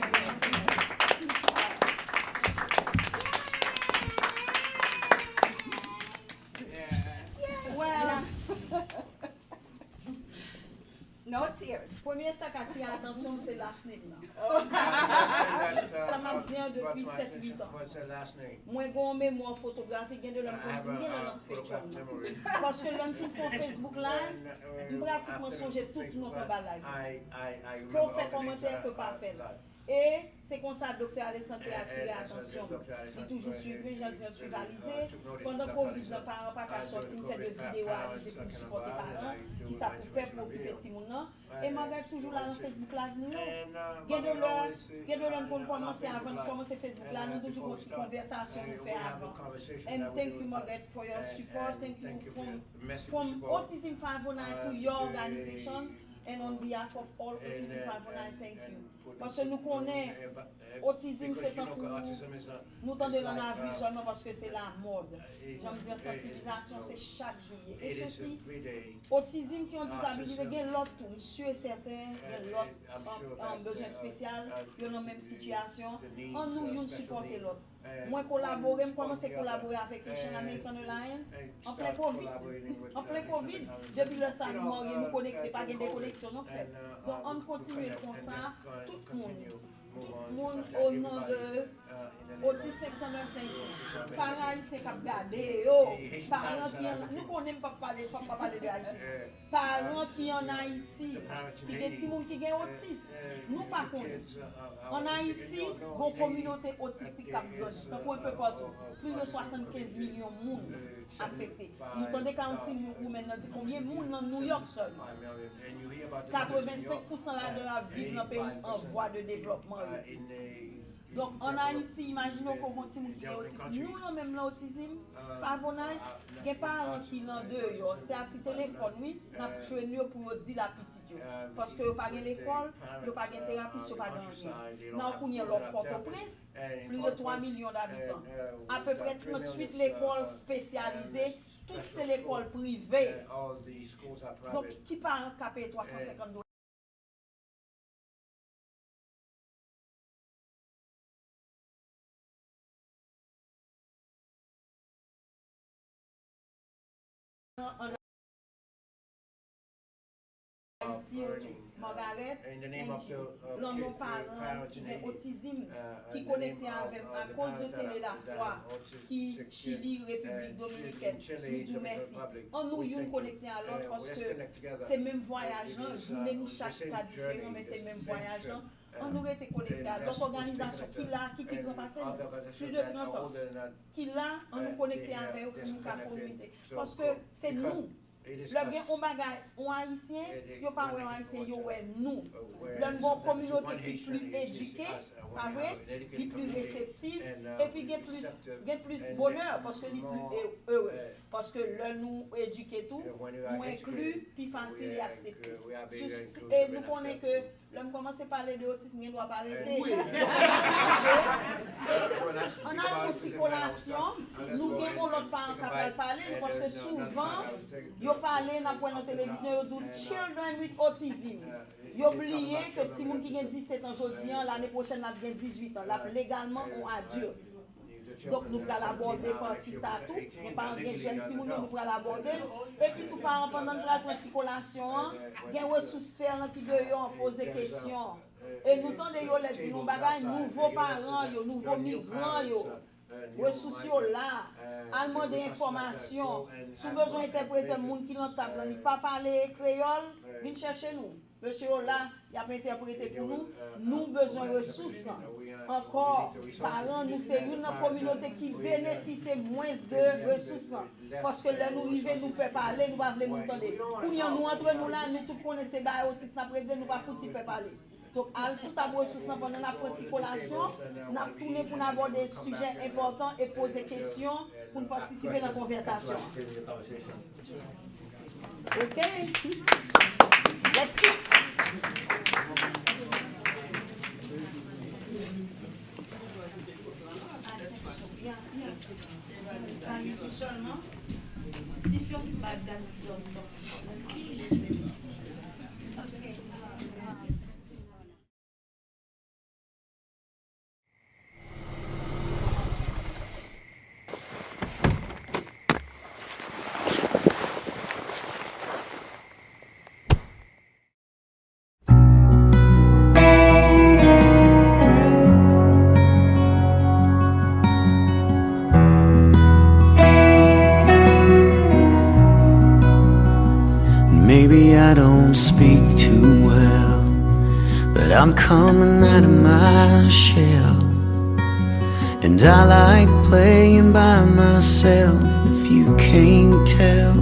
Well, no tears. Premier ça qui attire l'attention, c'est last name. Ça m'a dit depuis 7-8 ans. Moi, j'ai une mémoire photographique, j'ai de l'homme continué dans le spectrum. Parce que l'homme qui fait Facebook Live, pratiquement songer tout notre balade. Qu'on fait commentaire, peut pas faire. Et c'est comme ça, docteur Alessandre a attiré l'attention. Il toujours suivi, j'en dis, je suis validé. Pendant Covid, le parent pas qu'à sortir, il fait des vidéos réalisées pour supporter les parents, qui ça pour faire pour occuper petit monde. Et je regarde toujours là dans Facebook Live, nous. Il y a de l'heure pour commencer avant de commencer Facebook Live, nous toujours une petite conversation nous faire avant. And thank you, Margaret, for your support. Thank you from Autism 509 to your organization. And on behalf of all Autism 509, thank you. Parce que nous connaissons, autisme c'est un coup, nous tendons dans la vie seulement parce que c'est la mode. J'aime dire sensibilisation, c'est chaque juillet. Et ceci, autisme qui ont disabilité, il y a l'autre tout, monsieur est certain, il y a l'autre en besoin spécial, il y a dans la même situation. En nous supporter l'autre. Moi collaborer, commencer à collaborer avec Christian American Alliance en plein Covid. Depuis le samedi, nous connectés, pas de déconnexion non fait. Donc on continue comme ça, tout le monde au nom de Autisme 595. Parents, c'est qu'à garder, parents qui nous connaissons pas parler de Haïti. Parents qui en Haïti, qui des petits monde qui ont autisme, nous pas connaissons. En Haïti, vos communautés autistique cap grandi, donc un peu partout, plus de 75 millions de monde affectés. Nous tenons 46 millions ou maintenant dit combien de monde dans New York seulement. 85% là de vivent dans un pays en voie de développement. Donc en Haïti, imaginons qu'on continue qui est autisme. Nous, même l'autisme, Favonay, il y a parents qui l'ont deux. C'est à petit téléphone, oui, nous avons choisi pour dire la petite. Parce que pas de l'école, pas de thérapie, pas de nous avons l'autre Port-au-Prince, plus de 3 millions d'habitants. À peu près 38 l'école spécialisée, toutes c'est l'école privée. Donc qui parle capé 350 $? Margaret, in the name of the l'homme parents parent qui in a Haiti, autisme, qui in the connecté name of avec à the cause de parents télé la that foi, are autistic qui kids, Chili, République Dominicaine, Chile, nous disons Dominican merci. Republic. En nous, We nous thank connectés you. à l'autre parce Let's que connect together. c'est même voyage, It là, is, journée nous the chaque same pas différent, journey, mais the c'est même same voyage, trip. là. On nous été connectés à l'autre organisation qui l'a, qui peut passer plus de 30 ans, qui l'a, on nous connecté avec eux pour nous communauté. Parce que c'est nous. Le gain on bagaille on haïtien, yo pas ouais haïtien, yo ouais nous. Une communauté qui plus éduquée, qui plus réceptive et puis gain plus bonheur parce que les plus heureux parce que le nous éduquer tout, nous inclus puis facile à accepter. Et nous connaissons que l'homme commence à parler de autisme, il ne doit pas arrêter. En articulation, nous avons l'autre parent qui va parler parce que souvent, ils parlent dans la télévision, ils disent children with autism. Ils oublient que si moun qui a 17 ans aujourd'hui, l'année prochaine, il a 18 ans, légalement ou adulte. Donc nous allons aborder partie ça tout, mais par des jeunes si nous allons aborder. Et puis tout par pendant la articulation, il y a des ressources qui doivent poser des questions. Et nous tendons les petits nouveaux parents, nouveaux migrants. Ressources là, à demander information. Si vous besoin d'interpréter le monde qui l'entable, il ne pas parler créole, venez chercher nous. Monsieur là, il a interprété pour nous. Nous besoin de ressources. Encore, parents, nous c'est une communauté qui bénéficie moins de ressources. Parce que là, nous vivons, nous pouvons parler, nous ne pouvons pas nous entendre. Pour nous, entre nous là, nous tous connaissons les autistes, nous ne pouvons pas parler. Donc, à tout à ressources pendant la articulation, nous avons tourné pour aborder des sujets importants et poser des questions pour participer à la conversation. OK? Let's eat. Seulement, si first bad than first stuff. Maybe I don't speak too well, but I'm coming out of my shell. And I like playing by myself, if you can't tell.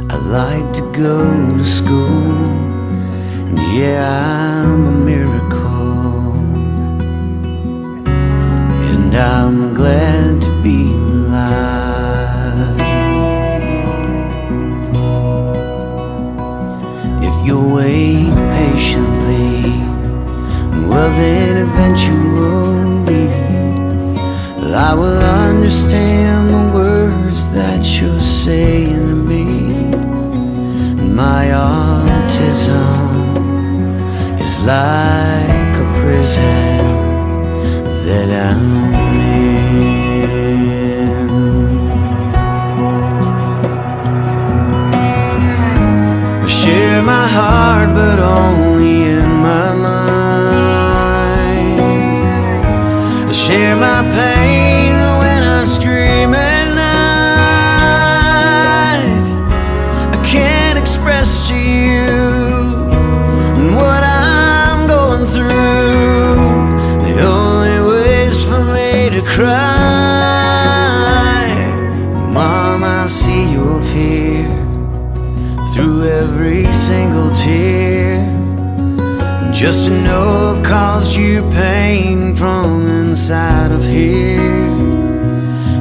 I like to go to school, and yeah, I'm a miracle. And I'm glad to be alive. If you wait patiently, well then eventually I will understand the words that you're saying to me. My autism is like a prison that I'm in. I share my heart, but only in my mind. I share my pain when I scream at night. I can't express to you what I'm going through. The only way's for me to cry. Mom, I see your fear through every single tear. Just to know I've caused you pain from inside of here.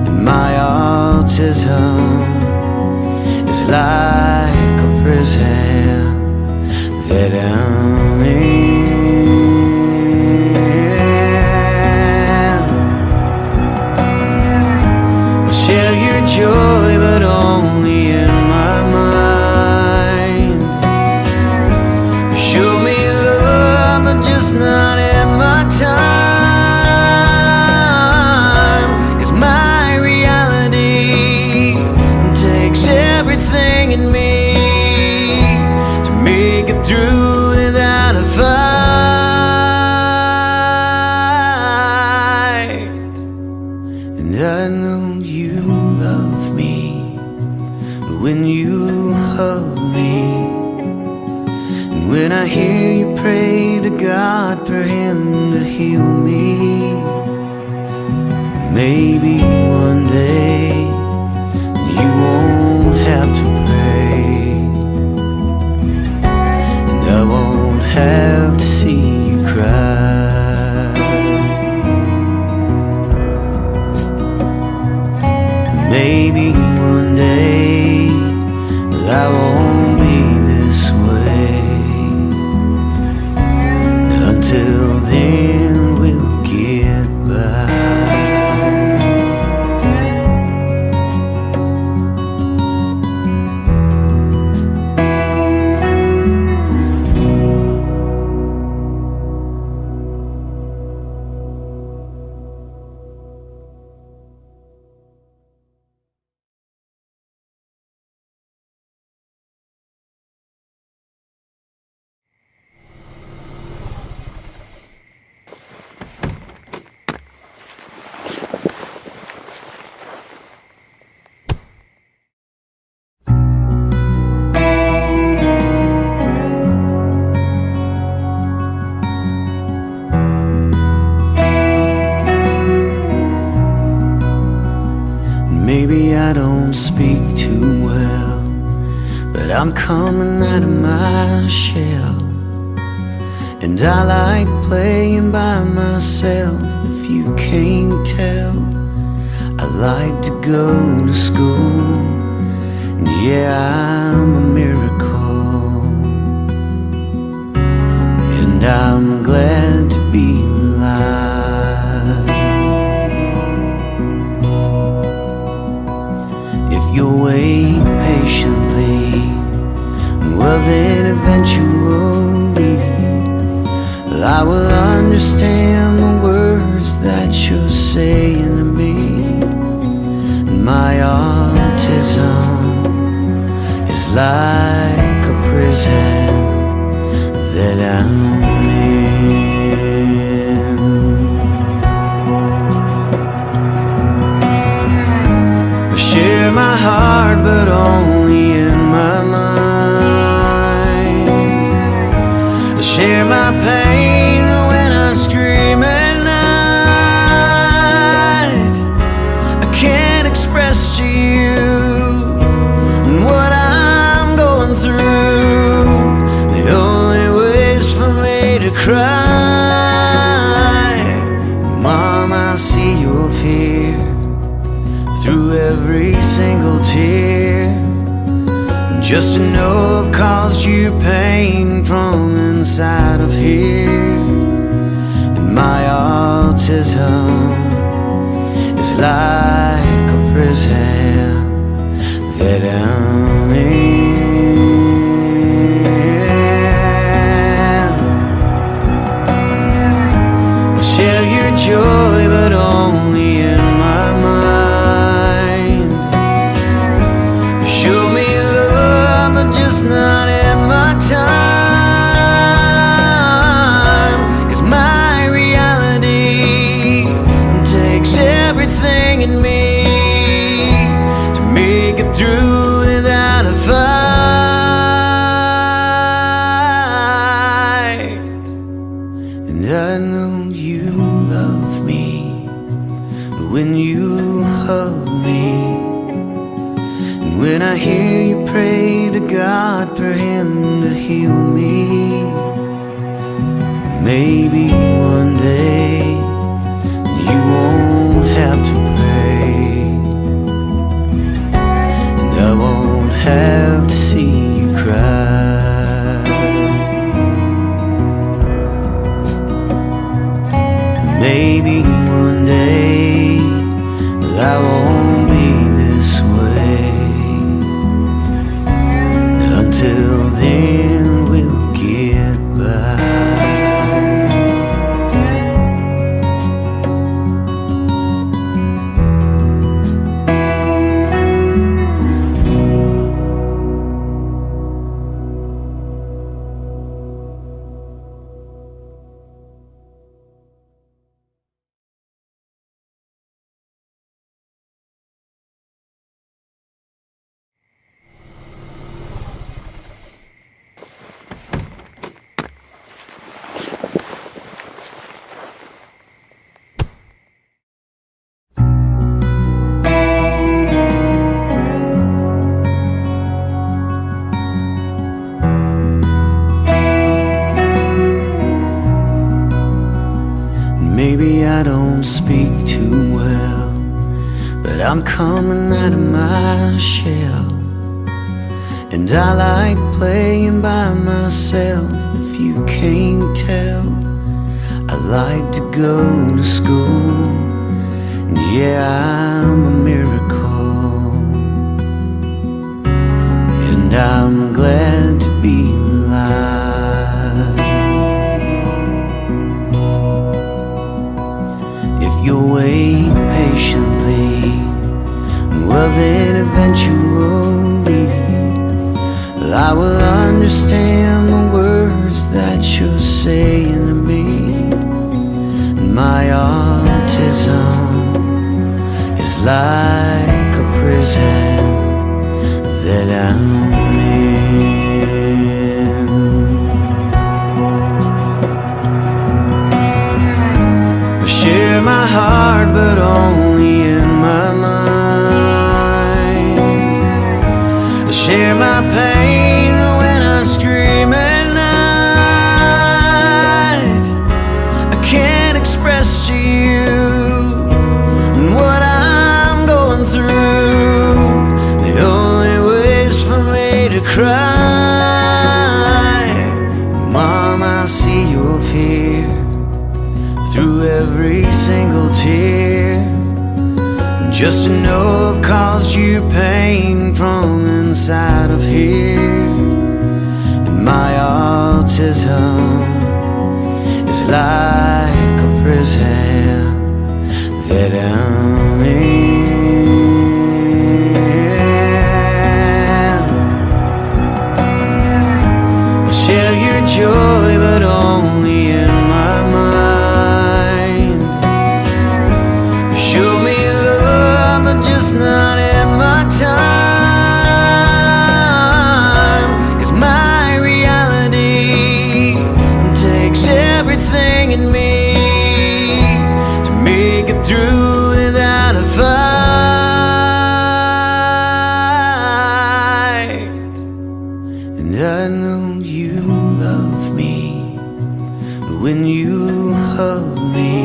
And my autism is like a prison that I'm in. I share your joy, but only in my mind. You show me love, but just not in my time. 'Cause my reality takes everything when you hug me, and when I hear you pray to God for Him to heal me. Maybe one day you won't have to pray, and I won't have to see you cry. Maybe one day I won't be this way. Until then we'll get by. Maybe I don't speak too well, but I'm coming out of my shell. And I like playing by myself, if you can't tell. I like to go to school, and yeah, I'm a miracle. And I'm glad to be alive. If you'll wait patiently, well then eventually I will understand the words that you're saying to me. My autism is like a prison that I'm in. I share my heart, but only in my mind. I share my pain when I scream at night. I can't express to you what I'm going through. The only way's for me to cry. Mom, I see your fear through every single tear. Just to know I've caused you pain from inside of here. And my autism is like a prison that I'm in. I share your joy, but only in my mind. You show me love, but just not in my time. 'Cause my reality takes everything in me to make it through without a fight. And I know you love me when you hug me, and when I hear you pray to God for Him to heal me. Maybe one day you won't have to pray, and I won't have to see you cry. Maybe one day I won't be this way. Until then we'll get by. don't speak too well, but I'm coming out of my shell. And I like playing by myself, if you can't tell. I like to go to school, and yeah, I'm a miracle. And I'm glad to be alive. If you wait patiently, well then eventually I will understand the words that you're saying to me. My autism is like a prison that I'm in. I share my heart, but only in my mind. I share my pain when I scream at night. I can't express to you what I'm going through. The only way's for me to cry. Mom, I see your fear through every single tear. Just to know I've caused you pain from inside of here. And my autism is like a prison that I'm in. I share your joy, but only in my mind. You show me love, but just not in my time. 'Cause my reality takes everything in me to make it through without a fight. And I know you love me when you hug me,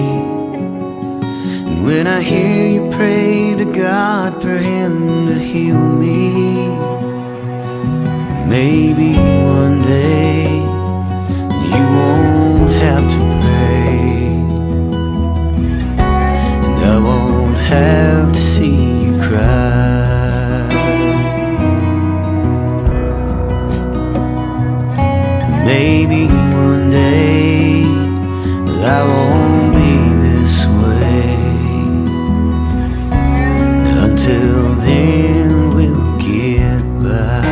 and when I hear you pray to God for Him to heal me. Maybe one day you won't have to pray, and I won't have to see you cry. Maybe one day I won't be this way. Until then we'll get by.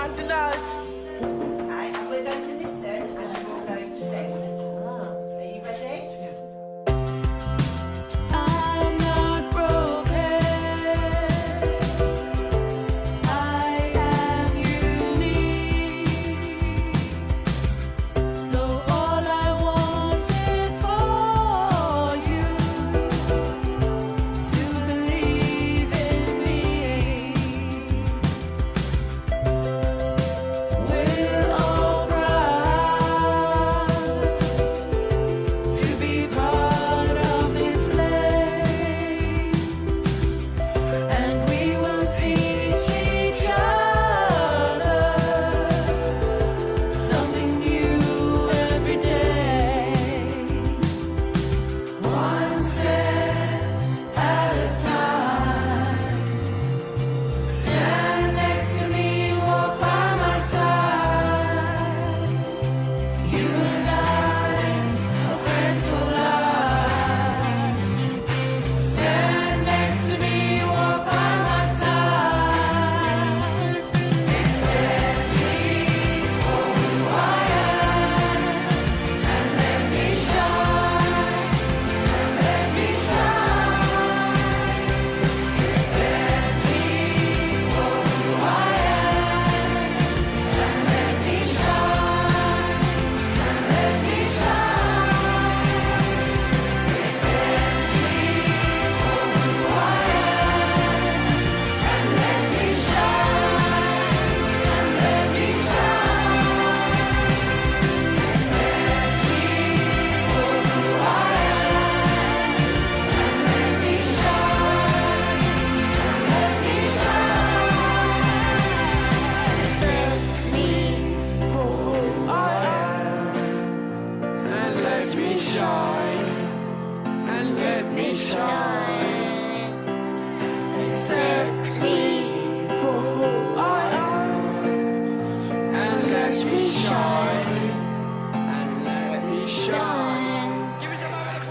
Auntie Dodge. We're going to listen and we're going to sing. Are you ready? I'm not broken. I am unique. So all I want is for you to believe in me. We're all proud to be part of this play, and we will teach each other something new every day. One step at a time. Stand next to me, walk by my side. You and I are friends for life. Stand next to me, walk by my side. Accept me for who I am, and let me shine, and let me shine. Accept me for who I am, and let me shine, and let me shine. Accept me for who I am, and let me shine, and let me shine. Accept me for who I am, and let me shine, and let me shine. Accept me for who I am, and let me shine, and let me shine. Accept me for who I am, and let me shine, and let me shine. Give me some applause.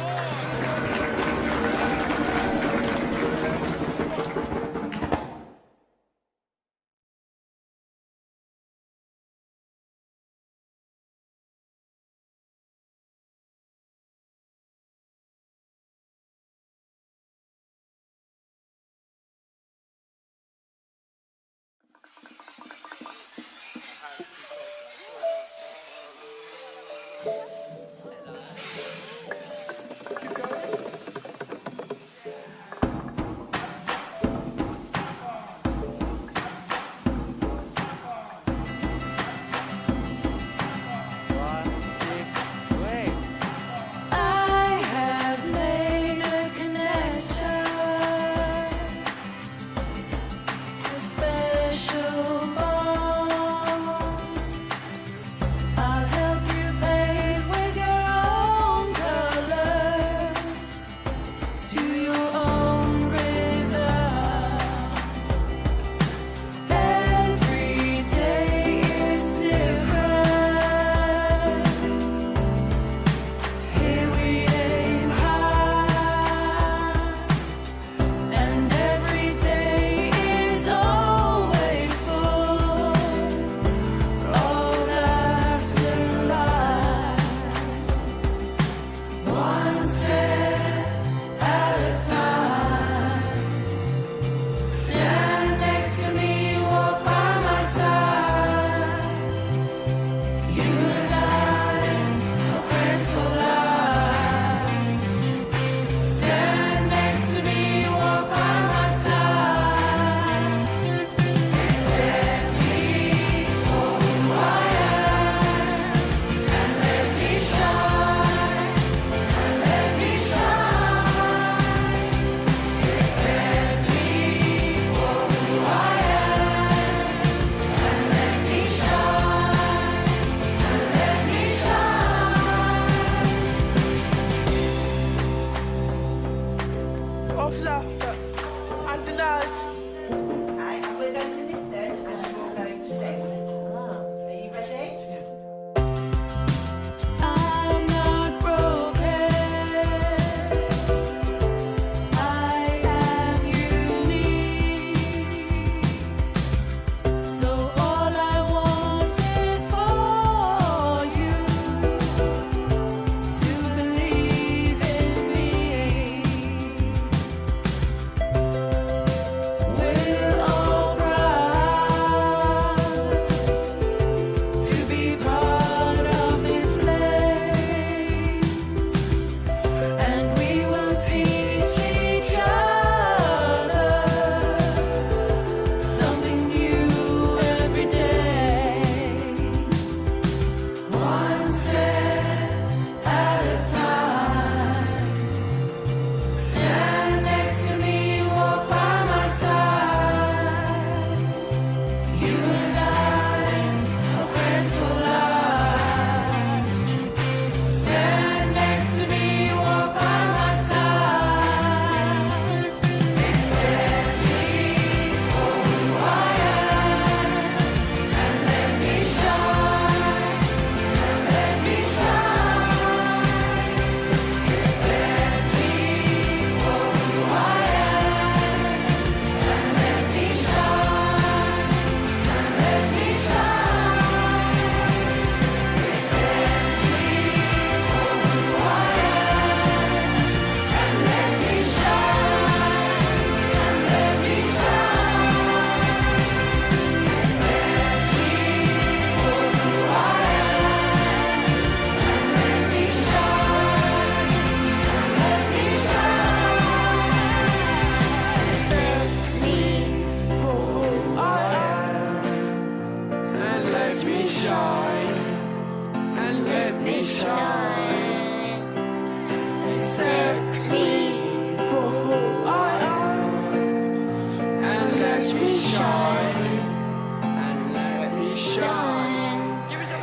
shine, and let me shine. Accept me for who I am, and let me shine, and let me shine. Give me some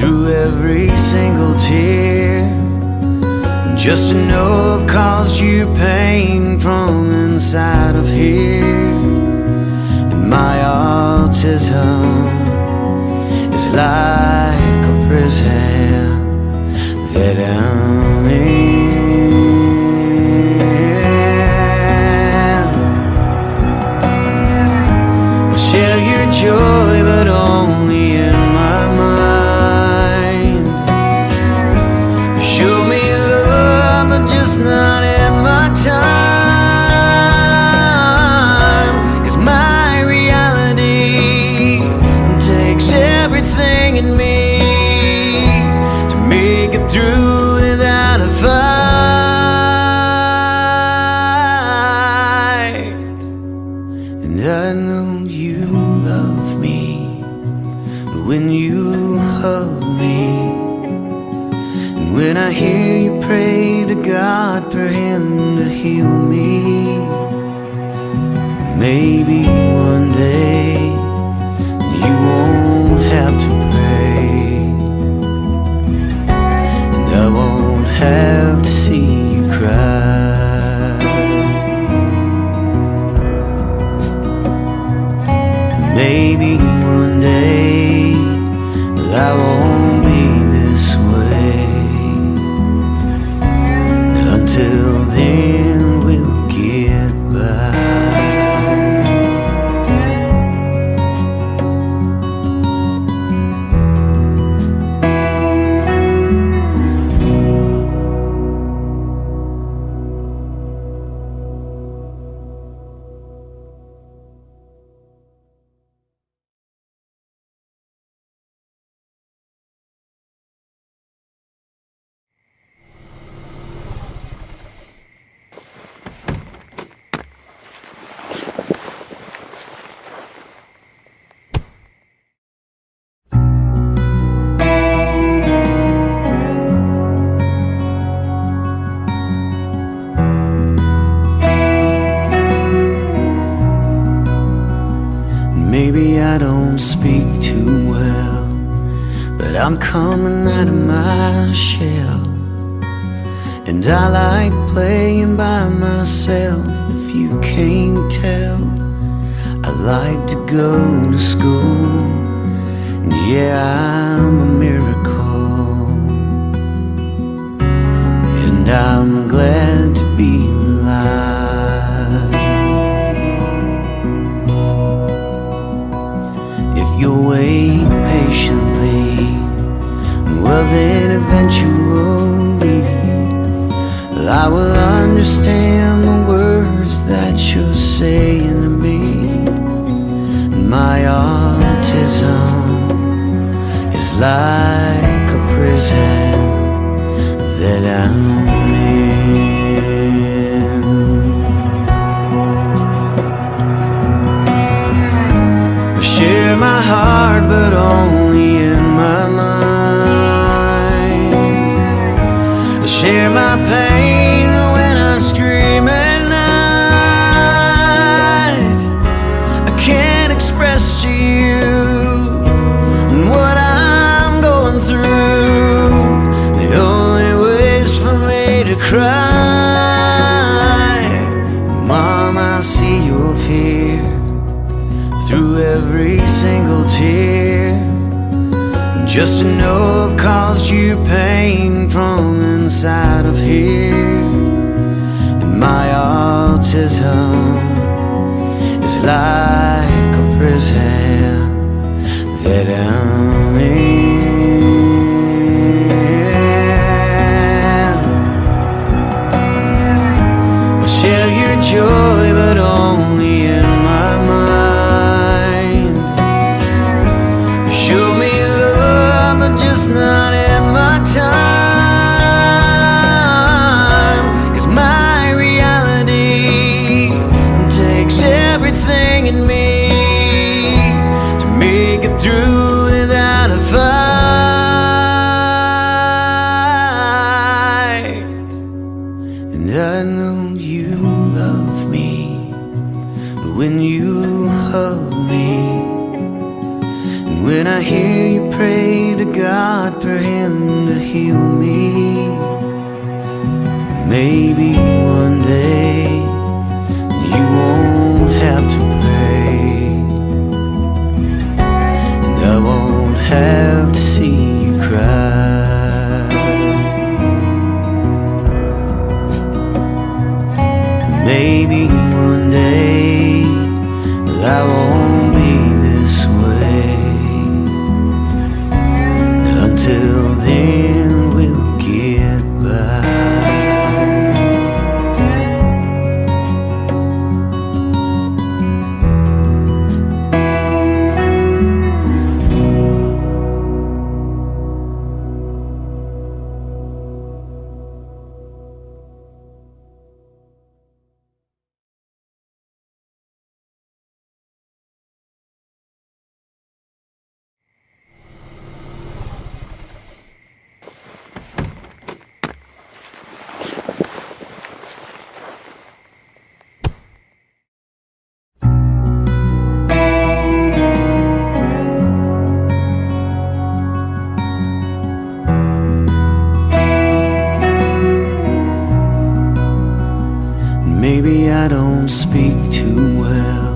through every single tear, just to know I've caused you pain from inside of here. And my autism is like a prison that I'm in. I share your joy, but only in my mind. You show me love, but just not in my time. 'Cause my reality takes everything in me to make it through without a fight. And I know you love me when you hug me, and when I hear you pray to God for Him to heal me. Maybe one day you won't have to pray, and I won't have to see you cry. Maybe one day I won't be this way. Until then we'll get by. Maybe I don't speak too well, but I'm coming out of my shell. And I like playing by myself, if you can't tell. I like to go to school, and yeah, I'm a miracle. And I'm glad to be alive. If you wait patiently, well then eventually I will understand the words that you're saying to me. My autism is like a prison that I'm in. I share my heart, but only in my mind. I share my pain when I scream at night. I can't express to you what I'm going through. The only way's for me to cry. Mom, I see your fear through every single tear, just to know I've caused you pain from inside of here. And my autism is like a prison that I'm in. I share your joy, but only in my mind. You show me love, but just not in my time. 'Cause my reality takes everything in me to make it through without a fight. And I know you love me when you hug me, and when when I hear you pray to God for Him to heal me, maybe one day you won't have to pray, and I won't have to see you cry. Maybe one day I won't be this way. Until then we'll get by. Maybe I don't speak too well,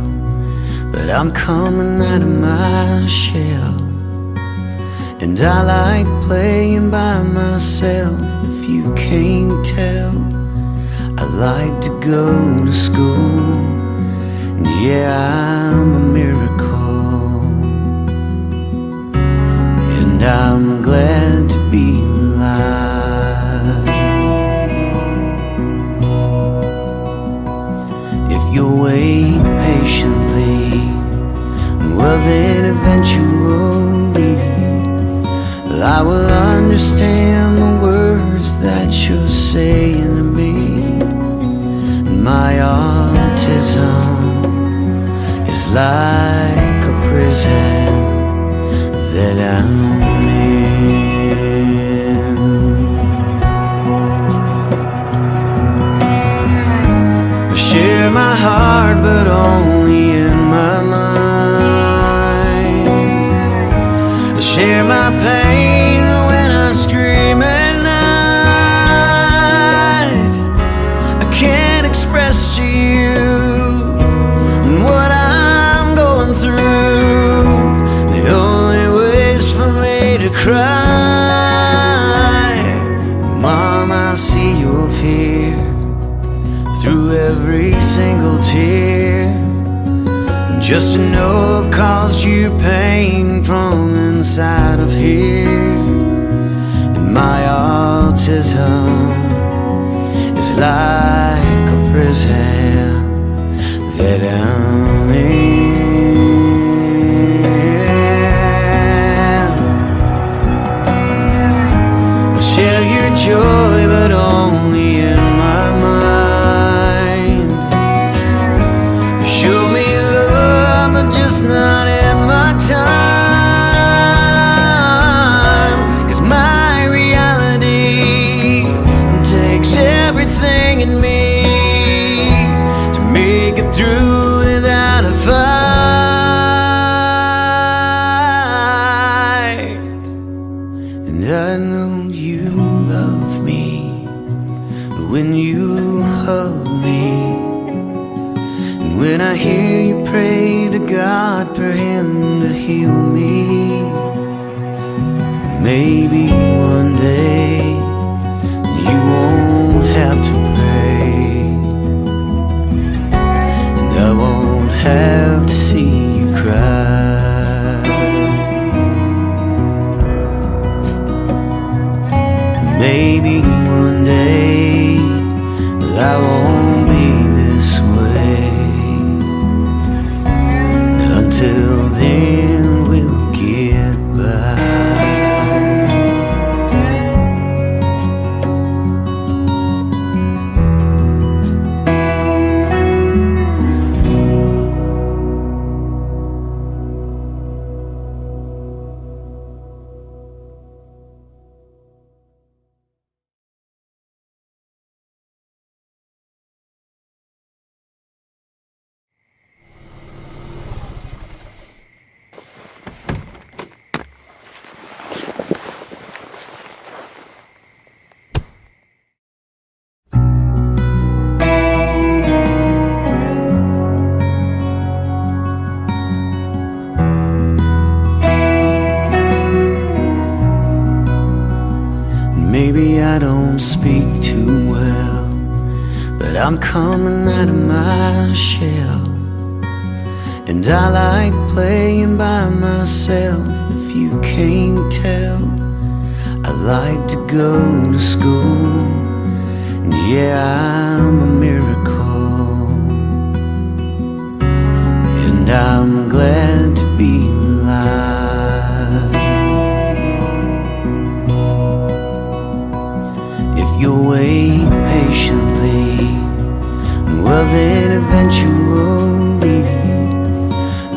but I'm coming out of my shell. And I like playing by myself, if you can't tell. I like to go to school, and yeah, I'm a miracle. And I'm glad to be alive. If you wait patiently, well then eventually I will understand the words that you're saying to me. My autism is like a prison that I'm in. I share my heart, but only in my mind. I share my pain when I scream at night. I can't express to you what I'm going through. The only way's for me to cry. Mom, I see your fear through every single tear. Just to know I've caused you pain from inside of here. And my autism is like a prison that I'm in. I share your joy, but only in my mind. You show me love, but just not in my time. 'Cause my reality takes everything in me to make it through without a fight. And I know you love me when you hug me. And when I hear you pray to God for Him to heal me, maybe one day you won't have to pray, and I won't have to see you cry. Maybe one day I won't be this way. Until then we'll get by. don't speak too well, but I'm coming out of my shell. And I like playing by myself, if you can't tell. I like to go to school, and yeah, I'm a miracle. And I'm glad to be alive. If you'll wait patiently, well then eventually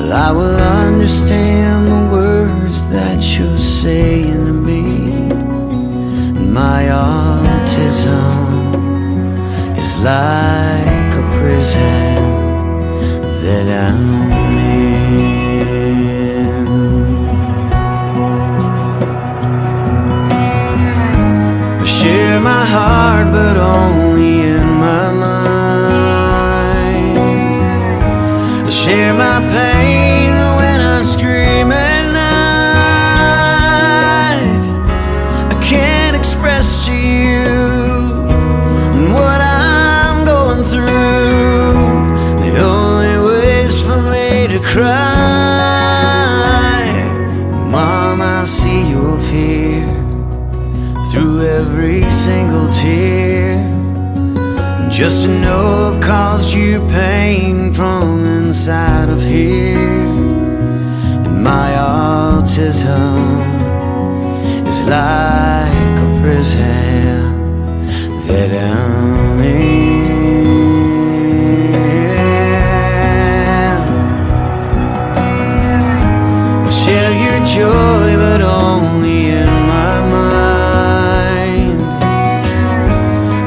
I will understand the words that you're saying to me. My autism is like a prison that I'm in. I share my heart, but only in my mind. I share my pain when I scream at night. I can't express to you what I'm going through. The only way's for me to cry. Mom, I see your fear through every single tear. Just to know I've caused you pain from inside of here. And my autism is like a prison that I'm in. I share your joy, but only in my mind.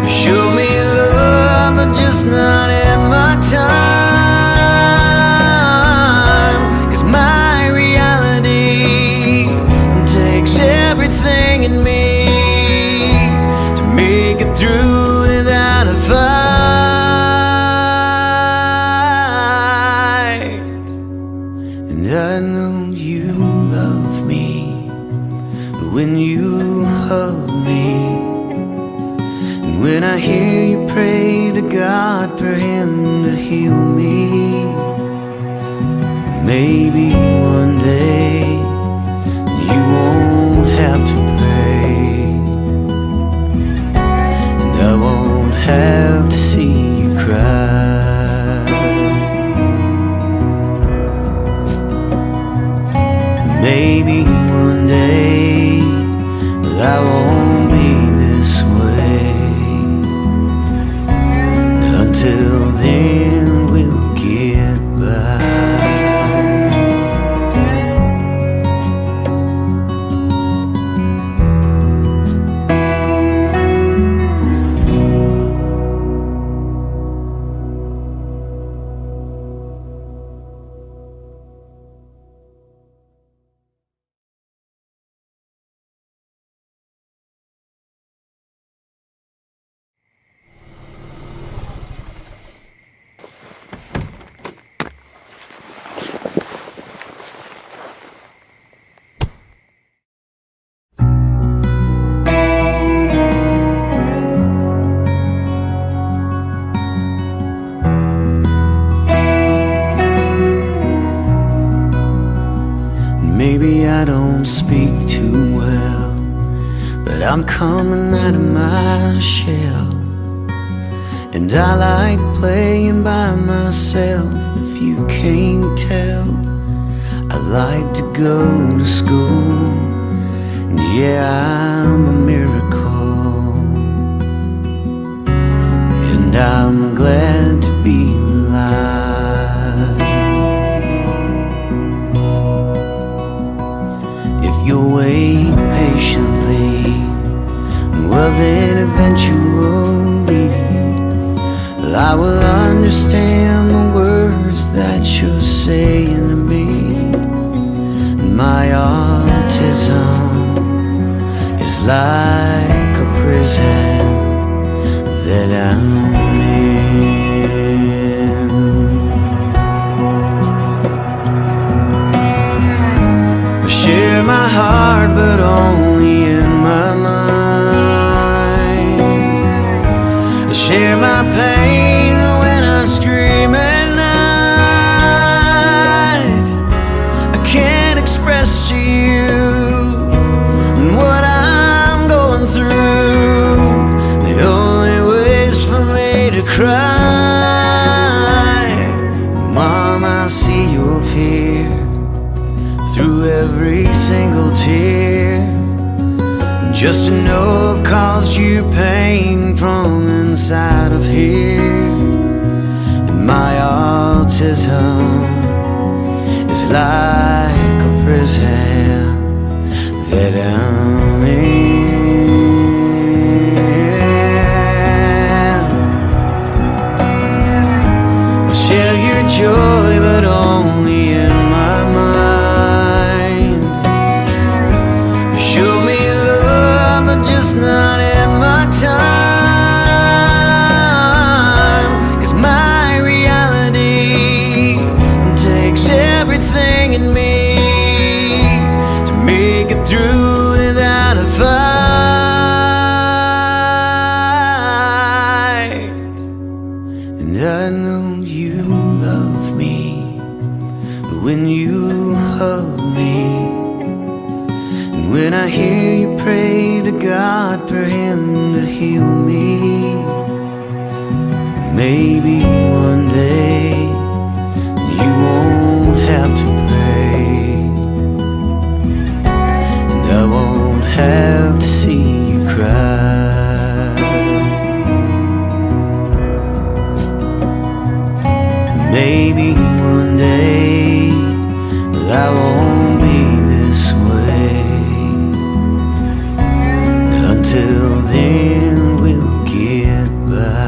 You show me love, but just not in my time. 'Cause my reality takes everything in me to make it through without a fight. And I know you love me when you hug me. When I hear you pray to God for Him to heal me, maybe one day you won't have to pray, and I won't have to see you cry. Maybe one day I won't be this way. Until then, we'll get by. Maybe I don't speak too well, but I'm coming out of my shell. And I like playing by myself, if you can't tell. I like to go to school, and yeah, I'm a miracle. And I'm glad to be alive. If you'll wait patiently, well then eventually I will understand the words that you're saying to me. My autism is like a prison that I'm in. I share my heart, but only in my mind. share my pain when I scream at night. I can't express to you what I'm going through. The only way's for me to cry. Mom, I see your fear through every single tear. Just to know I've caused you pain from inside of here. And my autism is like a prison that I'm in. I'll share your joy, but only in my mind. You show me love, but just not in my time. 'Cause my reality takes everything in me to make it through without a fight. And I know you love me when you hug me. And when I hear you pray to God for Him to heal me. Maybe one day you won't have to pray, and I won't have to see you cry. Maybe one day I won't be this way. Until then we'll get by.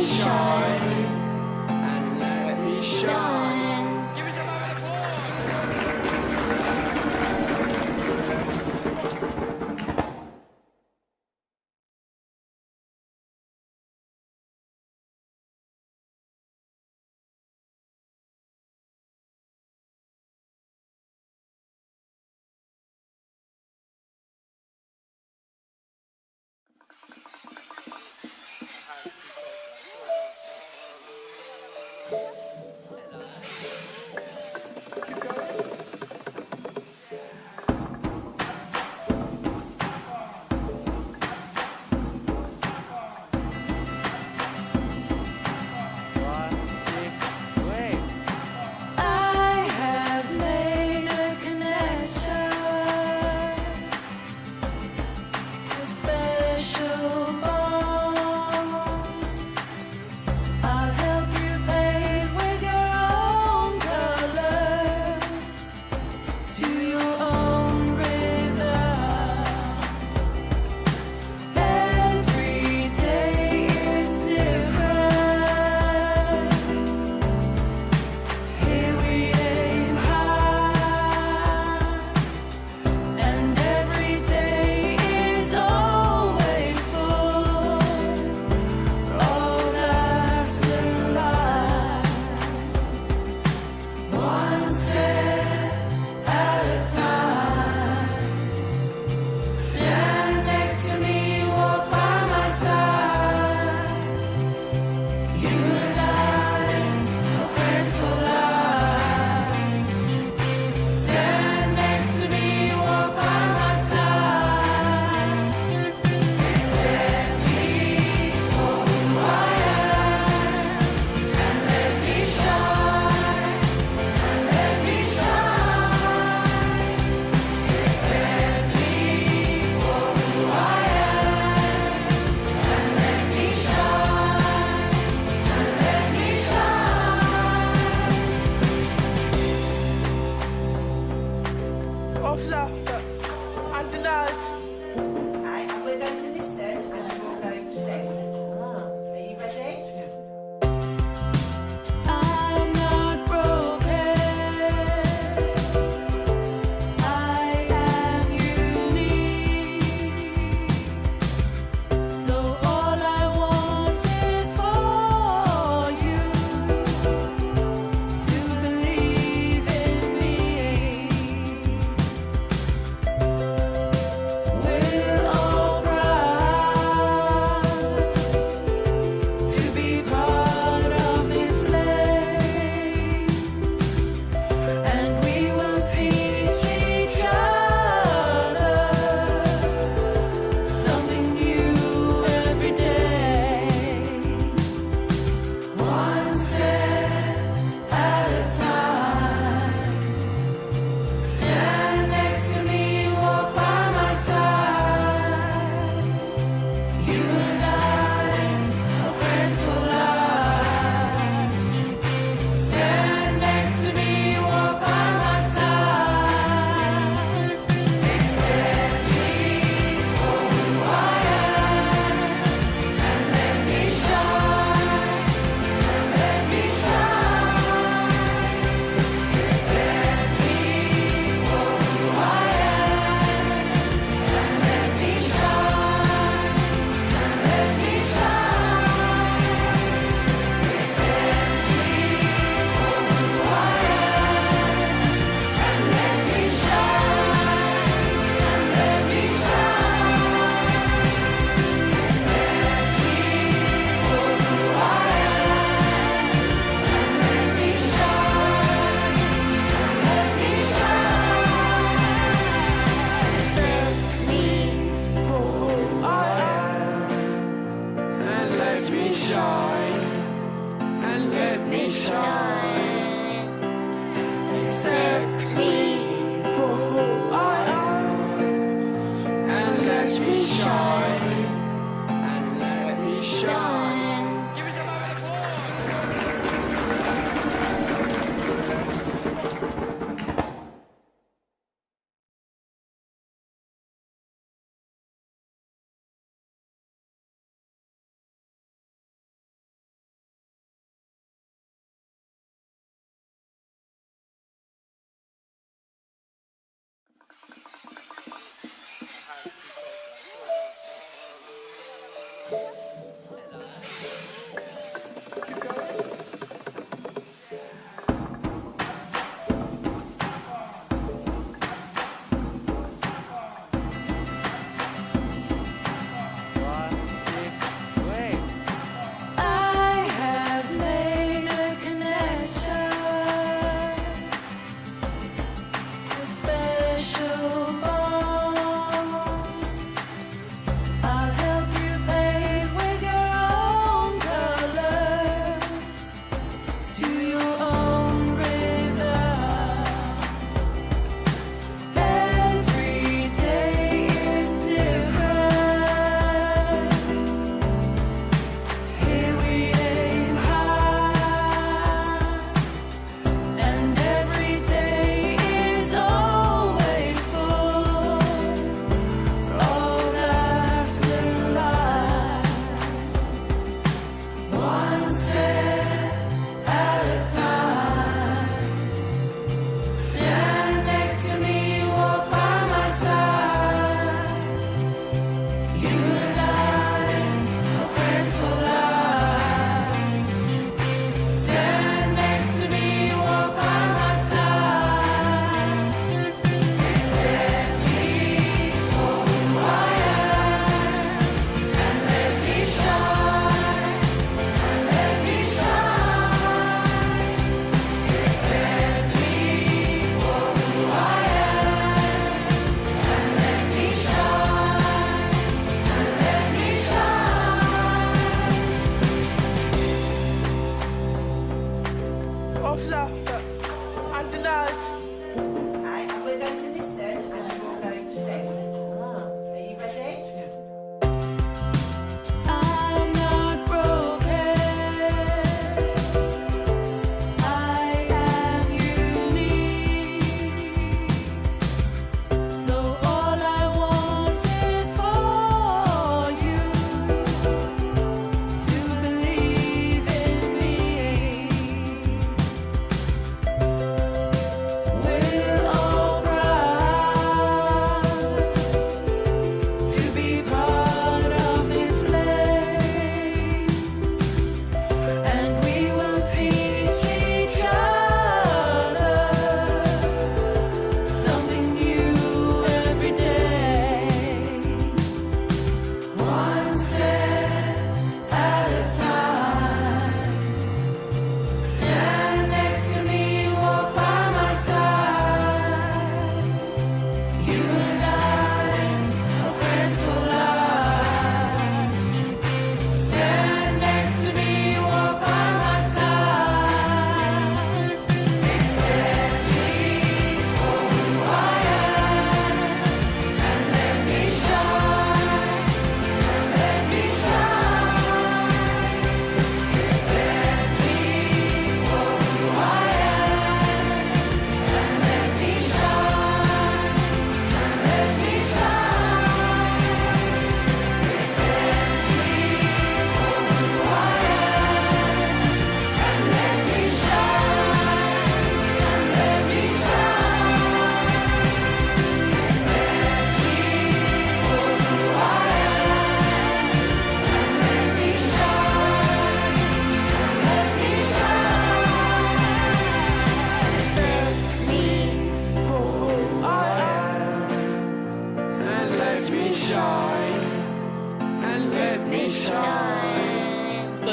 shine. And let it shine. Give us a round of applause.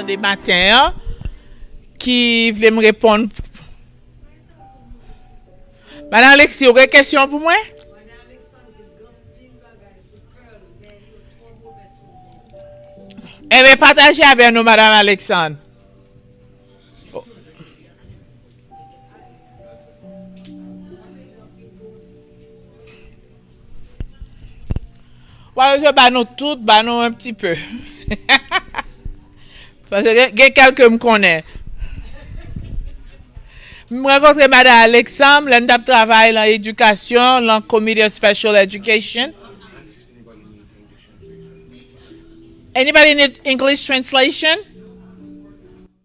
samedi matin hein, qui voulait me répondre. Madame Alexis, vous avez une question pour moi? Eh bien, partagez avec nous, Madame Alexandre. Ouais, je vais nous toutes, nous un petit peu. Parce que il y a quelqu'un me connaît. Je rencontre Madame Alexandre, elle travaille dans l'éducation, dans le Committee of Special Education. Anybody need English translation?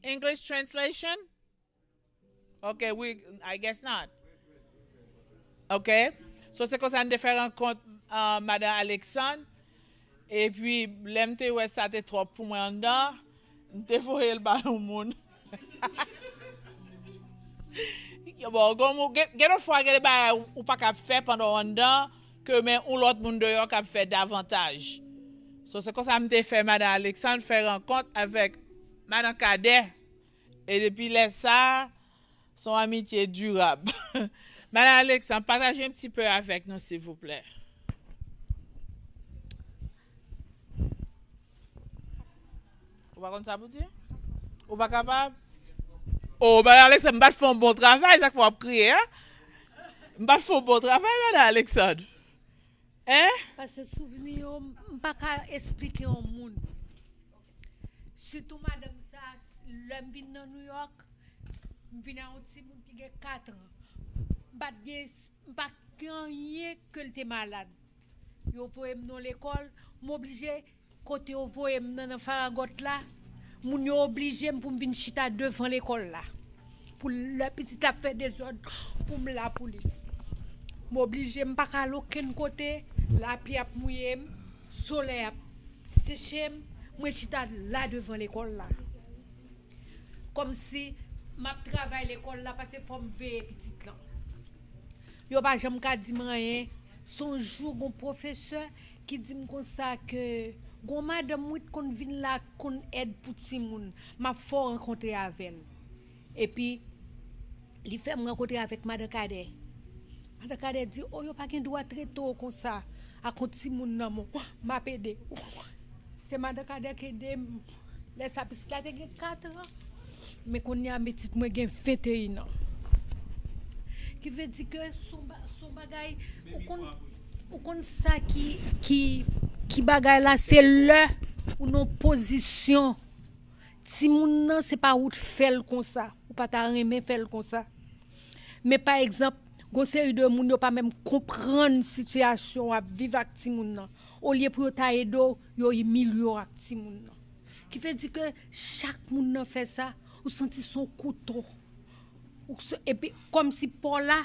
English translation? Okay, I guess not. Okay. So c'est comme ça on fait rencontre Madame Alexandre. Et puis, l'MT ouais ça t'est trop pour moi en dedans. M'te voyé le ballon monde. Bon, comme une fois que ba ou pas cap faire pendant un an que mais ou l'autre monde dehors cap fait davantage. So c'est comme ça m'te fait Madame Alexandre faire rencontre avec Madame Cadet. Et depuis là ça son amitié durable. Madame Alexandre, partagez un petit peu avec nous s'il vous plaît. Ou pas comme ça vous dire? Ou pas capable? Oh, Madame Alexandre, je vais faire un bon travail, ça qu'il faut crier, hein? Je vais faire un bon travail, Madame Alexandre. Hein? Parce que souvenir, je ne peux pas expliquer au monde. Surtout, madame, ça, l'homme vient dans New York, je viens à un petit monde qui a 4 ans. Je ne peux pas rien que le malade. Je vais dans l'école, je suis obligé, côté où je vais dans la faragotte là, je suis obligé pour venir chita devant l'école là. Pour le petit a fait des ordres pour me la pouler. Je suis obligé de pas aller aucun côté, la pluie a mouillé, le soleil a séché, je suis chita là devant l'école là. Comme si je travaille l'école là parce que faut me veiller petite là. Yo pas jamais ka di rien. Son jour un professeur qui dit comme ça que gon madame mouit kon vinn là kon aide pour ti moun. M'a faut rencontrer avec elle. Et puis il fait me rencontrer avec madame Cadet. Madame Cadet dit oh yo pas gen droit très tôt comme ça à kon ti moun nan mon. M'a pédé. C'est madame Cadet qui aide laisse sa petite là 4 ans. Mais qu'on y a petite moi gen 21 ans. Qui veut dire que son bagay ou kon ça qui bagay là c'est le ou non position si moun nan c'est pas ou faire comme ça ou pas ta remet faire comme ça mais par exemple gon série de moun yo pas même comprendre situation à vivre avec ti moun nan au lieu pour ta aido yo humilier avec ti moun nan qui veut dire que chaque moun nan fait ça ou senti son couteau. Et puis, comme si Paul là,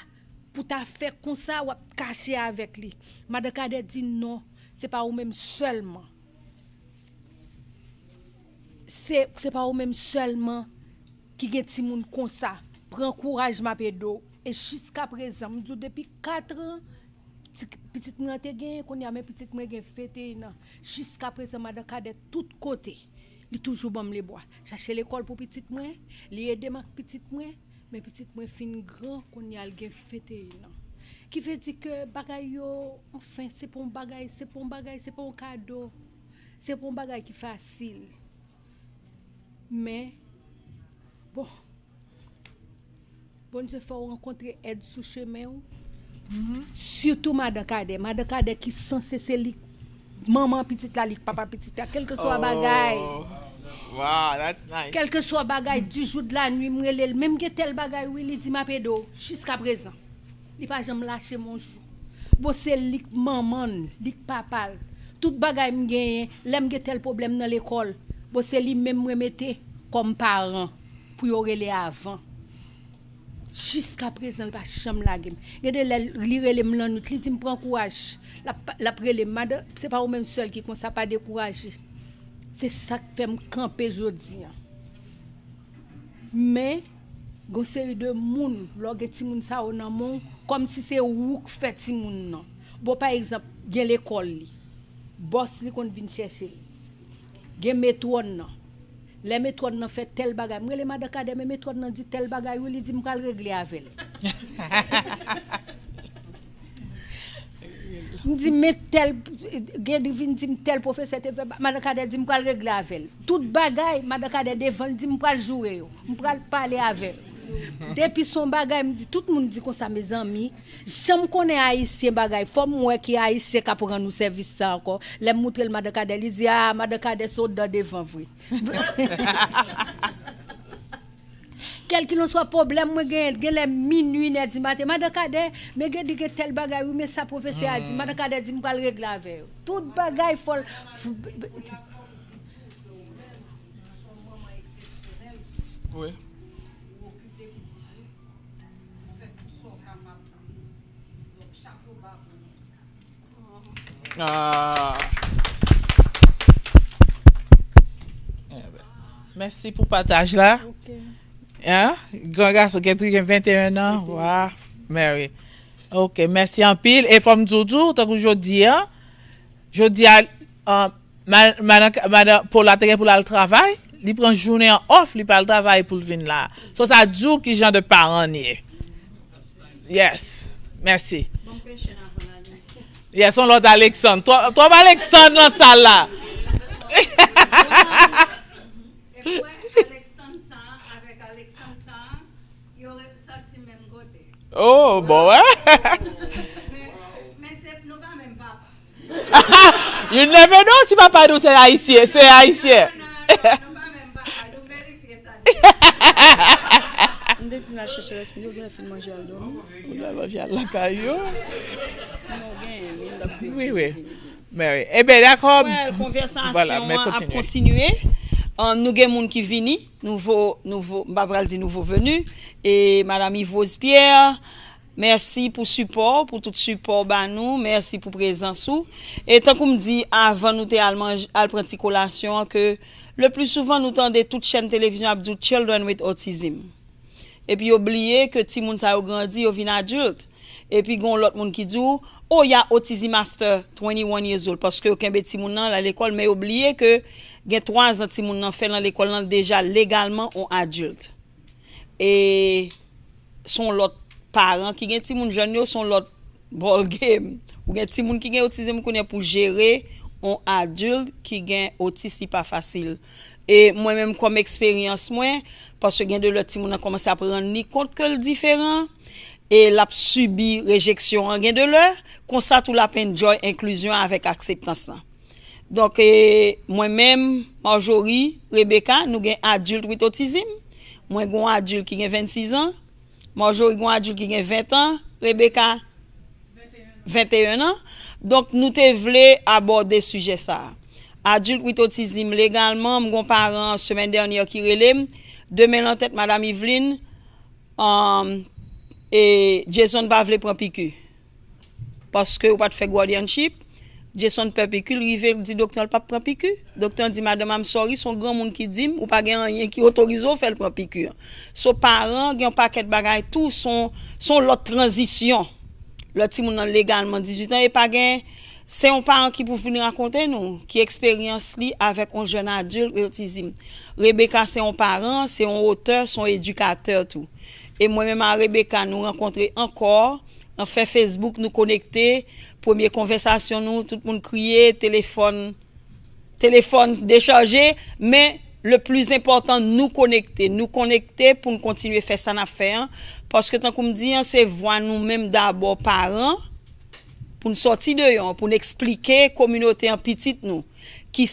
pour ta faire comme ça, ou cacher avec lui. Madame Cadet dit non, c'est pas vous-même seulement. C'est pas vous-même seulement qui get ti moun comme ça. Prends courage, ma pédo. Et jusqu'à présent, depuis 4 ans, petite moi te gen, qu'on y a mes petite moi gen fêté nan. Jusqu'à présent, Madame Cadet, tout côté. Il toujours bon les bois. Chercher l'école pour petite moi, li aider ma petite moi. Mais petite moi fin grand qu'on y a gen fêté là qui veut dire que bagay yo enfin c'est pour un bagay c'est pour un cadeau c'est pour un bagay qui facile mais bon Dieu faut rencontrer aide sous chemin surtout madame Cadet qui censé c'est li maman petite là li papa petite là quel que soit bagay. Wow, that's nice. Quel que soit bagay du jour de la nuit, m'relel même que tel bagay oui, il dit ma pédo jusqu'à présent. Il pas jamais lâcher mon jour. Bon c'est lik maman, lik papa. Tout bagay m'gagne, l'aime que tel problème dans l'école. Bon c'est lui même remettre comme parent pour y relé avant. Jusqu'à présent, il pas jamais la game. Regardez lire les m'lan il dit me prend courage. La prélé madame, c'est pas vous même seul qui comme ça pas décourager. C'est ça qui fait me camper aujourd'hui. Mais gon série de moun, loge ti moun sa nan mon comme si c'est ou qui fait ti moun nan. Bon par exemple, gen l'école li. Boss li kon vinn chercher. Gen métro nan. les méthodes n'ont fait tel bagay. Moi les madame Kade mes méthodes n'ont dit tel bagay, ou li dit m'kal régler avec. M'di met tel gade vinn dit tel professeur te madame Kade dit m'kal régler avec. Tout bagay madame Kade devant dit m'kal jouer yo, m'kal parler avec. Depuis son bagay me dit tout le monde dit comme ça mes amis, j'aime connaît haïtien bagay, faut moi qui haïtien qui prend nous service ça encore. Les montrer le madame Kade, il dit ah madame Kade saute devant vrai. Quel qu'il en soit problème moi gagne les minuit net du matin madame Kade mais gagne dit que tel bagay oui mais ça professeur a dit madame Kade dit m'pa régler avec tout bagay faut oui. Ah. Merci pour le partage là. Okay. Hein? Grand garçon qui a 21 ans. Okay. Wow, Mary. Ok, merci en pile. Et comme toujours, tant que je dis, madame pour la pour le travail, il prend journée en off, il pas le travail pour venir là. So ça dit qui genre de parents ni. Yes. Merci. Yes, on l'autre Alexandre. Toi Alexandre dans ça là. Oh, bon, ouais. Mais c'est nous pas même papa. You never know si papa nous c'est haïtien, c'est haïtien. On dit na chercher respect, on vient faire manger à dormir. On va manger à la caillou. Oui, oui. Mary. Eh bien, d'accord. Ouais, conversation voilà, mais a continué. Nous avons des gens qui viennent, nouveau venu, et Madame Yvose Pierre, merci pour support, pour tout support, nous, merci pour présence. Et tant qu'on me dit, avant nous à prendre collation, que le plus souvent nous tendons toute chaîne télévision à Children with Autism. Et puis oublier que ti moun sa yo grandi, yo vin adulte. Et puis gon l'autre monde qui dit oh il y a autism after 21 years old parce que aucun petit moun nan à l'école mais oublier que gen 3 ans ti moun nan fait dans l'école nan déjà légalement on adulte. Et son l'autre parents qui gen ti moun jeune yo son l'autre ball game. Ou gen ti moun qui gen autisme connaît pour gérer on adulte qui gen autisme pas facile. Et moi-même comme expérience moi parce que gen de l'autre ti moun a commencé à prendre ni compte que le différent et l'a subi réjection en gain de l'heure comme ça tout la peine joy inclusion avec acceptance. Donc moi-même Marjorie Rebecca nous gain adulte with autism, moi gon adulte qui gain 26 ans, Marjorie gon adulte qui gain 20 ans, Rebecca 21 ans. Donc nous te voulons aborder sujet ça. Adulte with autism légalement mon parent semaine dernière qui relève demain en tête madame Yveline et Jason va vle prendre piqûre parce que ou pas faire guardianship. Jason peut piqûre rive dit docteur pas prendre piqûre. Docteur dit madame I'm sorry son grand monde qui dit ou pas gen rien qui autorise ou faire prendre piqûre. So parents gen paquet bagay tout son l'autre transition. Le petit monde légalement 18 ans et pas gen c'est un parent qui pour venir raconter nous qui expérience li avec un jeune adulte autisme. Rebecca c'est un parent, c'est un auteur, son éducateur tout. Et moi-même à Rebecca nous rencontrer encore, on fait Facebook nous connecter, première conversation nous tout le monde crier, téléphone déchargé, mais le plus important nous connecter pour nous continuer faire ça n'a fait parce que tant qu'on me dit c'est voir nous-mêmes d'abord parents pour nous sortir de yon, pour nous expliquer communauté en petite nous qui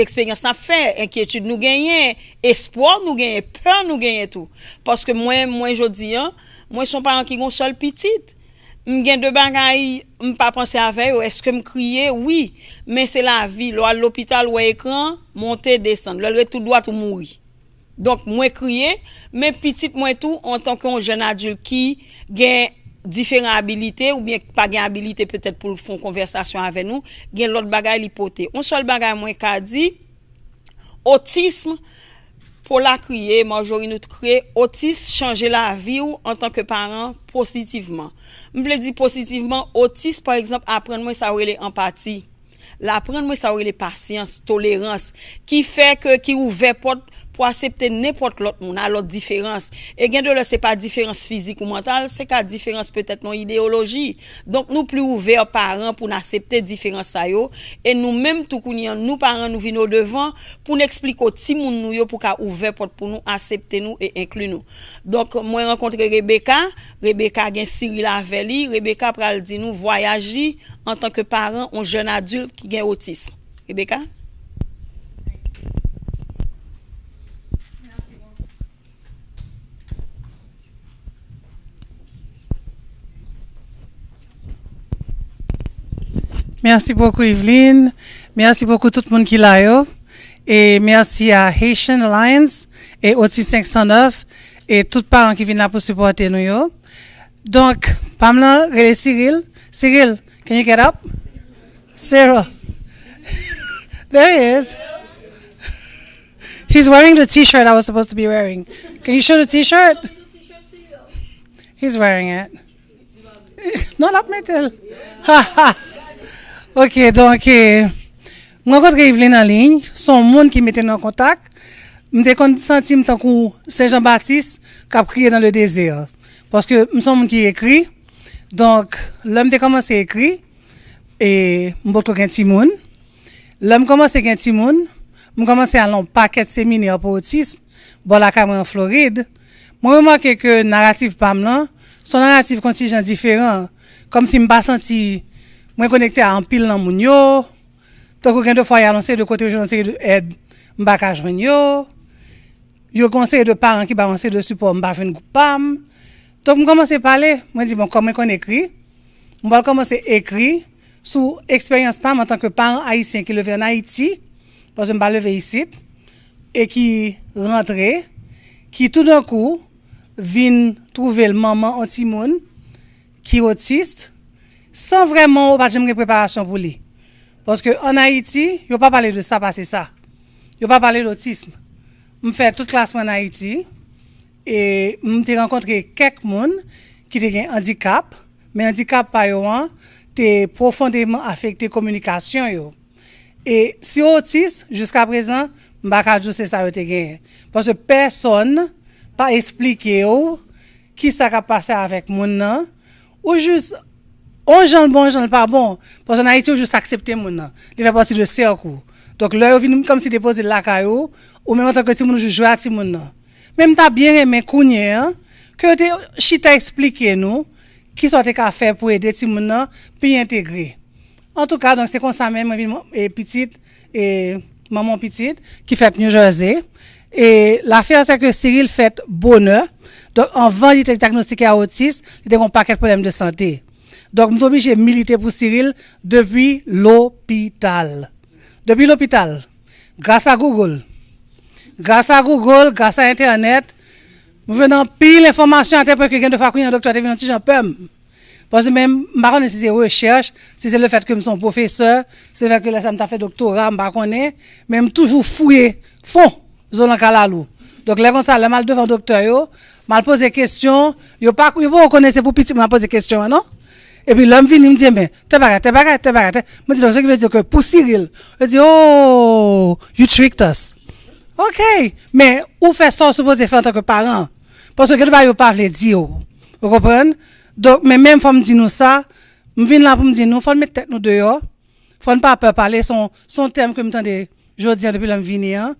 expérience n'a fait, inquiétude nous gagner, espoir nous gagner, peur nous gagner tout. Parce que moi je dis moi son parent qui gon seul petite, m'gain de bagaille, m'pas penser avec est-ce que me crier oui, mais c'est la vie, là à l'hôpital ou à écran, monter descendre, le tout droit ou mourir. Donc moi crier, mais petite moi tout en tant qu'un jeune adulte qui gagne différentes habilités ou bien pas gain habilité peut-être pour faire conversation avec nous gain l'autre bagaille l'hypothèse on seul bagaille moins qu'a dit autisme pour la crier Marjorie nous créer autisme changer la vie ou en tant que parent positivement me veut dire positivement autisme par exemple apprendre moi ça relève empathie la prendre moi ça aurait les patience, tolérance qui fait que qui ouvert porte pour accepter n'importe l'autre monde à l'autre différence et gain de là c'est pas différence physique ou mentale, c'est qu'à différence peut-être non idéologie. Donc nous plus ouverts parents pour accepter différence ça yo et nous même tout kounyan nous parents nous venons devant pour nous expliquer au petit monde nous yo pour qu'a ouvert porte pour nous accepter nous et inclure nous. Donc moi rencontrer Rebecca gen Cyril avec lui, Rebecca pral di nous voyager en tant que parent un jeune adulte qui a autisme. Rebecca. Merci beaucoup Evelyne, merci beaucoup tout le monde qui l'a yo, et merci à Haitian Alliance et Autisme 509 et tous les parents qui viennent là pour supporter nous yo. Donc, Pamela, relais Cyril, can you get up? Sarah, there he is. He's wearing the t-shirt I was supposed to be wearing. Can you show the t-shirt? He's wearing it. Non, la mettez. Ok, donc, moi, quand Evelyne en ligne, son monde qui mettait en contact, m'te senti m'tan kou Saint Jean-Baptiste qui a crié dans le désert. Parce que son monde qui écrit, donc, l'homme a commencé à écrire, et m'bot gen ti moun. L'homme commencé gen ti moun, m'commencé à un paquet de séminaires pour autisme, bon la caméra en Floride. Moi, remarqué que narratif Pamela, son narratif contingent différent, comme si m'pas senti moi connecté à un pile dans moun yo. Donc gen de fois y annoncé de côté j'en sais de aide m'pa ka joindre yo. Yo conseil de parents qui ba conseil de support m'pa fin groupe pam. Donc me commencer parler, moi dit bon comment qu'on écrit? On va commencer écrire sous expérience pam en tant que parent haïtien qui levé en Haïti parce que m'pa levé ici et qui rentré qui tout d'un coup vient trouver le maman anti-moun qui est autiste sans vraiment pas de préparation pour lui. Parce que en Haïti, yo pas parler de ça passer ça. Yo pas parler d'autisme. Me fait toute classe en Haïti et m'te rencontré quelques monde qui te un handicap, mais handicap pas yo hein, t'es profondément affecté communication yo. Et si autiste jusqu'à présent, m'pa ka dire c'est ça yo te gagné parce que personne pas expliqué yo qui ça ka passé avec moun nan ou juste on gens bon, gens pas bon. Parce qu'en Haïti, on juste accepter mon nom. Il fait partie de cercle. Donc là, on vient comme si déposer la caillou, ou même en tant que si mon jouer à mon nom. Même t'as bien aimé kounye, que te chita expliquer nous, qui sont qu'à faire pour aider ti mon nom, puis intégrer. En tout cas, donc c'est comme ça même, et petite, et maman petite, qui fait New Jersey. Et l'affaire, c'est que Cyril fait bonheur. Donc, avant, il était diagnostiqué à autisme, il a un paquet de problèmes de santé. Donc, nous sommes obligés de militer pour Cyril depuis l'hôpital. Depuis l'hôpital. Grâce à Google. Grâce à Internet, nous venons pile l'information à tel point que quelqu'un de faire un docteur devient un petit Jean-Pem. Parce que même, je ne sais pas si c'est recherche, si c'est le fait que je suis professeur, c'est le fait que là, ça m'a fait doctorat, je ne connais pas, même toujours fouillé, fond, zone kalalou. Donc, là, comme ça, le mal devant docteur, yo, mal poser question, yo pas reconnaître pour petit, m'a poser question, non? Et puis l'homme vient me dit mais t'es pas. Me dit donc ce qui veut dire que pour Cyril, je dis oh, you tricked us. OK, mais où fait ça supposé faire en tant que parent parce que pas yo pas veut dire. Vous comprenez? Donc mais même faut me dire nous ça, me vinn là pour me dire nous faut mettre tête nous dehors. Faut pas peur parler son terme que m'entendez jodi depuis l'homme venir.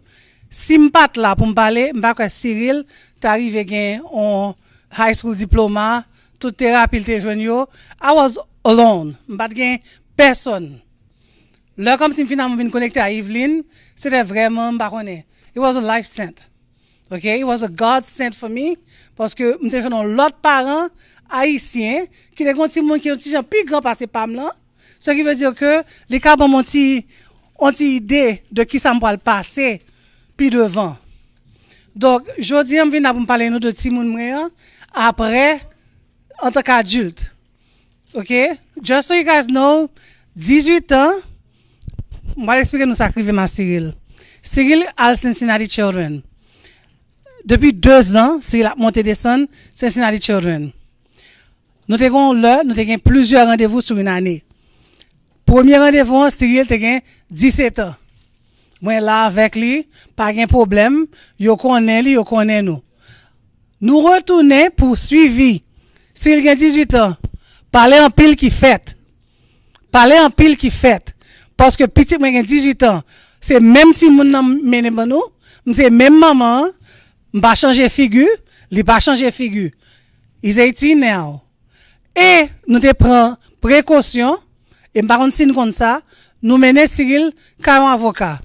Si m'pas là pour me parler, m'pas que Cyril t'arrive gain on high school diploma toute thérapie te joine yo. I was alone. M'pas gen personne. Là comme si finalement vinn connecter à Evelyne, c'était vraiment m'pas connait. It was a life sent. Okay? It was a God sent for me parce que m'te fait l'autre parent haïtien qui est un petit monde qui est un petit plus grand passé pam là. Ce qui veut dire que les cas bon petit idée de qui ça me va passer puis devant. Donc jodi on vient pour me parler nous de petit monde après en tant qu'adulte. OK? Just so you guys know, 18 ans, on va expliquer nous ça arrive ma Cyril. Cyril à Cincinnati Children. Depuis 2 ans, Cyril a monté descendre Cincinnati Children. Nous avons plusieurs rendez-vous sur une année. Premier rendez-vous, Cyril te gen 17 ans. Moi là avec lui, pas de problème, yo connaît lui, yo connaît nous. Nous retourner pour suivi. Cyril gen 18 ans. Parler en pile qui fait. Parler en pile qui fait. Parce que petit moi gen 18 ans, c'est même si moun nan mène ban nous, c'est même maman, m'pa changer figure, li pas changer figure. Is 18 now. Et nous te prend précaution et par contre si nous comme ça, nous mener Cyril comme avocat.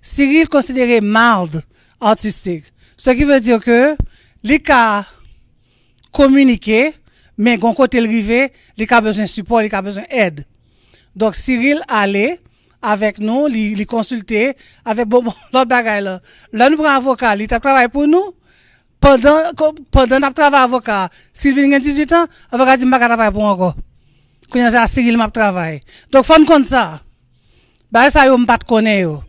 Cyril considéré mild autistique. Ce qui veut dire que les cas communiquer mais gon côté le rivé, les cas besoin support, les cas besoin aide. Donc Cyril allait avec nous, li consulter avec l'autre bagaille là. Là nous prend avocat, il travaille pour nous. Pendant n'a travail avocat, Sylvie a 18 ans, avocat dit m'a travailler pour encore. Quand ça Cyril m'a travail. Donc faut comme ça. Bah ça yo m'pas connaît yo.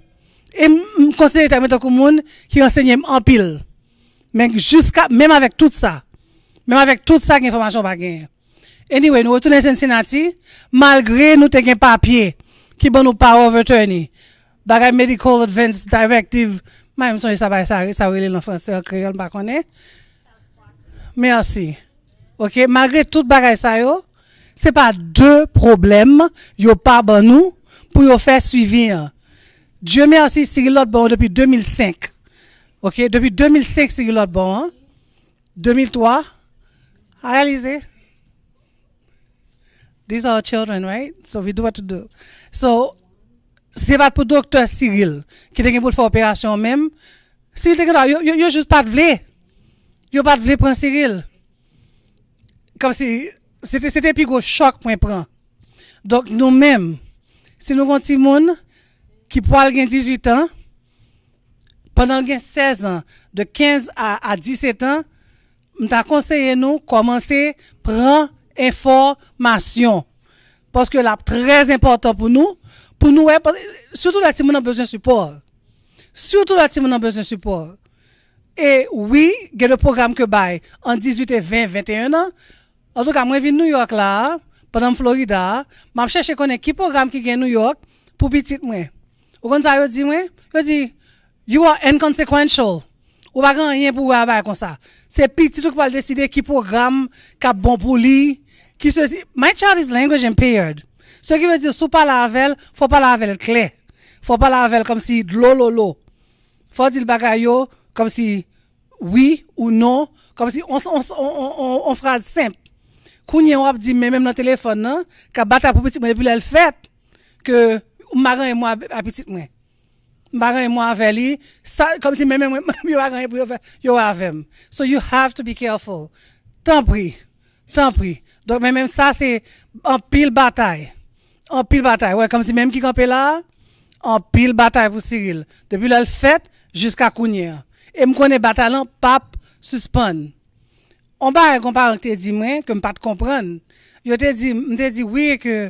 Et me conseiller ta mettre comme monde qui enseigne en pile. Mais jusqu'à même avec tout ça, information pas gain. Anyway, nous retourner Cincinnati malgré nous te gen papier qui bon nous power of attorney. Bagay medical advance directive. Même si ça relève en français, en créole, pas connaît. Merci. OK, malgré tout bagay ça yo, c'est pas deux problèmes, yo pas bon nous pour yo faire suivi. Dieu merci Cyril l'autre bon depuis 2005. OK, depuis 2005 Cyril l'autre bon. 2003 réalisé. These are our children, right? So we do what to do. So c'est pas pour docteur Cyril qui te pour faire opération même. Cyril te yo juste pas de vle. Yo pas de vle prendre Cyril. Comme si c'était plus gros choc pour prendre. Donc nous mêmes si nous gon ti moun qui poil gen 18 ans pendant gen 16 ans de 15 à 17 ans, m'ta conseillé nous commencer prendre information parce que là très important pour nous surtout la team a besoin de support. Et oui, il y a des programmes que bail en 18 et 20, 21 ans. En tout cas, moi je viens de New York là, pendant Florida, m'a chercher connaître qui programme qui gagne New York pour petit moi. Ou comme ça yo dit you are inconsequential. Ou pas rien pour bail comme ça. C'est petit tout pour décider qui programme qui bon pour lui, qui ceci. My child is language impaired. Ce qui veut dire, si pas la avec, faut pas la avec clair. Faut pas la avec comme si de l'eau. Faut dire le bagay yo comme si oui ou non, comme si on phrase simple. Kounye on dit même dans téléphone nan, ka bata pour petit moi depuis elle fait que maran et moi à petit moi. Maran et moi avec lui, ça comme si même yo maran pour yo avec. So you have to be careful. Tant pis. Donc même ça c'est en pile bataille. Ouais, comme si même qui campait là, en pile bataille pour Cyril. Depuis le fait jusqu'à Kounye. Et me connaît bataille pape suspend. On va comparer te dit moi que me pas comprendre. Yo te dit oui que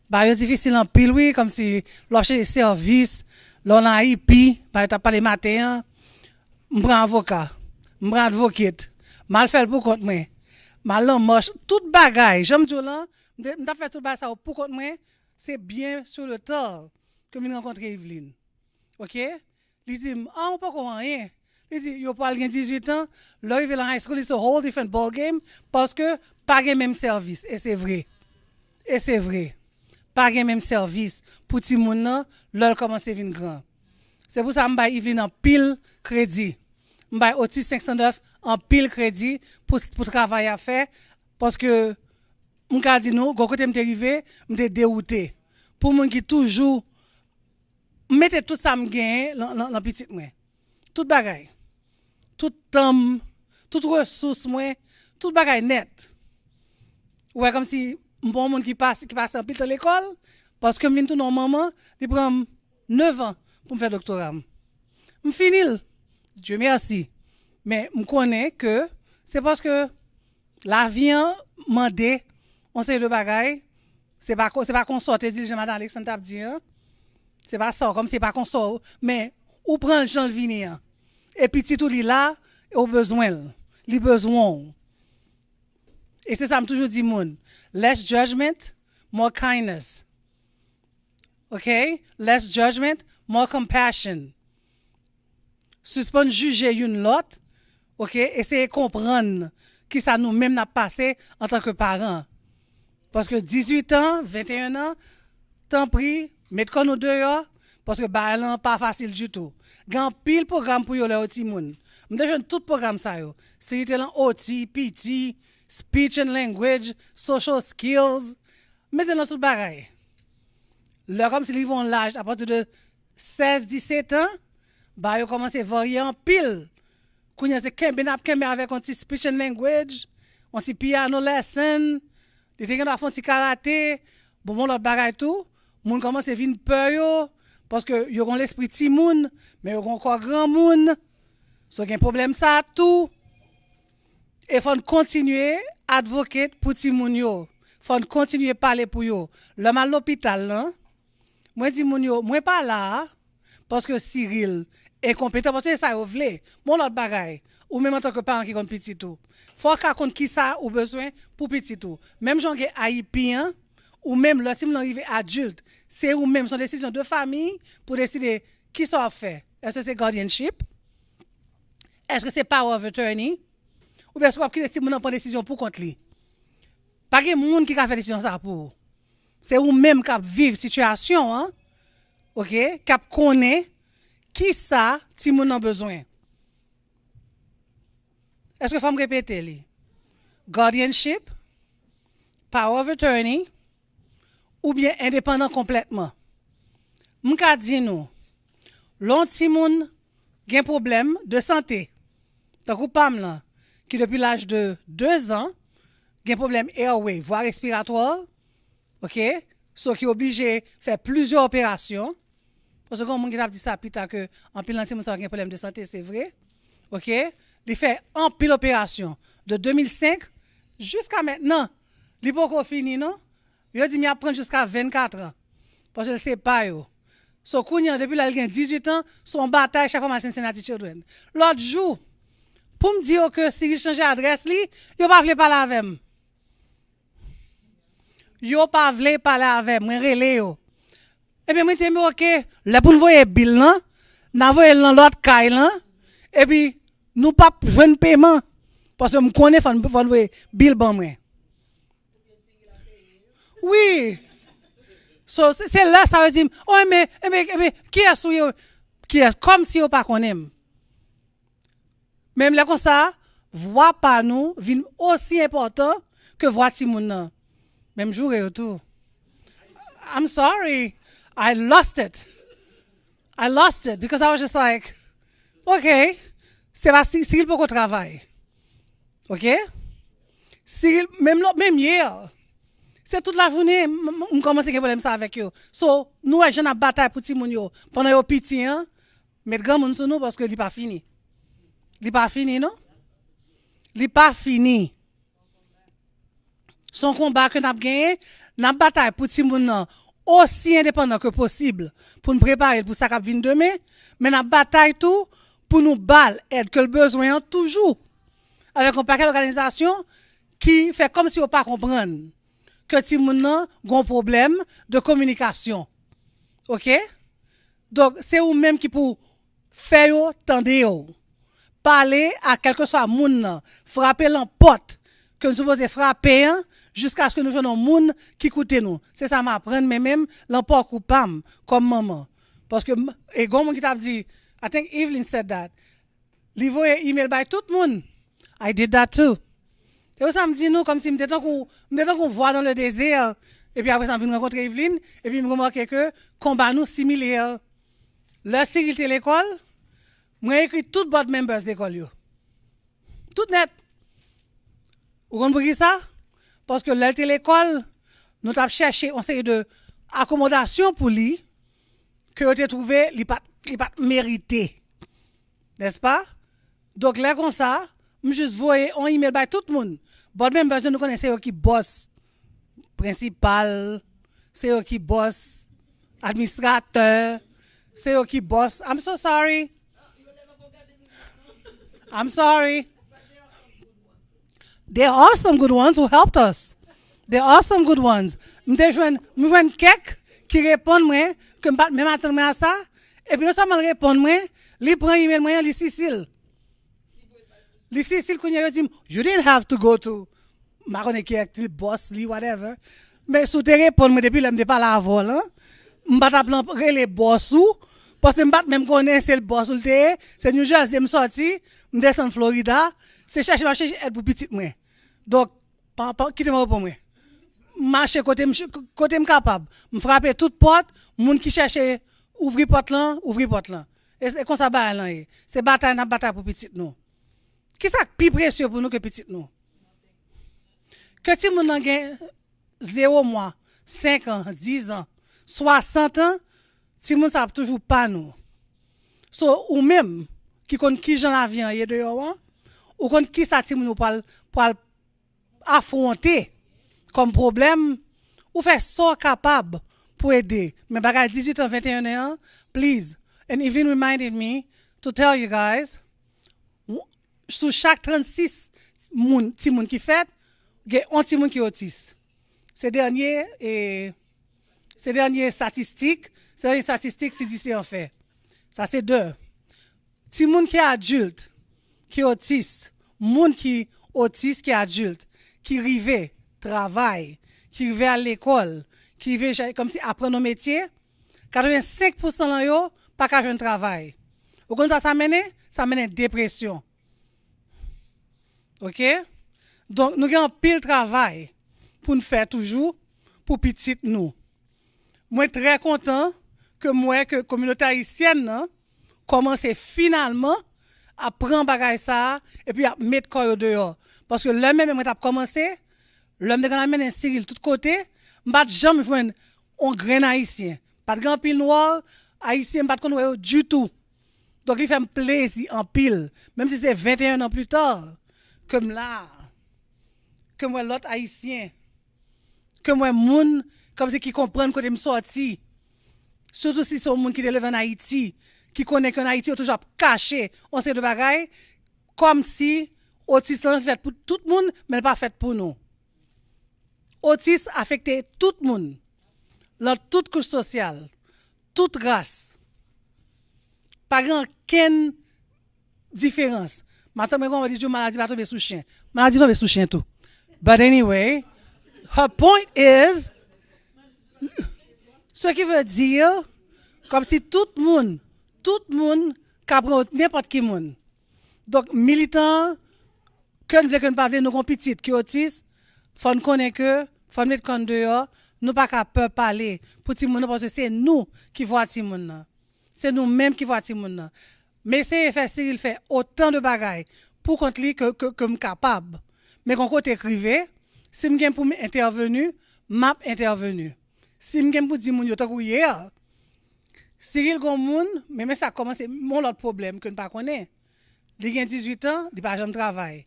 bah yo difficile en pile oui comme si l'objet service, l'on a IP, bah t'as parlé matin, m'prend avocat, m'prend advocate, mal fait pour compte moi. Mal moche tout bagaille, j'aime dire là, m'ta fait tout bagaille ça pour compte moi. C'est bien sur le tard que je rencontre Evelyne. OK? Il dit, on peut pas rien. Il dit, yo pas 18 ans, l'arrivée dans high school, it's a whole different ball game parce que pas le même service. Et c'est vrai. Pas le même service pour ti moun nan, l'ol commence à venir grand. C'est pour ça que je Evelyne en pile crédit. Je Otis 509 en pile crédit pour travailler à faire parce que m'ka dit nous côté m'te arrivé m'te dérouté pour moun qui toujours mettez tout ça m'gain dans petite moi tout bagay tout temps toute ressource moi tout bagay net ouais comme si bon monde qui passe en pile dans l'école parce que m'vinn tout non maman il prend 9 ans pour me faire doctorat m'finil Dieu merci mais me connais que c'est parce que la vie mandé on sait de bagaille c'est pas qu'on sorte dit madame Alexandre t'a dit c'est pas ça comme c'est pas qu'on sort mais ou prend le gens venir et petit tout li là au besoin et c'est ça me toujours dit moun less judgment more kindness OK? Less judgment, more compassion. Suspend juger une l'autre, OK? Essayer de comprendre qui ça nous-mêmes n'a passé en tant que parents. Parce que 18 ans, 21 ans, tant pis, mettez nous dehors, parce que bah là pas facile du tout. Grand pile programme pour yo les petits moun. M'déjeune tout programme ça yo. C'est là OT, PT, speech and language, social skills. Mettez dans tout bagaille. Là comme s'ils vont l'âge à partir de 16-17 ans, bah yo commence à varier en pile. Kounya c'est kembe avec un petit speech and language, un petit piano lesson, des gens qui font petit karaté, bon l'autre bagaille tout, moun commence à venir peur yo parce que yo ont l'esprit petit moun, mais yo ont encore grand moun. So gen problème ça tout. Et faut continuer advocate pour petit moun yo. Faut continuer parler pour yo. L'homme à l'hôpital là, moi dis moun yo, moi pas là parce que Cyril est compétent parce que ça yo vle. Mon l'autre bagaille ou même en tant que parent qui compte petit tout. Faut qu'à compte qui ça ou besoin pour petit tout. Même gens qui haïtien ou même le team l'arrivé adulte, c'est ou même son décision de famille pour décider qui ça fait. Est-ce que c'est guardianship? Est-ce que c'est power of attorney? Ou bien est-ce que les gens prennent décision pour contre lui? Pas de monde qui a fait décision ça pour. C'est ou même qui vivre situation hein? OK, qui connaît qui ça ti moun a besoin. Est-ce que faut me répéter li? Guardianship, power of attorney ou bien indépendant complètement. M'ka di nou, l'on ti moun gen problème de santé. Tant kou pam là, qui depuis l'âge de 2 ans, gen problème airway, voie respiratoire, OK? So qui obligé faire plusieurs opérations. Parce que mon qui t'a dit ça pita que en pile nan ti moun sa gen problème de santé, c'est vrai. OK? Il fait en pile opération de 2005 jusqu'à maintenant. Il pas fini non? Il dit mi apprend jusqu'à 24 ans. Parce que je sais pas yo. So kounya depuis là il a 18 ans, son bataille chaque fois à Cincinnati Children. L'autre jour pour me dire que si il change adresse li, yo pas vle parler avec moi. Yo pas vle parler avec moi, relé yo. Et puis moi dis OK, là pour nous voyer bill là, n'a voyer dans l'autre caille là et puis nous pas joindre paiement parce que me connais faut voyer bill ban moi. Oui. So, c'est là ça veut dire oh mais qui est sous qui est comme si on pas connaît. Même là comme ça, voix pas nous vient aussi important que voix ti moun nan. Même jour et tout. I'm sorry. I lost it because I was just like okay, c'est pas si il peut travailler. OK? Si même hier c'est toute la journée on commence à problème ça avec eux. So nous j'ai une bataille pour ti moun yo pendant yo petit hein, mettre grand moun sur nous parce que il pas fini. Il pas fini non? Il pas fini. Son combat que n'a gagné, n'a bataille pour ti moun nan aussi indépendant que possible pour nous préparer pour ça qui vient demain, mais n'a bataille tout pour nous balle aide que le besoin toujours avec un paquet d'organisations qui fait comme si on pas comprendre que ti moun nan gon problème de communication. OK? Donc c'est ou même qui pour faire yo tande yo. Parler à quelque soit moun nan, frapper l'emporte que nous supposons frapper hein, jusqu'à ce que nous joignons moun qui écoute nous. C'est ça m'apprendre mais même l'emporte coupam comme maman. Parce que et gon moun qui t'a dit I think Evelyn said that. Li voye email by tout moun. I did that too. Et ça me dit nous comme si m'était qu'on voit dans le désert et puis après ça vient rencontrer Evelyn et puis me remarquer que combat nous similaire. La sécurité de l'école, moi écrit tout board members d'école yo. Tout net. Vous comprenez ça? Parce que l'école nous t'a cherché une série de accommodations pour lui que vous avez trouvé il pas mérité. N'est-ce pas? Donc là comme ça, je juste voyais un email by tout le monde. Board members nous connaissons eux qui boss principal, c'est eux qui boss administrateur, c'est eux qui boss. I'm so sorry. I'm sorry. There are some good ones who helped us. There are some good ones. M'jouen kek qui répond moi que même attendre moi à ça et puis non seulement répond moi, li prend email moi li Cécile. Li Cécile qu'on a dit you didn't have to go to ma connais qui est boss li whatever. Mais sous te répond moi depuis l'aime pas la vol hein. M'pas t'appeler les boss ou parce que m'pas même connaître c'est le boss ou c'est New Jersey me sorti, me descend Florida, c'est chercher aide pour petite moi. Donc quittez-moi pour moi. Marcher côté capable, me frapper toute porte, moun qui cherche ouvrir porte là. Et comme ça ba là, c'est bataille pour petite nous. Qui ça plus précieux pour nous que petite nous? Que ti moun nan gen 0 mois, 5 ans, 10 ans, 60 ans, ti moun ça toujours pas nous. So ou même qui connaît qui Jean la vie en dehors, ou connaît qui ça ti moun pour affronter comme problème, ou fait so capable pour aider. Mais bagay 18 ans, 21 ans, please. And Evelyn reminded me to tell you guys, sur chaque 36 ti moun qui fait, il y a un ti moun qui est autiste. Ces dernières statistiques, CDC en fait. Ça c'est 2. Ti moun qui est adulte, qui est autiste, moun qui autiste qui est adulte, qui rive travail, qui rive à l'école, qui rive comme si apprendre un métier, 85% là yo pas qu'à un travail. Vous connaissez ça mène? Ça mène dépression. OK? Donc nous avons pile travail pour nous faire toujours pour petite nous. Moi très content que communauté haïtienne commence finalement à prendre bagay ça et puis à mettre corps dehors parce que l'homme même a commencé l'homme de la mène Cyril tout côté m'pas jamais joindre un grain haïtien pas de grand pile noir haïtien pas connait du tout donc il fait me plaisir en pile même si c'est 21 ans plus tard comme là que moi l'autre haïtien que moi moun comme si qui comprennent côté me sorti surtout si c'est un monde qui est en Haïti qui connaît qu'en Haïti est toujours caché on sait de bagaille comme si autisme fait pour tout le monde mais pas fait pour nous. Autisme affecte tout le monde dans toute couche sociale, toute race. Pas grand ken différence. Maintenant on va dire maladie va tomber sous chien. Maladie tomber sous chien tout. But anyway, her point is ce qui veut dire comme si tout le monde capable n'importe qui monde. Donc militant que nous voulons pas nous petite qui autiste, faut nous connaître que faut mettre quand dehors, nous pas capable parler pour ti monde parce que c'est nous qui voit ti monde. C'est nous mêmes qui voit ti monde. Mais c'est il fait autant de bagailles pour contre lui que capable. Mais quand côté écrivé, si m'gen pour intervenu, m'a intervenu. Si m'gen pour dire moun yo tant hier, Cyril Gomoun, mais ça commence mon autre problème que nous pas connaît. Il a 18 ans, il pas jamais travail.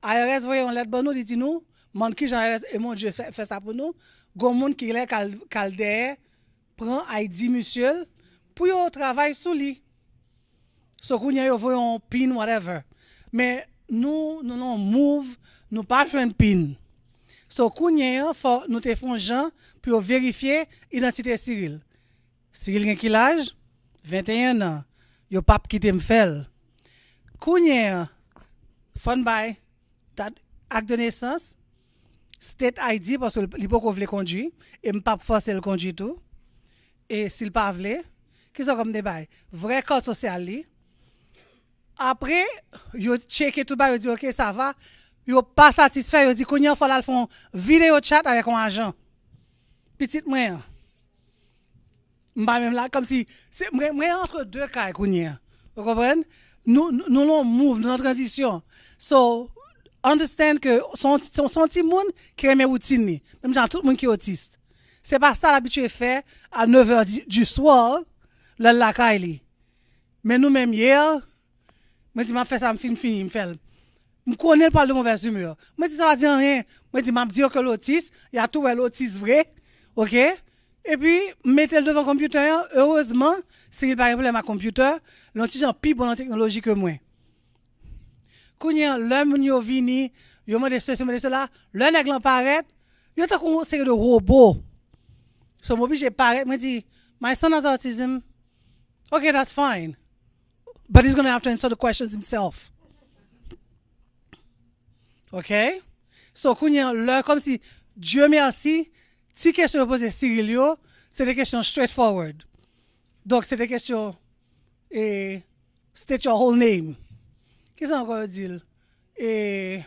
ARS voyez on lettre bon nous dit nous, man qui Jean ARS et mon Dieu fait ça pour nous. Gomoun qui est calder prend ID monsieur pour yo travail sous lui. So kounya yo voyons pin whatever. Mais nous non move, nous pas joindre pin. So kounya faut nous te font gens pour vérifier identité Cyril. Cyril gen quel âge? 21 ans. Yo pap quitte me fel. Kounya fon bay acte de naissance state ID parce que il pas vle conduire et me pas forcer le conduire tout. Et s'il pas vle, qui sont comme des bail, vrai carte sociale li. Après, yo checker tout ba yo dit OK, ça va. Yo pas satisfait, yo dit kounya faut la font vidéo chat avec un agent. Petite moi. M'pa même là comme si c'est moi entre deux cas kounya. Vous comprenez? Nous move dans transition. So understand que son petit monde qui aime routine ni. Même genre tout le monde qui est autiste. C'est pas ça l'habitude fait à 9h du soir la kaili. Mais nous même hier, moi dit m'a fait ça me fini me fait. Me connais pas de mauvaise humeur. Moi dit ça va dire rien. Moi dit m'a dire que l'autiste, il y a tout l'autisme vrai. OK? Et puis mettez le devant le computer, heureusement, c'est pas un problème à computer, l'anti en plus bonne technologie que moi. Kounya l'homme yo vini, yo mande ceci, mande cela, le nèg l'en paraît, yo ta une série de robots. So m'oblige paraître, me dit, my son has autism. Okay, that's fine. But he's going to have to answer the questions himself. Okay? So, là, comme si, Dieu merci, si question posée Cyril yo, c'est des questions straightforward. Donc, c'est des questions, state your whole name. Qu'est-ce qu'on encore dit? Et,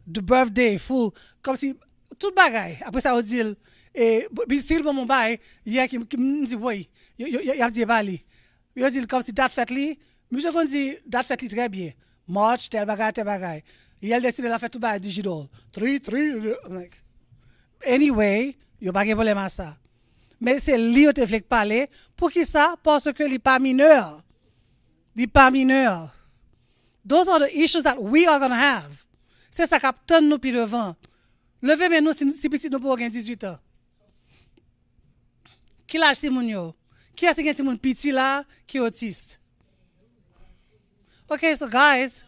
the birthday, full, comme si, tout bagaille. Après ça, on dit, et, puis Cyril, bon, mon bail, hier, qui me dit, oui, il a dit, bali. Il a dit, comme si, date fête li, monsieur, qu'on dit, date fête li très bien. March, tel bagaille, tel bagaille. Il a décidé de la faire tout bas digital. 3. I'm like, anyway, il n'y a pas de problème à ça. Mais c'est lui qui te parler. Pour qui ça? Parce que il n'est pas mineur. Il n'est pas mineur. Those are the issues that we are going to have. C'est ça qui attend nous puis devant. Levez mais nous si petit nous pour 18 ans. Qui lâche si moun yo? Qui est-ce qui est mon petit là qui est autiste? Okay, so guys,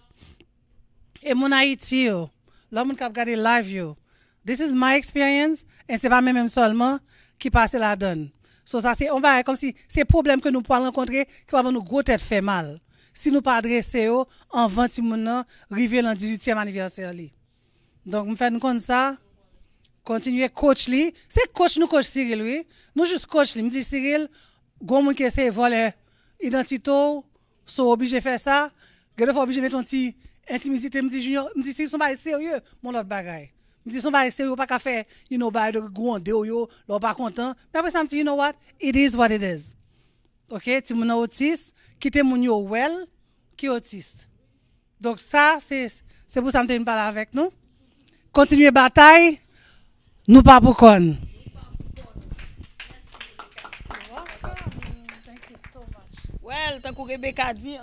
et mon Haïti yo, là moun k'ap gade live yo. This is my experience et c'est pas même seulement qui passe la donne. So ça c'est on va comme si c'est problème que nous pouvons rencontrer qui va nous gros tête fait mal. Si nous pas adresser yo en 20 moun nan rive l'an 18e anniversaire li. Donc me fait comme ça. Continuer coach li, c'est coach nous coach Cyril oui. Nous juste coach li, me dit Cyril, gon moun qui essaie voler identité, so obligé faire ça. Gade fois obligé mettre un petit intimité, me dit junior, me dit si son bail sérieux, mon autre bagaille. Me dit son bail sérieux pas qu'à faire, you know, bail de gronder yo, l'on pas content. Mais après ça me dit you know what? It is what it is. OK, ti moun autiste, qui te moun yo well, qui autiste. Donc ça c'est pour ça me parler avec nous. Continuer bataille, nous pas pour con. Well, tant que Rebecca dit,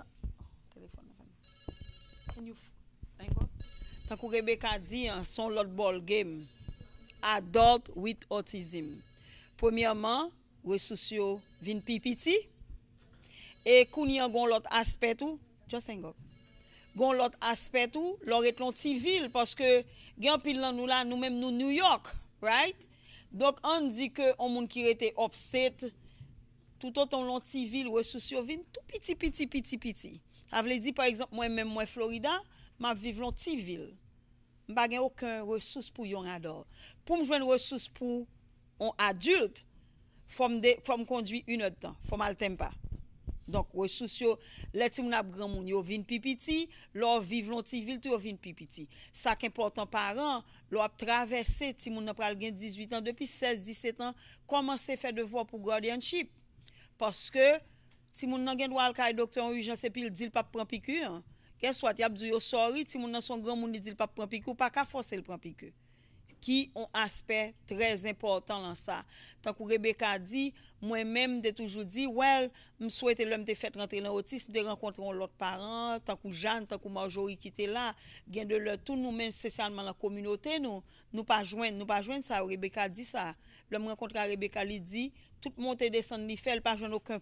tant que Rebecca dit, son l'autre ball game, adult with autism. Premièrement, ressources yo vin pipiti, et kouni an gon l'autre aspect tout, just hang up. Gon l'autre aspect tout, leur est l'on ti ville parce que gen pile nan nous là, nous même nous New York, right? Donc on dit que on moun qui était upset tout autant l'on ti ville ressources yo vin tout petit. Ça veut dire par exemple moi Florida, m'a vivre l'on ti ville. M'pa gen aucun ressource pour yon adult. Pour me joindre ressource pour un adulte, faut me conduire 1 heure de temps, faut mal tempa. Donc ressources yo, les ti moun ap grand moun yo vin pipiti, leur vivre l'on ti ville tout yo vin pipiti. Ça qui important parents, leur ap traverser ti moun nan pral gen 18 ans depuis 16-17 ans, commencer faire devoir pour guardianship. Parce que ti moun nan gen droit al kay docteur en urgence et puis il dit il pas prend piqûre. Qu'est-ce soit y a dit yo sorry ti moun nan son grand moun il dit il pas prend piqûre, pas ka forcer le prend piqûre. Qui ont aspect très important dans ça. Tant que Rebecca dit, moi-même de toujours dit, well, me souhaite l'homme te fait rentrer dans l'autisme, de rencontrer l'autre parent, tant que Jeanne, tant que Marjorie qui était là, gain de leur tout nous-mêmes spécialement la communauté nous pas joindre ça. Rebecca dit ça. L'homme rencontre Rebecca lui dit, tout monte descendre ni fait pas joindre aucun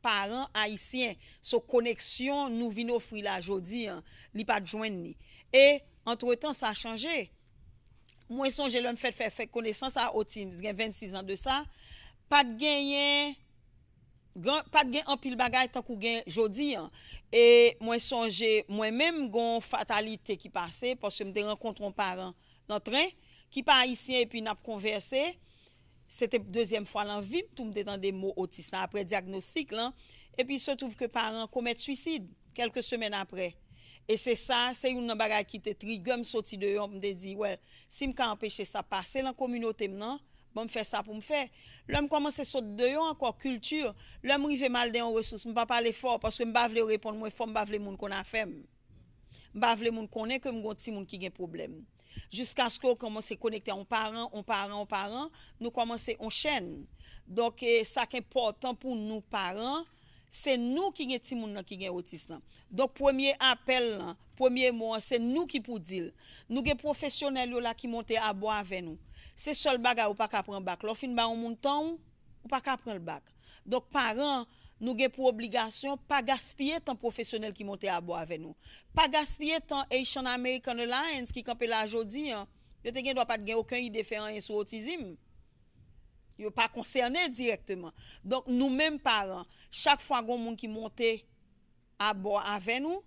parents haïtiens. So connexion nous vinn offrir la jodi, li pas joindre ni. Et entre-temps ça a changé. Moi songe l'homme fait connaissance à autisme, j'ai 26 ans de ça, pas de gain en pile bagaille tant qu'on gain jodi et moi songe moi-même gon fatalité qui passait parce que me rencontre un parent dans train qui pas haïtien et puis n'a conversé. C'était deuxième fois dans vie, tout me dans des mots autisme après diagnostic là et puis il se trouve que parent commet suicide quelques semaines après. Et c'est ça, c'est une bagage qui te trigger me sorti de yon me dit ouais, si me kan empêcher ça passer dans la communauté maintenant, bon me faire ça pour me faire. L'homme commence sortir de yon encore culture, l'homme rive mal dans ressources, me pas parler fort parce que me pas vle répondre moi fort, me pas vle moun qu'on a fait. Me pas vle moun connaît que me gon ti moun qui gen problème. Jusqu'à ce qu'on commence à connecter on parent, nous commencer on chaîne. Donc ça qui est important pour nous parents, c'est nous qui gen ti moun qui gen autisme. Donc premier appel, premier mot, c'est nous qui pour dire. Nous gen professionnels là qui monter à boire avec nous. C'est seul bagay ou pas ka prendre bac. L'on fin ba on moun temps ou pas ka prendre le bac. Donc parents, nous gen pour obligation pas gaspiller temps professionnel qui monter à boire avec nous. Pas gaspiller temps Asian American Alliance qui campé là jodi. Yo te gen doit pas gen aucun idée faire rien sur autisme. Yo pas concerné directement. Donc nous mêmes parents, chaque fois gon moun qui monte à bord avec nous,